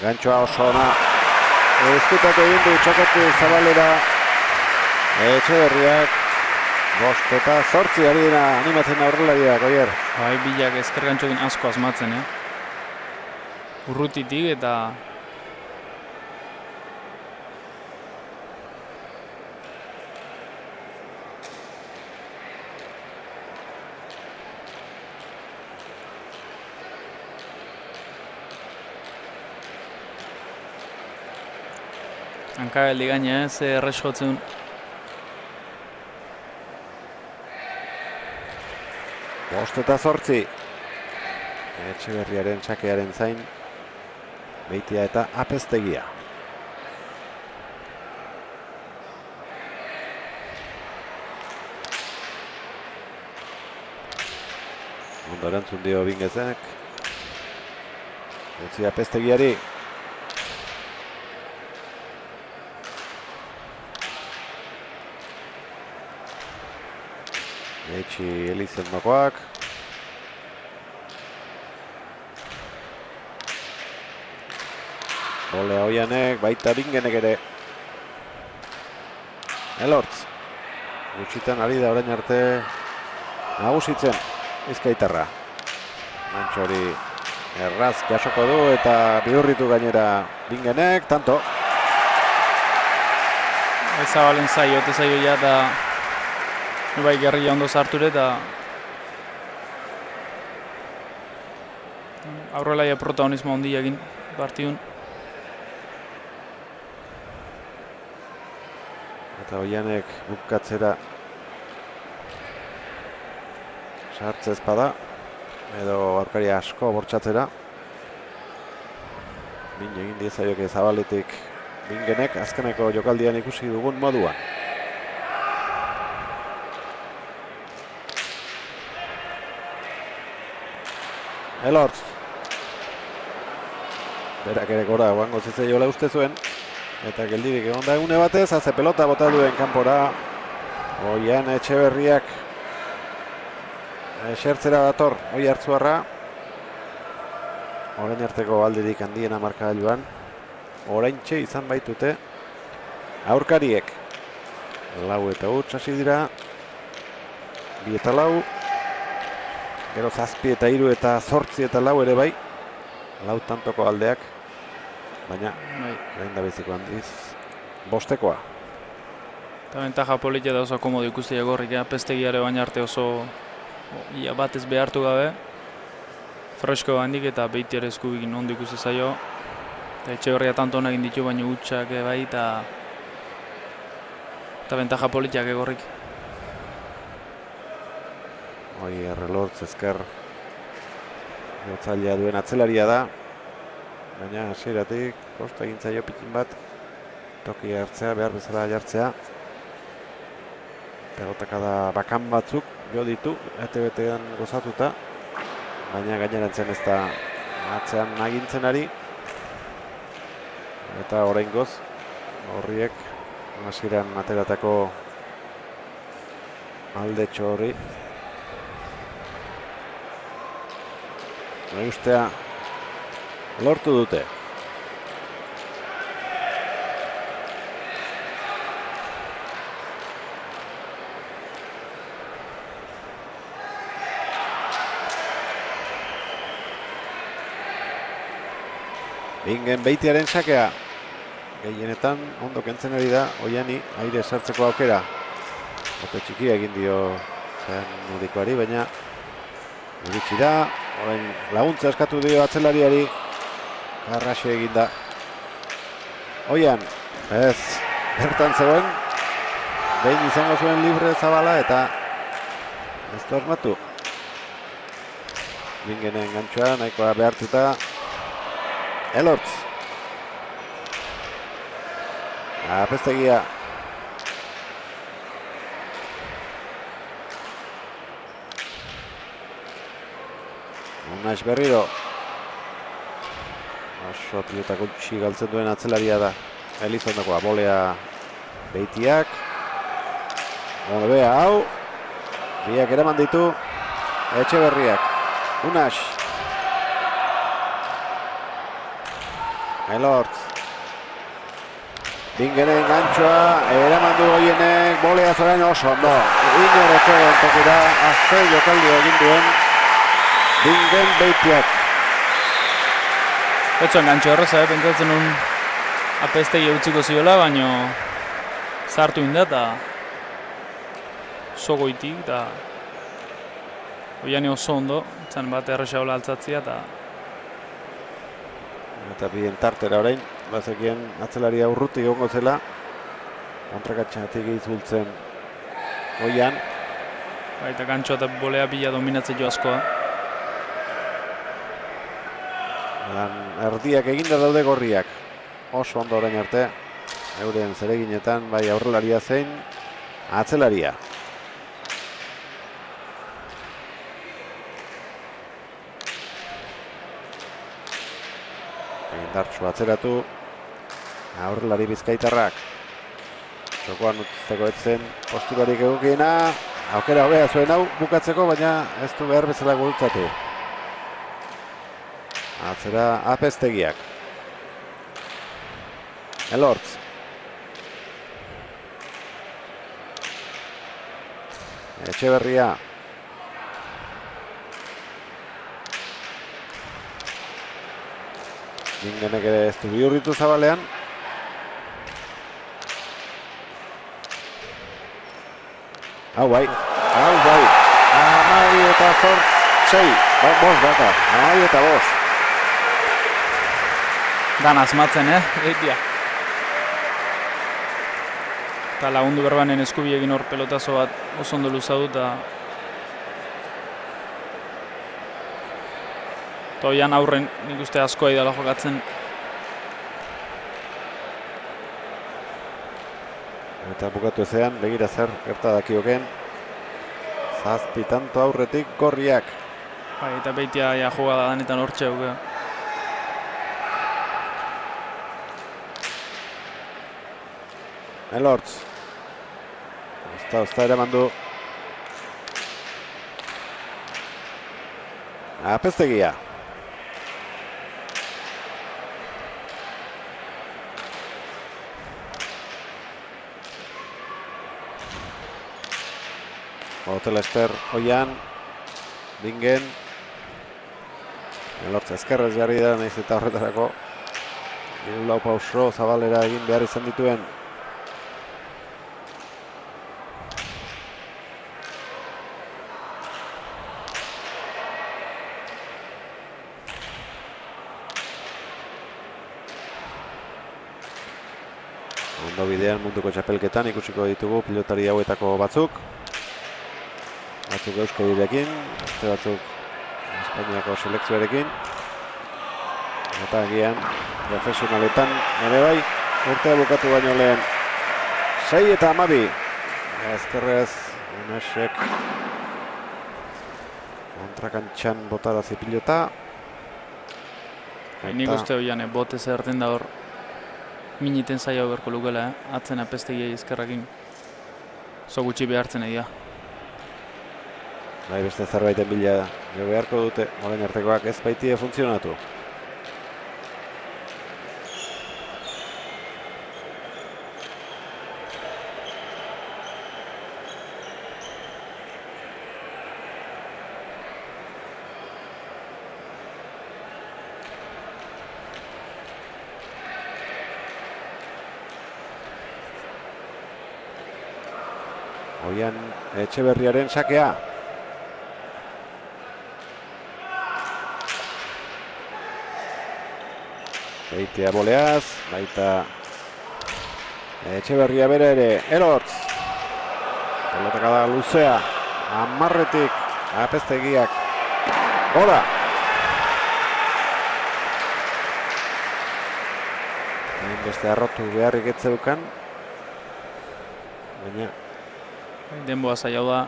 Gantxoa oso ona. Ezkutatu egin du txokatu Zabalera. Etxeberriak. 5-8 ari dena animatzen aurrelariak, Oier. bai, bilak ezker gantxokin asko asmatzen, urrutitik eta hankageldi gaina, ze errex jotzen. Bost eta 8. Etxeberriaren sakearen zain. Beitia eta Apeztegia. Ondo erantzun dio Bingezek. Utzi Apeztegiari. Eitxi Elizendokoak. Bolea Oianek, baita Bingenek ere. Elortz. Gutxitan ari da orain arte nagusitzen Bizkaitarra. Gantxo hori erraz jasoko du eta bihurritu gainera Bingenek, tanto. Zabalen zaio, ote zaio ja, eta bai gerria ondo sarture, eta aurrela ja protagonismo handia egin partidun. Eta Oianek bukatzera sartzez bada, edo aurkari asko bortxatzera. Min egin diezaioke Zabaletik Bingenek, azkeneko jokaldian ikusi dugun moduan. Elortz. Berak ere gora guango zitzaiola uste zuen. Eta geldirik egon da egune batez, haze pelota bota duen kanpora. Oian Etxeberriak esertzera dator Oi Hartzuarra. Orain arteko alderik handiena markagailuan. Oraintxe izan baitute aurkariek. 4 eta 4 hasi dira. 2 eta 4. Gero 7 eta 3 eta 8 eta 4 ere bai. 4 tantoko aldeak. Baina, lehen da beziko handiz, bostekoa. Eta bentaja politia da oso komodo ikuste jagorrik, pestegiare baina arte oso ia batez behartu gabe. Fresko handik eta beitiare eskubikin ondo ikuste zaio. Etxeberria tanto honak inditu baina utxak bai eta bentaja politiak egorrik. Hoi Errelortz ezker jotzailea duen atzelaria da. Baina hasieratik kosta egin zaio pikin bat. Toki hartzea, behar bezala jartzea. Pelotakada bakan batzuk jo ditu, ETB-tean gozatuta. Baina gainerantzen ez da atzean agintzen ari. Eta oraingoz horriek hasieran ateratako aldetxo horri ustea lortu dute. Bingen Beitiaren sakea. Gehienetan ondo kentzen ari da Oiani aire sartzeko aukera. Bote txikia egin dio zen Nudikoari, baina iritsi da. Orain laguntza eskatu dio atzelariari. Garraxe egin da. Oian, ez, bertan zegoen. Behin izango zuen libre Zabala eta ez du asmatu. Bingenen gantxoa nahikoa behartuta. Elortz. Apestegia. Unaix berriro. Oso pilota gutxi galtzen duen atzelaria da. Elizondakoa, bolea Beitiak. Bea hau. Biak eraman ditu. Etxeberriak. Unaix. Elortz. Bingenen gantxoa, eraman du Oienek, bolea zorain oso ondo. Inoretzen tokira, azte jokaldi egin duen Bingen Beitiak. Etxoan gantxo erraza, pentsatzen nun apestegi utziko ziola, baina sartu inda eta sogoitik eta Oiani oso ondo, zen bat erresaula altzatzia eta bien tartera orain, bazekien atzelaria urruti egongo zela, kontrakatxatik izultzen Oian. Baita gantxo eta bolea bila dominatzen jo askoa. Erdiak eginda daude gorriak. Oso ondo orain arte, euren zereginetan, bai aurrelaria zein, atzelaria. Indartsu atzeratu, aurrelari Bizkaitarrak. Jokoan utzeko etzen posturarik egokiena, aukera hobea zuen hau bukatzeko, baina ez du behar bezala gurutzatu. Atzera Apeztegiak. Elortz. Etxeberria. Bingenek ere ez du bihurritu zabalean. Hau bai. 12 eta 6. Bost baka. 12 eta 5. Dan asmatzen, Eitia. Eta lagundu berbanen eskubiekin hor pelotazo bat oso ondo luzatu eta toian aurren nik uste askoa idala jokatzen. Eta bukatu ezean, begira zer gerta dakioken. 7 tanto aurretik Gorriak. Bai, eta Beitia ja jugada danetan hortxe auke. Elortz. Osta ere mandu. Apeztegia. Hotelester Oian. Bingen. Elortz ezkerrez jarri da, nahiz eta horretarako. Lau pauso zabalera egin behar izan dituen. Ondo bidean munduko txapelketan ikusiko ditugu pilotari hauetako batzuk. Batzuk Euskadirekin, beste batzuk Espainiako selekzioarekin. Eta agian profesionaletan ere bai, urtea bukatu baino lehen. 6 eta 12. Ezkerrez, Unesek kontrakantxan botarazi pilota. Nik uste hoian, bote zerten da hor miniten zaila berko lukela, atzen Apeztegiai ezkerrakin zo gutxi behartzen egia. Bai, beste zerbaiten bila jo beharko dute, orain artekoak ez baitie funtzionatu. Oian Etxeberriaren sakea. Beitia boleaz, baita Etxeberria bere ere, Elortz. Pelotaka da luzea, 10-etik Apeztegiak. Gora! Beste arrotu beharrik etzeukan. Baina Denboa zaila da.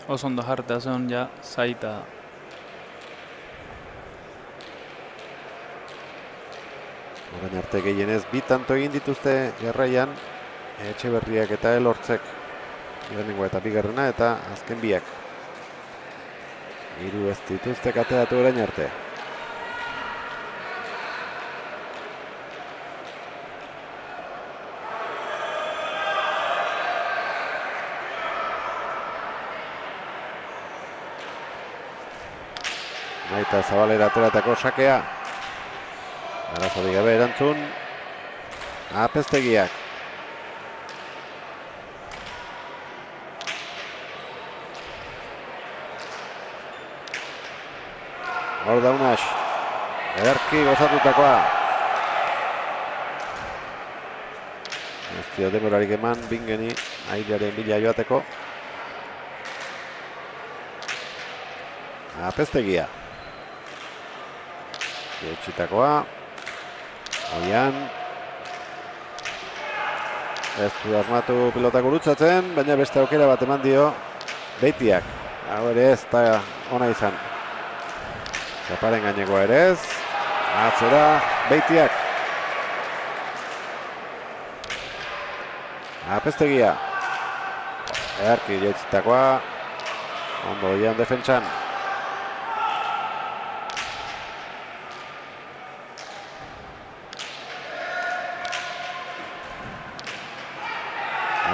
Oso ondo jarta zen ja zaita. orain arte gehienez 2 tanto egin dituzte jarraian Etxeberriak eta Elortzek. Lehenengo eta bigarrena eta azken biak. 3 ez dituzte kateatu orain arte. Naita Zabalera ateratako sakea. Arazorik gabe erantzun. Apeztegiak. Hor da Unas. Ederki gozatutakoa. Ez dio denborarik eman Bingeni airearen bila joateko. Apeztegia. Etxitakoa. Oian. Ez du asmatu pilotak gurutzatzen, baina beste aukera bat eman dio Beitiak. Hau ere ez da ona izan. Txaparen gainekoa ere ez. Atzera Beitiak. Apeztegia. Erki jaitzitakoa. Ondo ian defentsan.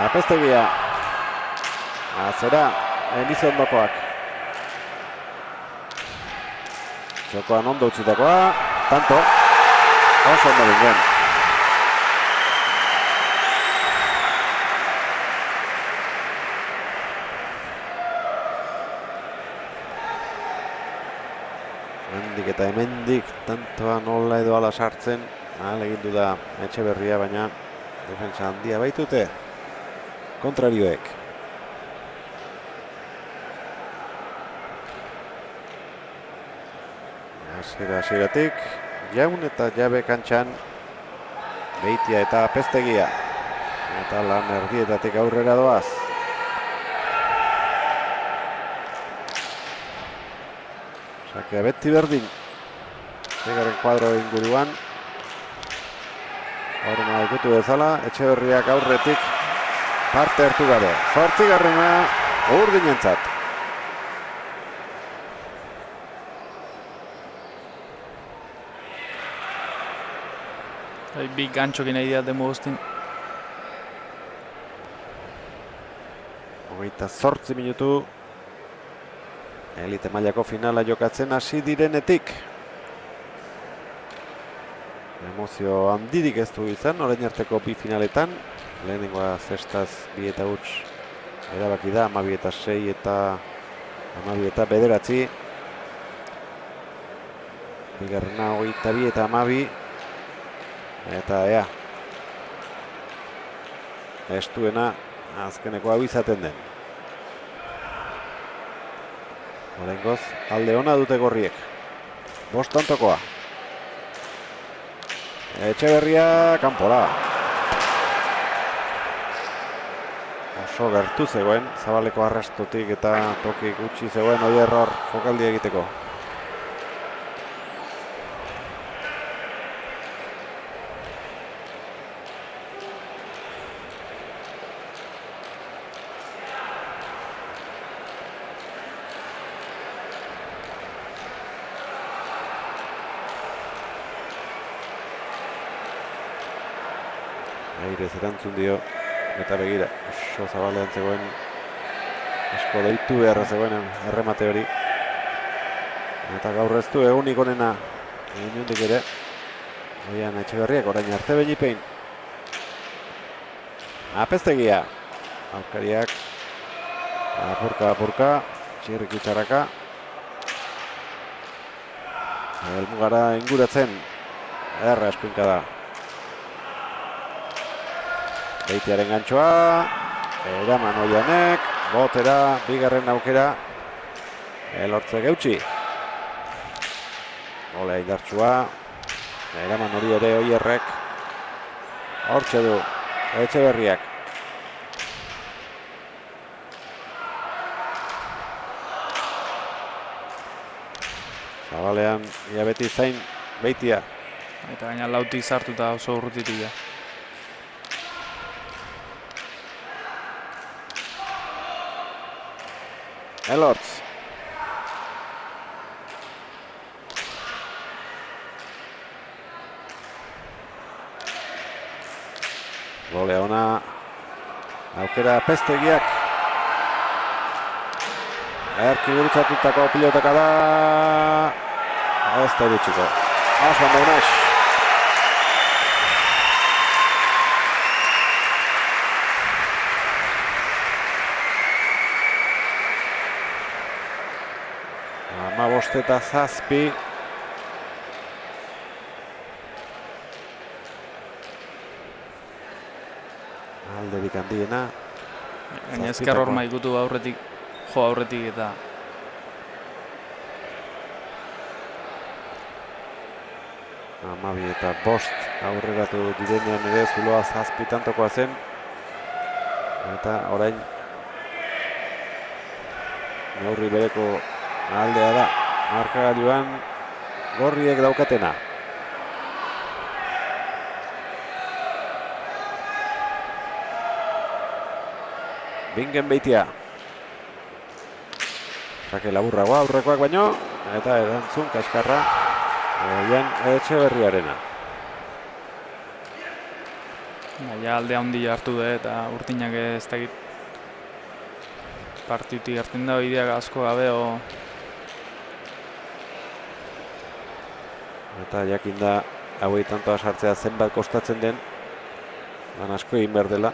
Apeztegia. Azera, Elizondokoak. Txokoan ondo utzitakoa. Tanto. Oso ondo bingen. Hemendik eta hemendik tantoa nola edo ala sartzen. Ahalegindu da Etxeberria, baina defensa handia baitute kontrarioek. Hasieratik Jaun eta Jabe kantxan, Beitia eta Apeztegia. Eta lan erdietatik aurrera doaz. Sakea beti berdin. Seigarren kuadro inguruan. Horma ikutu bezala, Etxeberriak aurretik parte hartu gabe. 8. urdinentzat. Bi gantxokin nahi diat demo guztin. 28 minutu. Elite mailako finala jokatzen hasi direnetik. Emozio handirik ez du izan, orain arteko bi finaletan. Lehenengoa zestaz 2 eta huts erabaki da, 12 eta 6 eta 12 eta 9. Bigarrena 22 eta 12. Eta ea. Estuena azkeneko hau izaten den. Oraingoz alde ona dute gorriek. 5 tantokoa. Etxeberria kanpora. Oso gertu zegoen, Zabaleko arrastotik eta toki gutxi zegoen hori error jokaldia egiteko. Airez erantzun dio, eta begira, oso zabalean zegoen, asko deitu beharra zegoen erremate hori. Eta gaur ez du egunik onena, inondik ere, oian Etxeberriak orain arte behipein. Apeztegia, aurkariak, apurka, txirrik itxaraka. Elmugara inguratzen, erra eskuinka da. Beitiaren gantxoa, eraman oianek, botera, bigarren aukera, elortze geutxi. Olea indartsua, eraman hori ere oierrek, hortxe du, Etxeberriak. Zabalean, ia beti zain, Beitia. Eta gaina lautik sartuta oso urrutitik da. Elortz. Gole ona. Aukera Apeztegiak. Erki gurutzatutako pilotaka da. Ez da iritsiko. Oso ondo Unax. Bost eta 7. Alderik handiena. Gaina ezker horma ikutu aurretik, jo aurretik eta... Amabi eta 5 aurreratu direnean ere zuloa 7 tantokoa zen. Eta orain neurri bereko aldea da. Markagailuan gorriek daukatena. Bingen Beitia. Sake laburragoa aurrekoak baino, eta erantzun kaskarra Oian Etxeberriarena. Ja alde handi hartu da eta urtinak ez dakit partiutik hartzen da ideak asko gabe o... Eta jakin da hauei tantoa sartzea zenbat kostatzen den, asko egin behar dela,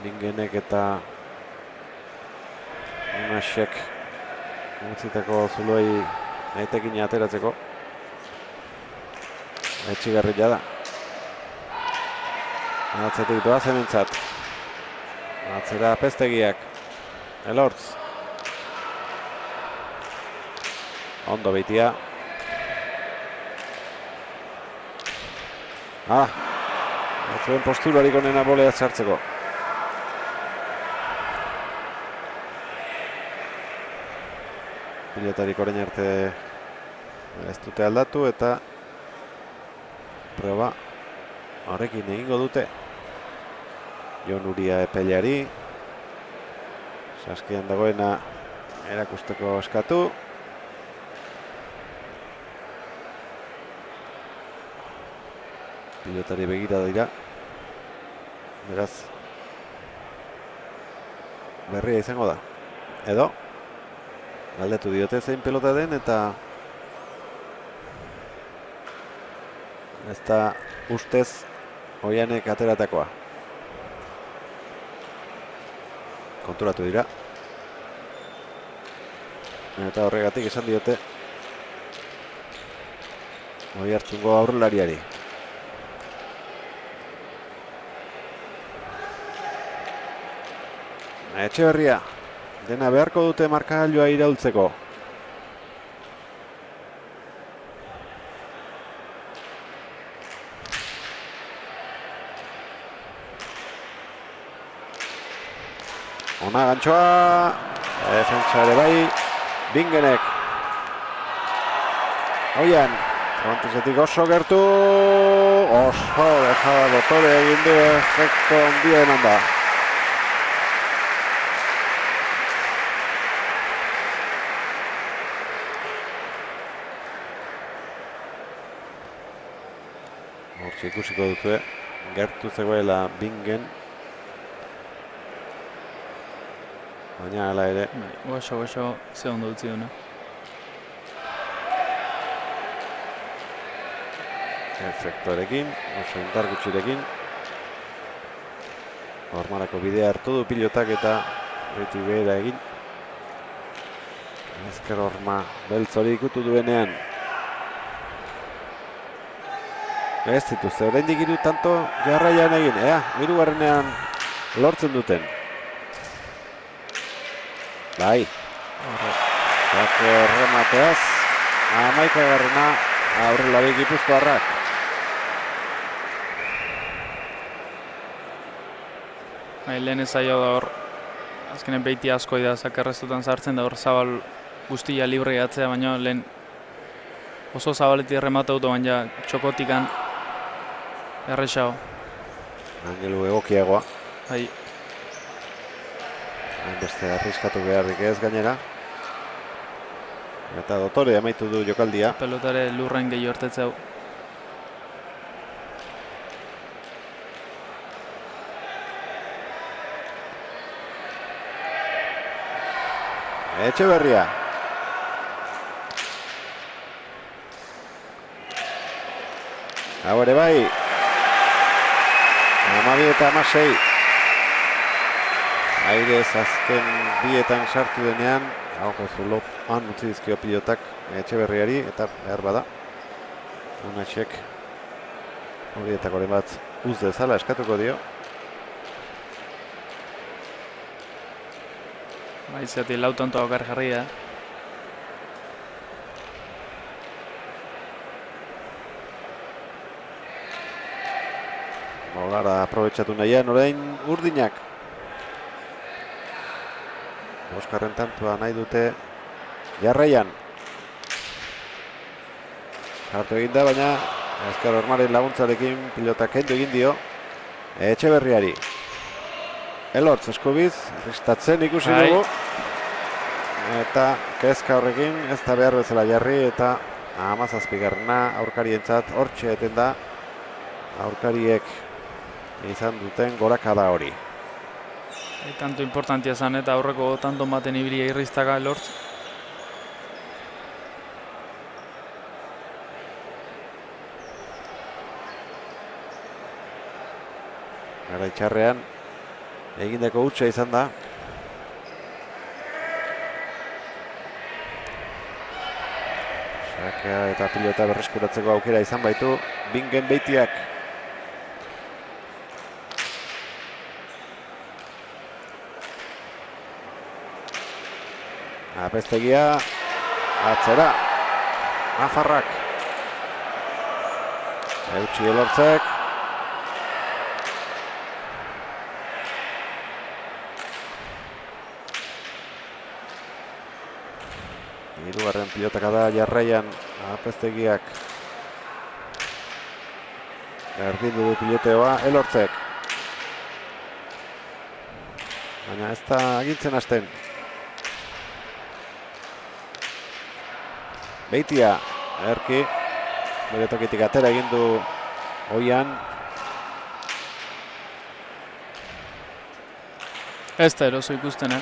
Bingenek eta Unasek utzitako zuloei naitekin ateratzeko. Etxigarria da. Atzetik doazen entzat. Atzera Pestegiak. Elortz. Ondo Beitia. Atzuen posturarik onena bolea txartzeko. Pilotarik orain arte ez dute aldatu eta proba horrekin egingo dute. Jon Uria epeleari. Saskian dagoena erakusteko eskatu. Pilotari begira dira. Beraz, berria izango da. Edo, galdetu diote zein pelota den eta ez da ustez Oianek ateratakoa. Konturatu dira. Eta horregatik esan diote Oiartzungo aurrelariari. Etxeberria, dena beharko dute markagailua iraultzeko. Ona gantxoa, defentsa ere bai, Bingenek. Oian, frontesetik oso gertu, oso dejada Dotore egin du efekto handia eman da. Hortxe ikusiko duzue, gertu zegoela Bingen. Baina hala ere. Oso ze ondo utzi duna. Efektorekin, oso indar gutxirekin. Hormarako bidea hartu du pilotak eta beti behera egin. Ezker horma beltz hori ikutu duenean. Ez dituzte, oraindik hiru tanto jarraian egin, hirugarrenean lortzen duten. Bai. Zake remateaz, 11garrena aurrelari Gipuzkoarrak. Lehen ezaio da hor, azkenen Beiti asko da zakarrestutan sartzen da hor zabal guztia libre gatzea, baina lehen oso zabaletik rematautu baina txokotikan errexago. Angelu egokiagoa. Bai. Beste arriskatu beharrik ez gainera. Eta Dotore amaitu du jokaldia. Pelotare lurren gehi hortetzeu. Etxeberria. Hau ere bai. 12 eta 16. Airez azken bietan sartu denean, hauko zuloan utzi dizkio pilotak Etxeberriari eta behar bada. Unasek horietakoren bat uz dezala eskatuko dio. Baitzeati lau tanto aukar jarri da. Bolara aprobetxatu nahian orain Urdinak. Oskarren tantua nahi dute jarraian. Sartu egin da, baina Ezker Hormaren laguntzarekin pilotak kendu egin dio Etxeberriari. Elortz eskubiz, ristatzen ikusi Bai. dugu. Eta kezka horrekin ez da behar bezala jarri eta 17garrena aurkarientzat hortxe eten da aurkariek izan duten gorakada hori. Tanto importantia zen eta aurreko tanto baten ibilia irriztaka Elortz. Gara itxarrean egindeko hutsa izan da. Sakea eta pilota berreskuratzeko aukera izan baitu Bingen Beitiak. Apestegia atzera Nafarrak. Eutsi Elortzek. Hirugarren pilotaka da jarraian Apestegiak. Berdindu du piloteoa Elortzek. Baina ez da agintzen hasten. Beitia, erki, bere tokitik atera egin du Oian. Ez da eroso ikusten,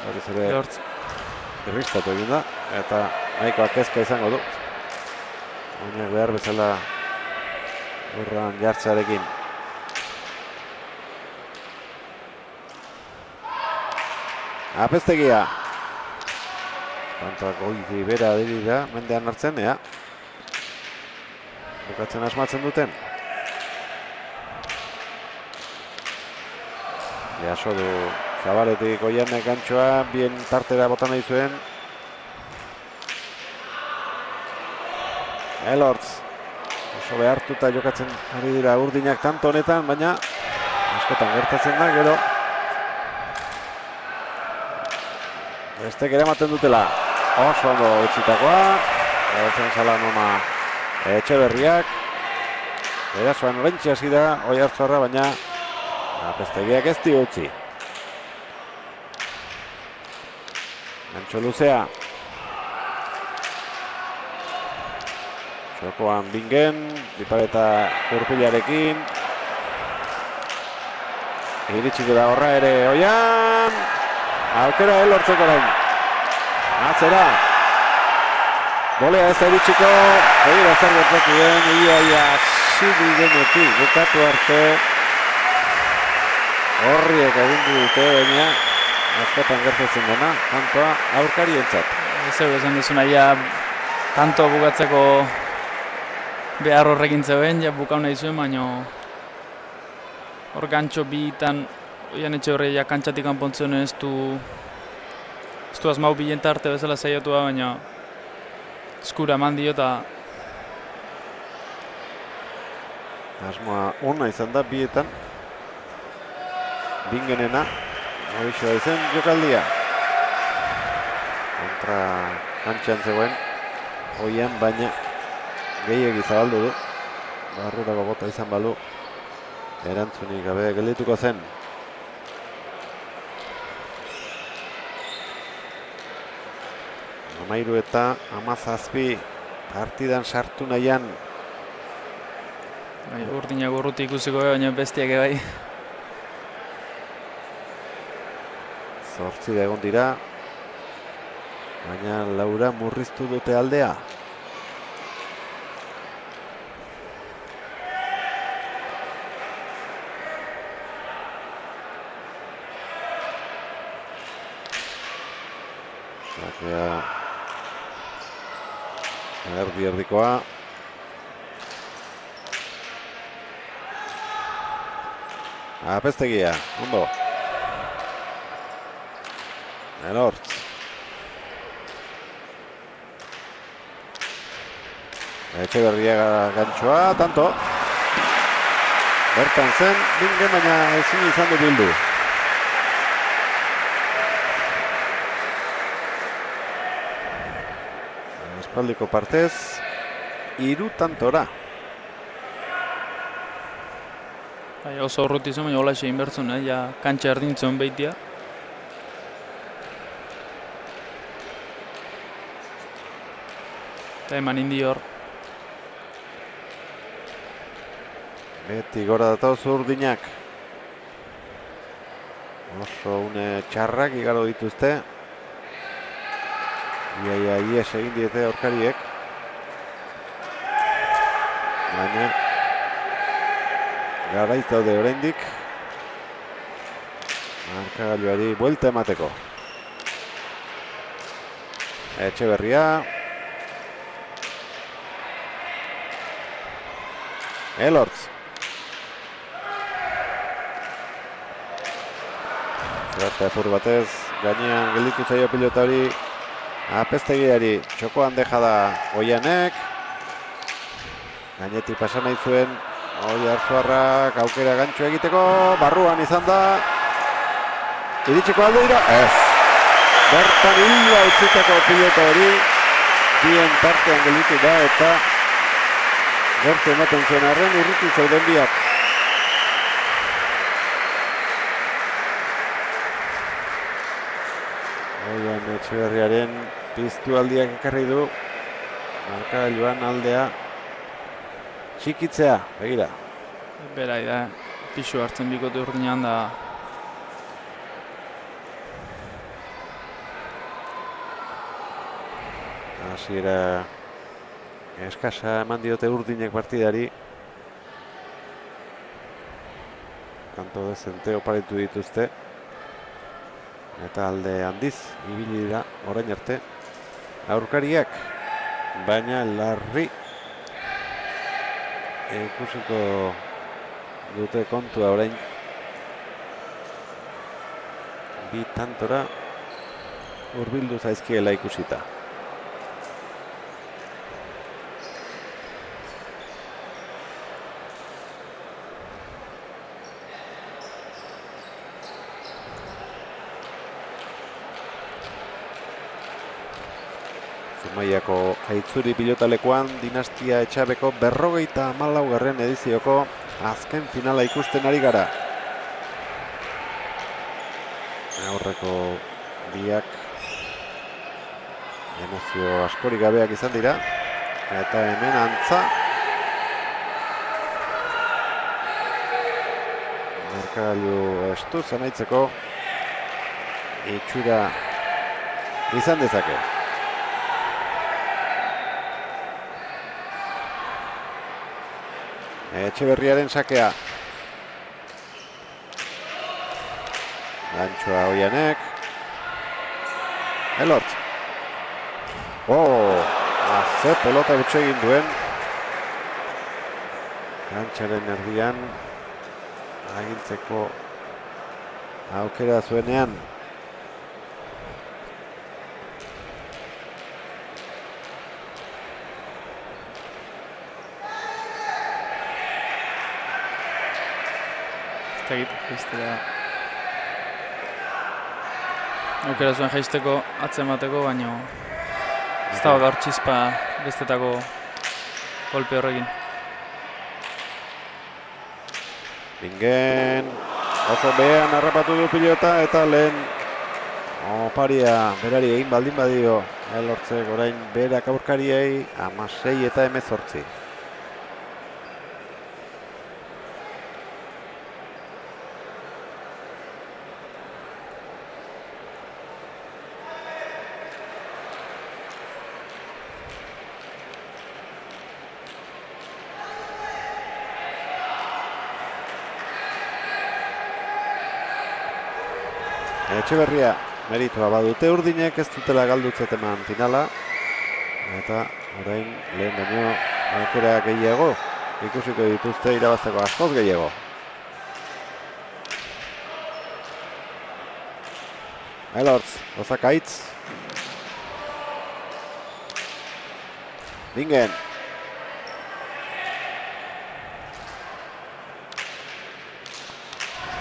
Horiz ere Elortz. irristatu egin da, eta nahikoa kezka izango du. Oinak behar bezala urran jartzearekin. Apestegia. Tantoak goizi bera dira mendean hartzen, ea. Bukatzen asmatzen duten. Jaso du Zabaletik Oianek gantxoa, bien tartera bota nahi zuen. Elortz. Oso behartuta jokatzen ari dira urdinak tanto honetan, baina askotan gertatzen da, gero. Bestek ere ematen dutela. Oso ondo utzitakoa. Ezen salan ona Etxeberriak. Erasoan orentxe hasi da Oiartzarra, baina Apestegiak ez dio utzi. Gantxo luzea. Jokoan Bingen, Bipareta Kurpilarekin. Iritsiko da horra ere Oian. Aukera Elortzeko orain. Atzera. Bolea ez da iritsiko. Begira zer gertatu den, ia hasi denetik bukatu arte. Horriek agindu dute, baina askotan gertatzen dena, kantoa aurkarientzat. Zer esan duzuna, ja tanto bukatzeko behar horrekin zeuden, ja bukau nahi zuen, baina hor gantxo bitan Oian Etxeberria kantxatik kanpontzen ez du asmau bilenta arte bezala saiatu da, baina eskura eman dio eta Asmoa ona izan da bietan. Bingenena, horixe da izen jokaldia. Kontra kantxan zegoen, Oian, baina gehiegi zabaldu du. Barrurako bota izan balu, erantzunik gabe geldituko zen. Amairu eta 17 partidan sartu nahian. urdinak urruti ikusiko, baina bestiak bai. Zortzi da egon dira, baina Laura murriztu dute aldea. Sakea erdi-erdikoa. Apestegia, ondo. Elortz. Etxeberria gantxoa, tanto. Bertan zen, Bingen, baina ezin izan du bildu. Espaldiko partez, 3 tantora. Bai, oso urruti zen, baina hola egin bertzun, ja kantxa erdintzen behitia. Eta eman indi hor. Beti gora datoz urdinak. Oso une txarrak igaro dituzte. Iaia ies egin diete aurkariek. Baina garaiz daude oraindik. Markagailuari buelta emateko. Etxeberria. Elortz. Zerta epur batez, gainean gelditu zaio pilota hori apestegiari, txokoan deja da Oianek. Gainetik pasa nahi zuen Oiartzuarrak aukera gantxo egiteko, barruan izan da. Iritsiko alde dira? Ez. Bertan hilua utzitako pilota hori, bien tartean gelditu da eta gertu ematen zuen arren urruti zeuden biak. Oian Etxeberriaren piztu aldiak ekarri du. Markagailuan aldea txikitzea, begira. Berai da, pixu hartzen bikote urdinean da. Hasiera eskasa eman diote urdinek partidari. Kanto dezente oparitu dituzte. Eta alde handiz, ibili dira orain arte. Aurkariak, baina larri ikusiko dute kontua orain. Bi tantora hurbildu zaizkiela ikusita. Zumaiako Aitzuri pilotalekuan Dinastia Etxabeko 54. edizioko azken finala ikusten ari gara. Aurreko biak emozio askorik gabeak izan dira. Eta hemen antza. Markagailu estu zanaitzeko itxura izan dezake. Etxeberriaren sakea. Gantxoa Oianek. Elortz. Ze pelota butxe egin duen. Gantxaren erdian agintzeko aukera zuenean. Aukera zuen jaisteko atzemateko, baina ez da gaur txispa bestetako kolpe horrekin. Bingen oso behean harrapatu du pilota eta lehen oparia berari egin baldin badio. Elortzek orain berak aurkariei 16 eta 18. Etxeberria meritua badute urdinek, ez dutela galdutzet eman finala. Eta orain lehen baino aukera gehiago ikusiko dituzte irabazteko askoz gehiago. Elortz, Osakaitz. Bingen.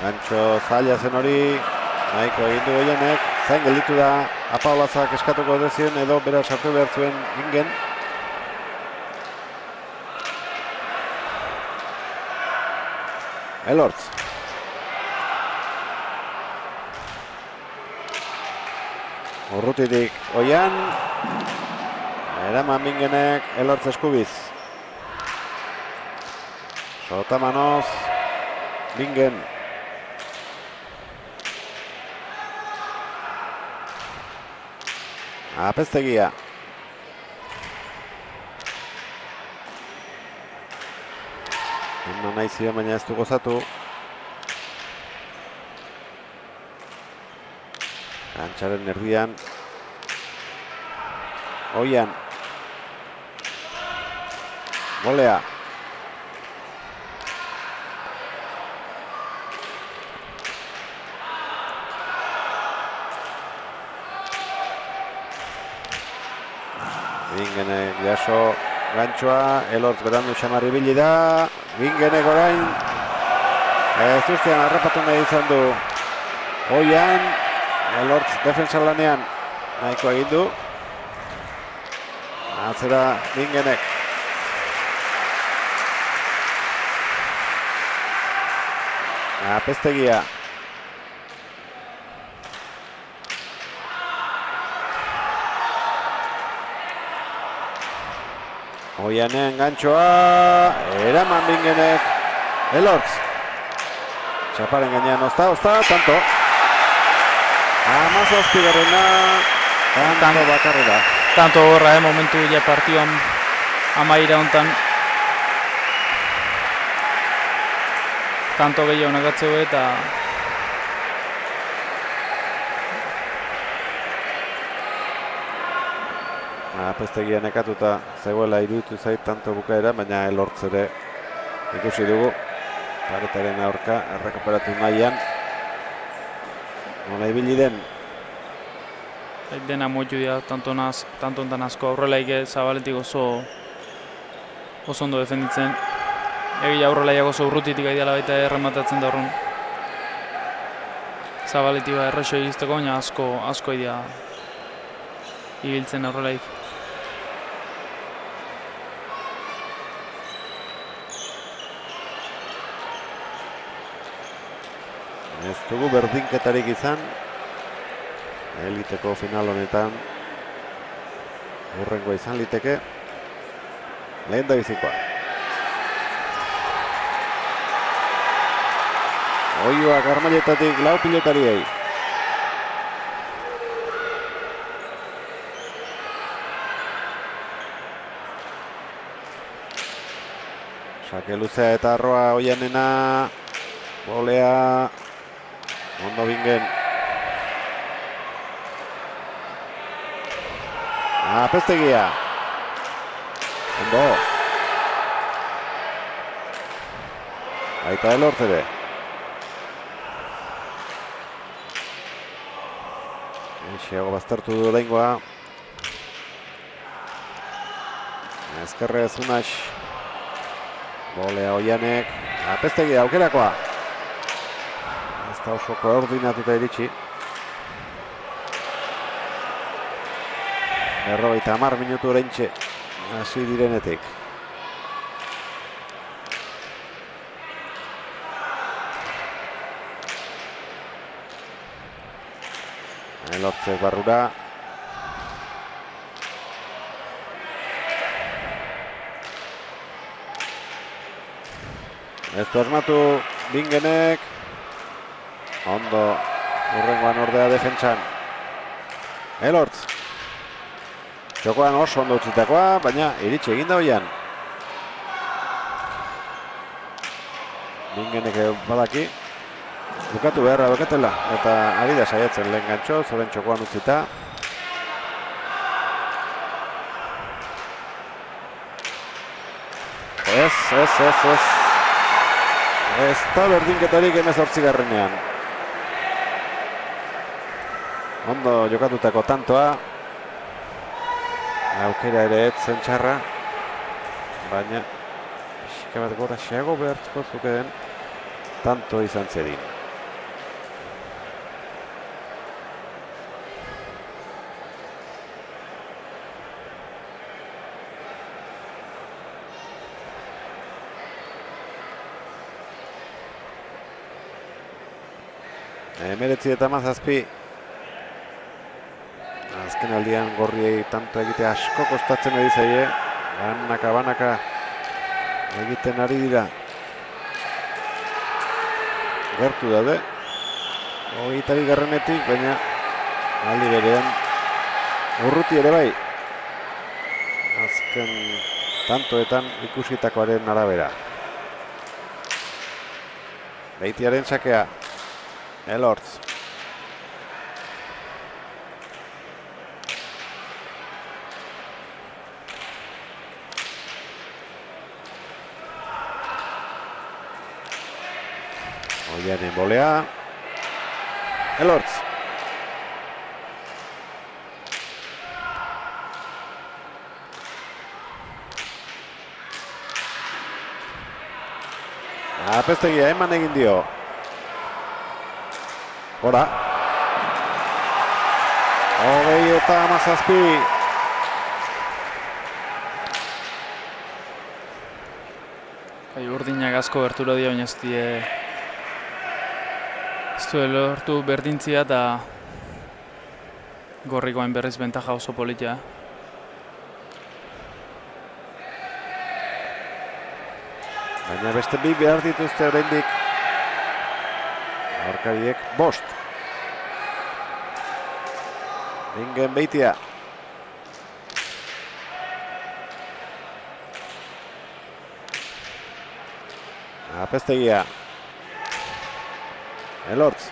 Gantxo zaila zen hori. Nahiko egin du Oianek, zain gelditu da Apaolazak eskatuko dezien edo bera sartu behar zuen Bingen. Elortz. Urrutitik Oian. Eraman Bingenek Elortz eskubiz. Sotamanoz. Bingen. Apeztegia. Eman nahi zion, baina ez du gozatu. Kantxaren erdian. Oian. Golea. Bingenek jaso gantxoa, Elortz berandu xamarri bili da. Bingenek orain ez ustean harrapatu nahi izan du Oian. Elortz defensa lanean nahiko egin du. Atzera Bingenek. Apeztegia. Oianen gantxoa, eraman Bingenek, Elortz. Txaparen gainean ozta, tanto. 17garrena, tanto bakarrera. Tanto gorra, momentu ja partioan amaira hontan. Tanto gehiago nagatzeu eta Apeztegia nekatuta zegoela iruditu zait tanto bukaera, baina Elortz ere ikusi dugu. Paretaren aurka errekuperatu nahian. Nola ibili den. dena moitu dira, tanto ontan asko aurrelaik Zabaletik oso ondo defenditzen. Egia aurrelaiak oso urrutitik aideala baita errematatzen da horren. Zabaletik errexo egizteko, baina asko idea ibiltzen aurrelaik. Ez dugu berdinketarik izan. Eliteko final honetan hurrengoa izan liteke. Lehen da bizikoa. Oioak armailetatik lau pilotariei. Sake luzea eta arroa Oianena. Bolea. Ondo Bingen. Apeztegia. Ondo. Baita Elortz ere. Eixiago baztertu du oraingoa. Ezkerre Zunax. Bolea Oianek. Apeztegia aukerakoa. Ez da oso koordinatuta iritsi. 50 minutu oraintxe hasi direnetik. Elortzek barrura. Ez du asmatu Bingenek. Ondo hurrengoan ordea defentsan. Elortz. Txokoan oso ondo utzitakoa, baina iritsi egin da Oian. Bingenek badaki. Bukatu beharra bekatela, eta ari da saiatzen lehen gantxo, zoren txokoan utzita. Ez. Ez da berdinketarik 18garrenean. Ondo jokatutako tantoa. Aukera ere ez zen txarra. Baina, pixka bat gora xeago behartzeko zukeen tanto izan zedin. 19-17. Azken aldian gorriei tanto egite asko kostatzen ari zaie. Banaka egiten ari dira. Gertu daude. 22-garrenetik, baina aldi berean urruti ere bai. Azken tantoetan ikusitakoaren arabera. Beitiaren sakea. Elortz. Oianen bolea. Elortz. Apestegia eman egin dio. Gora. 27. Urdinak asko berturo dio, baina ez du lortu berdintzia eta gorrikoen berriz bentaja oso politia. Baina beste bi behar dituzte oraindik. Aurkariek 5. Bingen Beitia. Apestegia. Elortz.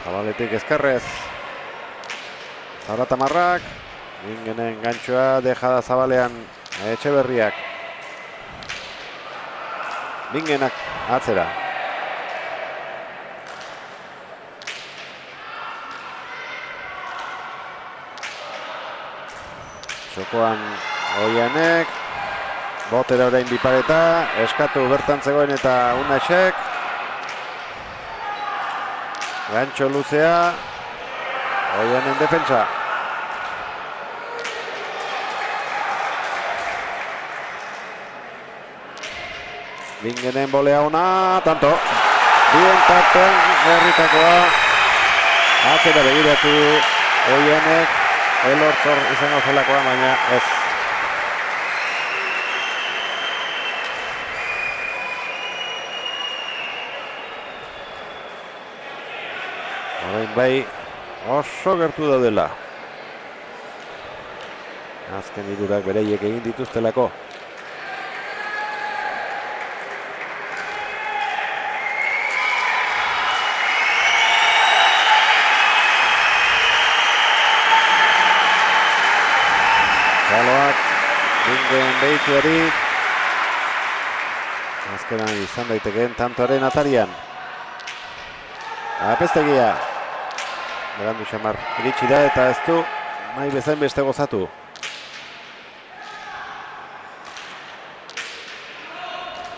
Zabaletik ezkerrez. Zaratamarrak. Bingenen gantxoa dejada zabalean Etxeberriak. Bingenak atzera. Txokoan Oianek. Botera orain bipareta. Eskatu bertan zegoen eta Unasek. Gantxo luzea. Oianen defentsa. Bingenen bolea ona, tanto. Bien tartean herritakoa. Atzera begiratu Oianek. Elortzor izango zelakoa, baina ez. Orain bai oso gertu daudela. Azken hirurak bereiek egin dituztelako. Baloak Bingen Beitiari. Azkenan izan daitekeen tantoaren atarian. Apestegia. Berandu xamar iritsi da eta ez du nahi bezain beste gozatu.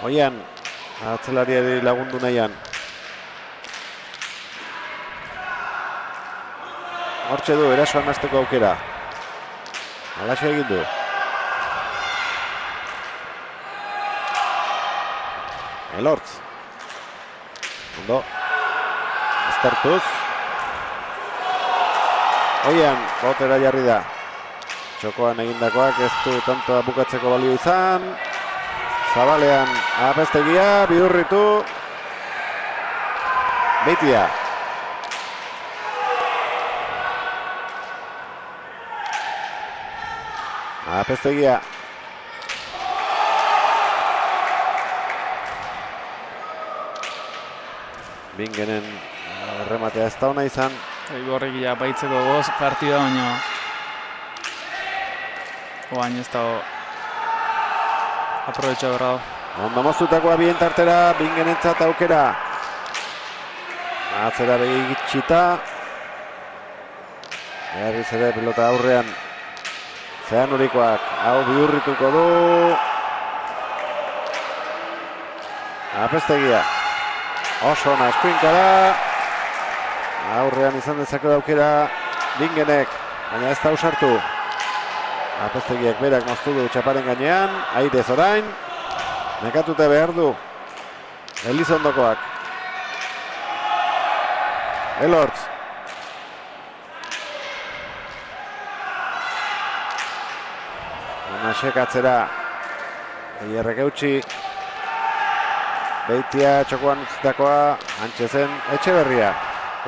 Oian, atzelariari lagundu nahian. Hortxe du, erasoan hasteko aukera. Alaxe egin du. Elortz. Ondo. Aztertuz. Oian, botera jarri da. Txokoan egindakoak ez du tantoa bukatzeko balio izan. Zabalean Apestegia, bihurritu. Beitia. Apestegia. Bingenen errematea ez da ona izan. Gorrik baitzeko goz partida, baina oain ez da aprobetxa berra da. Ondo moztutakoa bien tartera, Bingenentzat aukera. Atzera begitxita. Berriz ere pelota aurrean. Zeanurikoak hau bihurrituko du. Apestegia. Oso ona eskuinka da. Aurrean izan dezake aukera Bingenek, baina ez da ausartu. Apestegiak berak moztu du txaparen gainean, airez orain. Nekatuta behar du. Elizondokoak. Elortz. Unasek atzera. Eierrek eutxi. Beitia txokoan utzitakoa. Antxezen Etxeberria.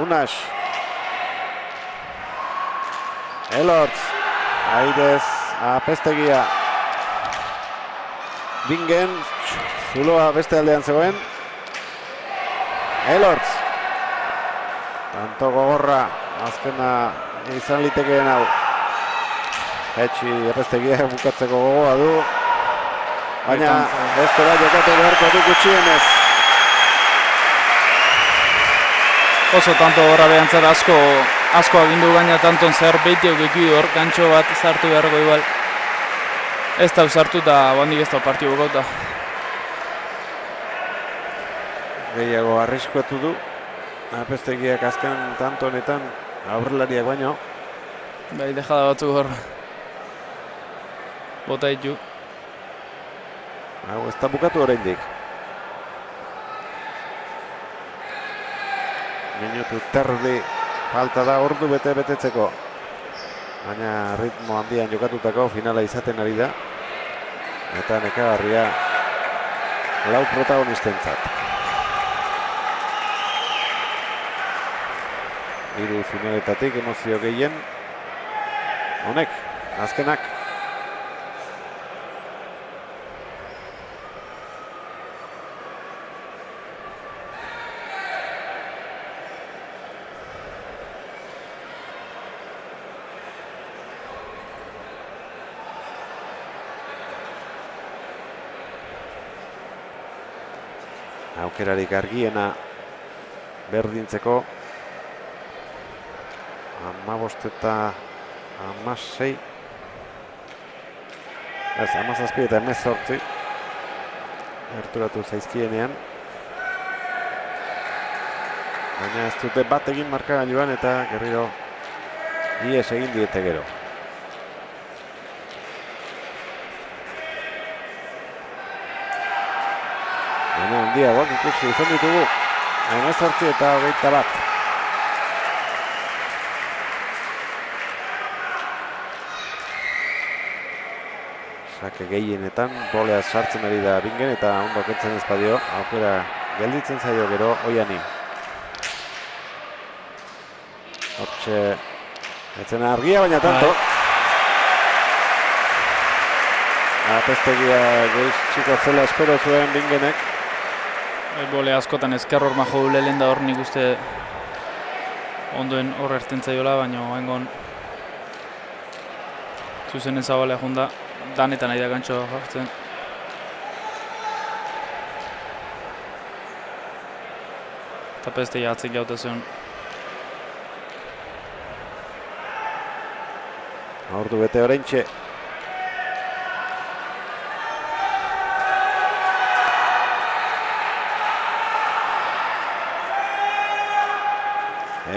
Unas. Elortz. Aidez Apestegia. Bingen. Zuloa beste aldean zegoen. Elortz. Tanto gogorra. Azkena izan litekeen hau. Etxi Apestegia bukatzeko gogoa du. Baina beste da jokatu beharko du gutxienez. Oso tanto horra behantzat asko agindu gaina tanton zer beitiok eki hor, gantxo bat sartu beharko igual. Ez da sartu eta bandik ez da partio bokauta. Gehiago arriskuatu du. Apestegiak azken tanto honetan aurrelariak baino. Bai, dejada batzuk hor. Bota ditu. Hau ez da bukatu oraindik. Minutu terdi falta da ordu betetzeko. Baina ritmo handian jokatutako finala izaten ari da. Eta nekagarria lau protagonistentzat. Hiru finaletatik emozio gehien. Honek, azkenak. Aukerarik argiena berdintzeko 15 eta 16. Ez, 17 eta 18. Gerturatu zaizkienean. Baina ez dute bat egin markagailuan eta gerriro ihes egin diete gero. Baina handiagoak ikusi izan ditugu. 18 eta 21. Sake gehienetan bolea sartzen ari da Bingen eta ondo kentzen ez badio. Aukera gelditzen zaio gero Oiani. Hortxe etzen argia baina tanto. Apestegia txiko zela espero zuen Bingenek. Bole askotan ezker hor majo du lehen da hor nik uste ondoen hor erten zaiola, baina hengon zuzen ezabalea junda, danetan nahi da gantxoa jartzen. Eta peste jatzen jaute zen. Ordu bete oraintxe.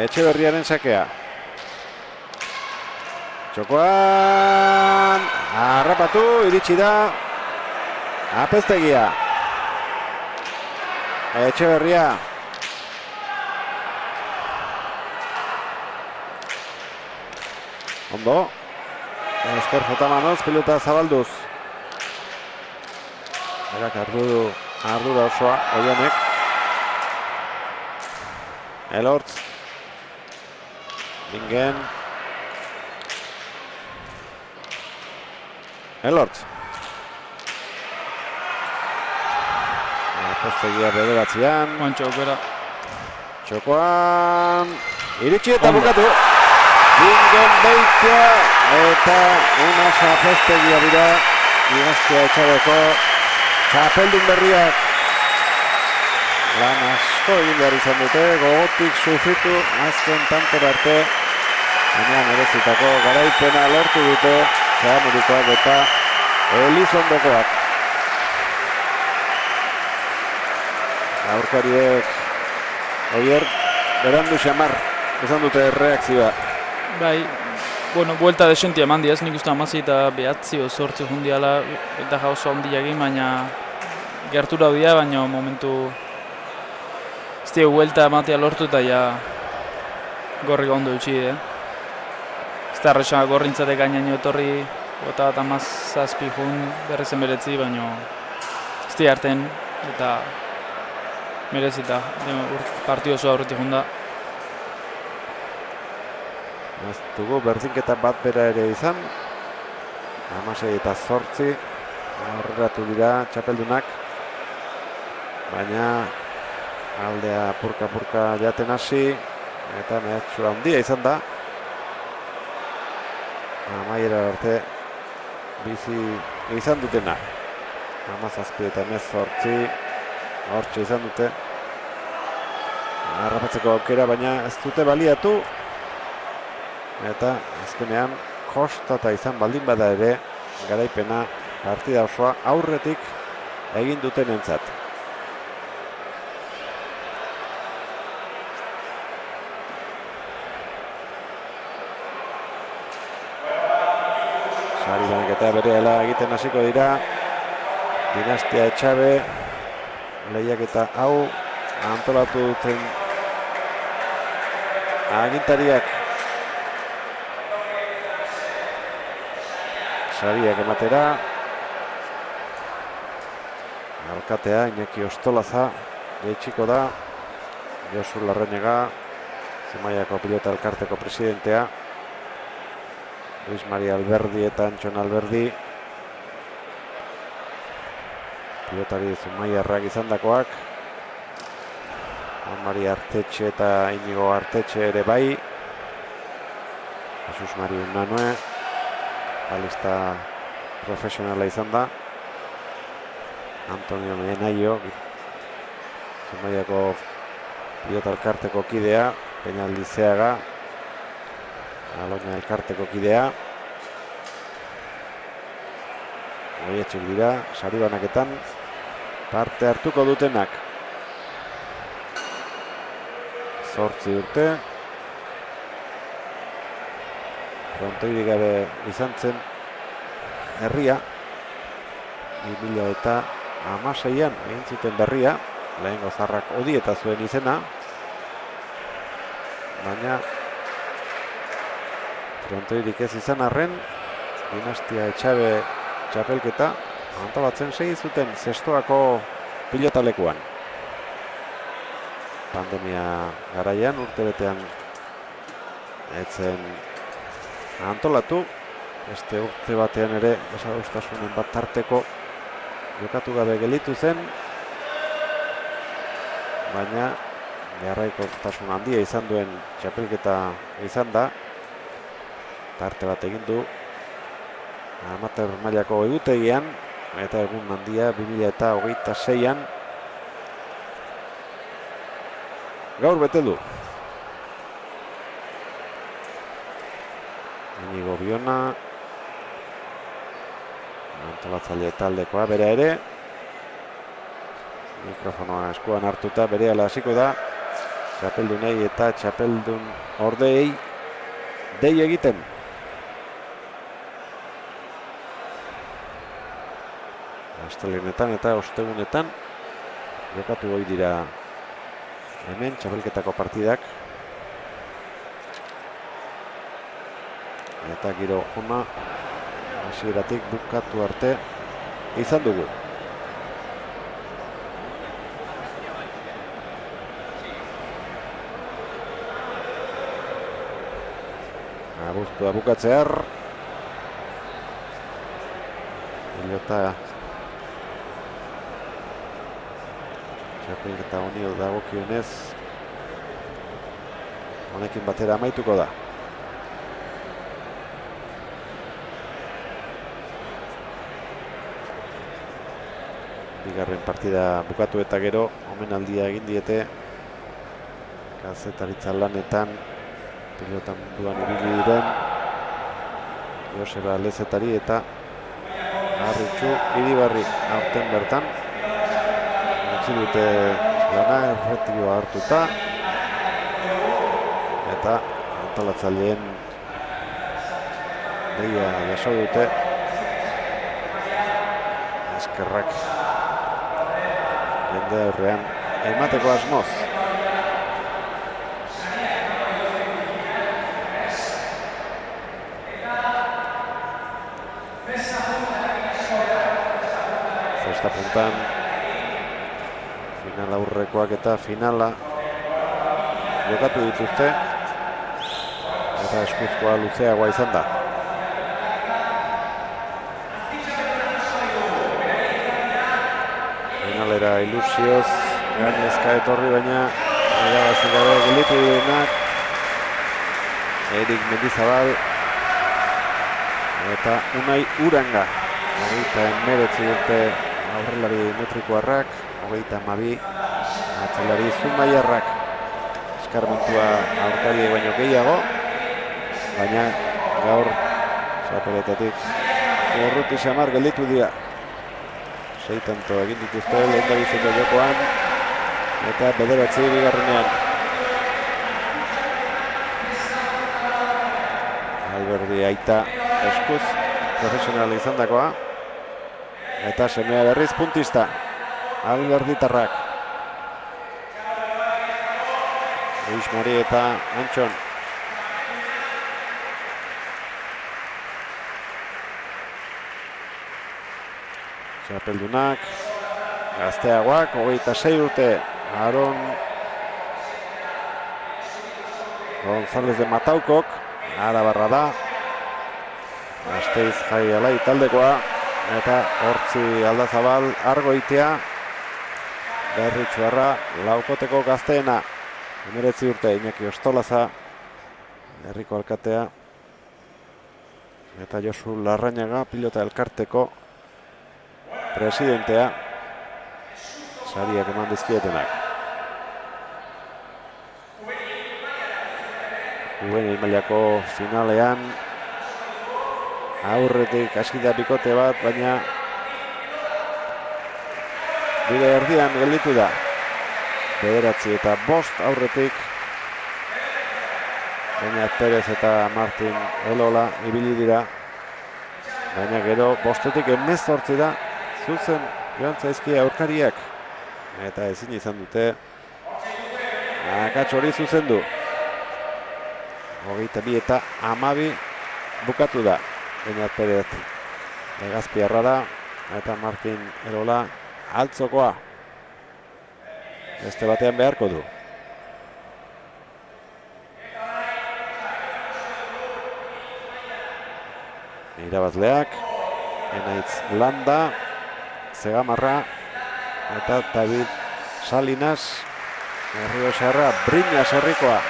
Etxeberriaren sakea. Txokoan harrapatu, iritsi da Apestegia. Etxeberria. Ondo. Esker Jotamanoz, pilota zabalduz. Berak ardura osoa, Oianek. Elortz. Bingen. Elortz. Apestegia bederatzean. Guantxo aukera. Txokoan. Iritsi eta bukatu. Bingen Beitia eta Unas Apestegia dira. Dinastia Etxabeko txapeldun berriak. Lan asko egin behar izan dute, gogotik sufritu azken tantora arte. Baina merezitako garaipena lortu dute Zeramurikoak eta Elizondokoak. Aurkariek Oier berandu xamar izan dute reakzioa. Bai, bueno, buelta desentia eman diaz, nik uste amazi eta behatzi o sortzi jundiala eta jauzo handia egin, baina gertura dira, baina momentu ez dira huelta ematea lortu eta ja gorri ondo utzi, Ez da erresa gorrintzate gainaino etorri, gota bat 17 jun berrezen beretzi, baina ez dira arten eta merezita, partio oso aurretik junda. Ez dugu berdinketa bat bera ere izan. 16-8 aurreratu dira txapeldunak. Baina aldea purka-purka jaten hasi eta mehatxua handia izan da. Amaiera arte bizi izan dutena. 17 eta 18 hortxe izan dute. Harrapatzeko aukera, baina ez dute baliatu. Eta azkenean kostata izan baldin bada ere garaipena partida osoa aurretik egin dutenentzat. Sari lanketa berehala egiten hasiko dira. Dinastia Etxabe lehiaketa hau antolatu duten agintariak sariak ematera. Alkatea Iñaki Ostolaza jaitsiko da. Josu Larrañaga, Zumaiako Pilota Elkarteko presidentea. Luis Maria Alberdi eta Antxon Alberdi. Pilotari Zumaiarrak izandakoak. Juan Maria Artetxe eta Inigo Artetxe ere bai. Jesus Mari Unanue, balista profesionala izan da. Antonio Menaio, Zumaiako Pilota Elkarteko kidea. Peñaldi Zeaga, Aloña Elkarteko kidea. Goietxek dira, sari banaketan parte hartuko dutenak. 8 urte. Frontoirik gabe izan zen herria. 2016an egin zuten berria. Lehengo zarrak Odieta zuen izena. Baina frontoirik ez izan arren, Dinastia Etxabe txapelketa antolatzen segi zuten Zestoako pilotalekuan. Pandemia garaian, urtebetean etzen antolatu. Beste urte batean ere desadostasunen bat tarteko jokatu gabe gelditu zen. Baina jarraikortasun handia izan duen txapelketa izan da. Tarte bat egin du amateur mailako egutegian eta egun handia 2026an gaur bete du. Inigo Biona, antolatzaile taldekoa bera ere. Mikrofonoa eskuan hartuta berehala hasiko da. Txapeldunei eta txapeldun ordeei dei egiten. Astelehenetan eta ostegunetan jokatu goi dira hemen txapelketako partidak. Eta giro ona hasieratik bukatu arte izan dugu. Abuztua bukatzear. Pilota txapelketa honi dagokionez honekin batera amaituko da. Bigarren partida bukatu eta gero omenaldia egin diete kazetaritza lanetan pilota munduan ibili diren Joseba Lezetari eta Arritxu Iribarri aurten bertan utzi dute lana erretioa hartuta eta antolatzaileen deia jaso dute. Eskerrak jende aurrean emateko asmoz. Zesta puntan final aurrekoak eta finala jokatu dituzte eta eskuzkoa luzeagoa izan da. Finalera ilusioz gainezka etorri, baina irabazi gabe gelditu direnak Erik Mendizabal eta Unai Uranga. 29 urte aurrelari metrikoarrak, 32 atzelari zumaiarrak. Eskarmentua aurkari baino gehiago, baina gaur txapeletatik urruti xamar gelditu dira. 6 tanto egin dituzte lehendabiziko jokoan eta 9 bigarrenean. Alberdi aita eskuz profesional izandakoa eta semea berriz puntista Alberditarrak. Luis Mari eta Antxon. Txapeldunak gazteagoak, 26 urte, Aaron González de Mataukok, Arabarra da, Gasteiz Jai Alai taldekoa, eta Hortzi Aldazabal Argoitea, Berritxuarra Laukoteko gazteena, 19 urte, Iñaki Ostolaza, herriko alkatea, eta Josu Larrañaga, pilota elkarteko presidentea, sariak eman dizkietenak. Juvenil mailako finalean aurretik hasi da bikote bat, baina bide erdian gelditu da. 9 eta 5 aurretik Beñat Perez eta Martin Elola ibili dira, baina gero 5etik 18 da zuzen joan zaizkie aurkariak eta ezin izan dute akats hori zuzendu. 22 eta 12 bukatu da. Beñat Perez Legazpiarra da eta Martin Elola altzokoa. Beste batean beharko du. Irabazleak Enaitz Landa, Zegamarra eta David Salinas, Errioxarra Briñas herrikoa.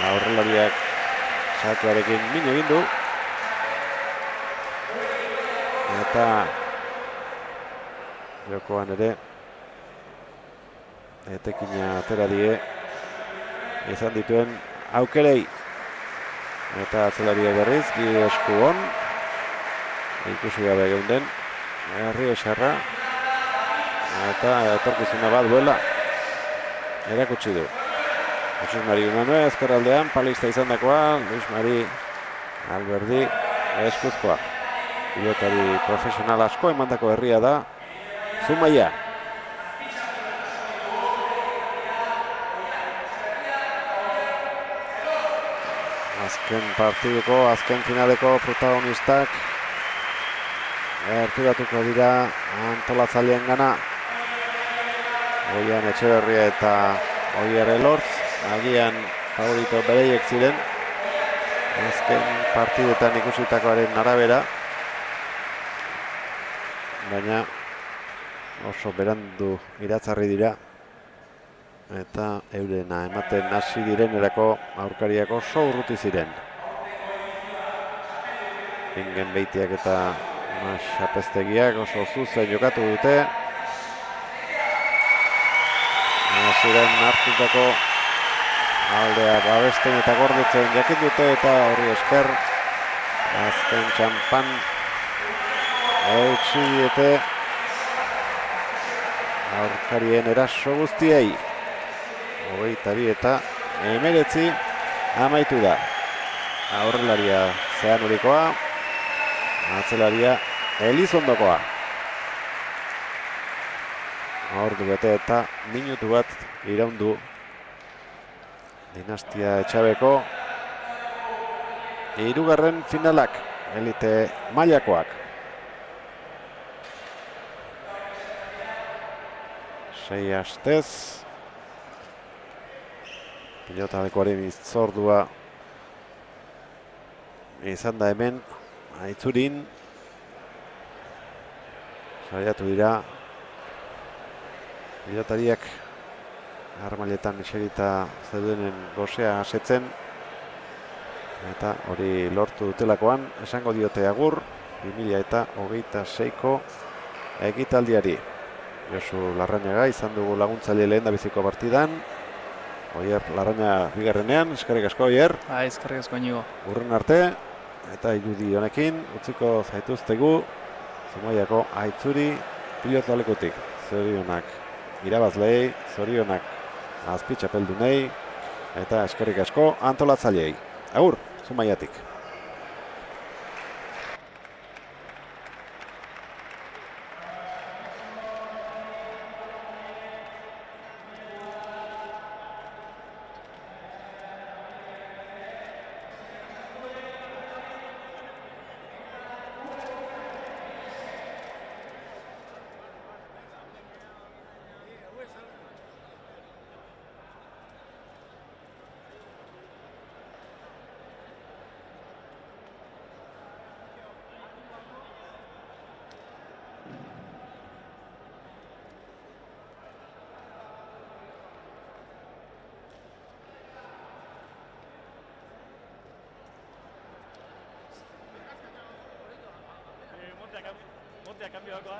Aurrelariak sakearekin min egin du. Eta jokoan ere etekina atera die izan dituen aukerei. Eta atzelaria berriz, bi esku on, ikusi gabe geunden, Errioxarra, eta etorkizuna bat duela erakutsi du. Luis Mari Unanue ezkerraldean, palista izan dakoa, Luis Mari Alberdi eskuzkoa. Pilotari profesional asko emandako herria da Zumaia. Azken partiduko, azken finaleko protagonistak gerturatuko dira antolatzaileen gana. Oian Etxeberria eta Oier Elortz, agian favorito bereiek ziren. Azken partidetan ikusitakoaren arabera. Baina oso berandu iratzarri dira. Eta eurena ematen hasi direnerako aurkariak oso urruti ziren. Ingen Beitiak eta Xapeztegiak oso zuzen jokatu dute. Hasieran hartutako aldea babesten eta gordetzen jakin dute eta horri esker azken txanpan eutsi diete aurkarien eraso guztiei. 22 eta 19 amaitu da. Aurrelaria Zeanurikoa, atzelaria Elizondokoa. ordu bete eta minutu bat iraundu Dinastia Etxabeko hirugarren finalak, elite mailakoak. Sei astez pilotalekoaren itzordua izan da hemen Aitzurin. Saiatu dira pilotariak armailetan eserita zeudenen gosea asetzen eta hori lortu dutelakoan esango diote agur 2026ko ekitaldiari. Josu Larrañaga izan dugu laguntzaile lehendabiziko partidan. Oier Larraña bigarrenean, eskerrik asko Oier. Eskerrik asko Inigo. Urren arte eta irudi honekin utziko zaituztegu Zumaiako Aitzuri pilotalekutik. Zorionak irabazleei, zorionak azpi txapeldunei eta eskerrik asko antolatzaileei. Agur, Zumaiatik. Monte a cambio de algo.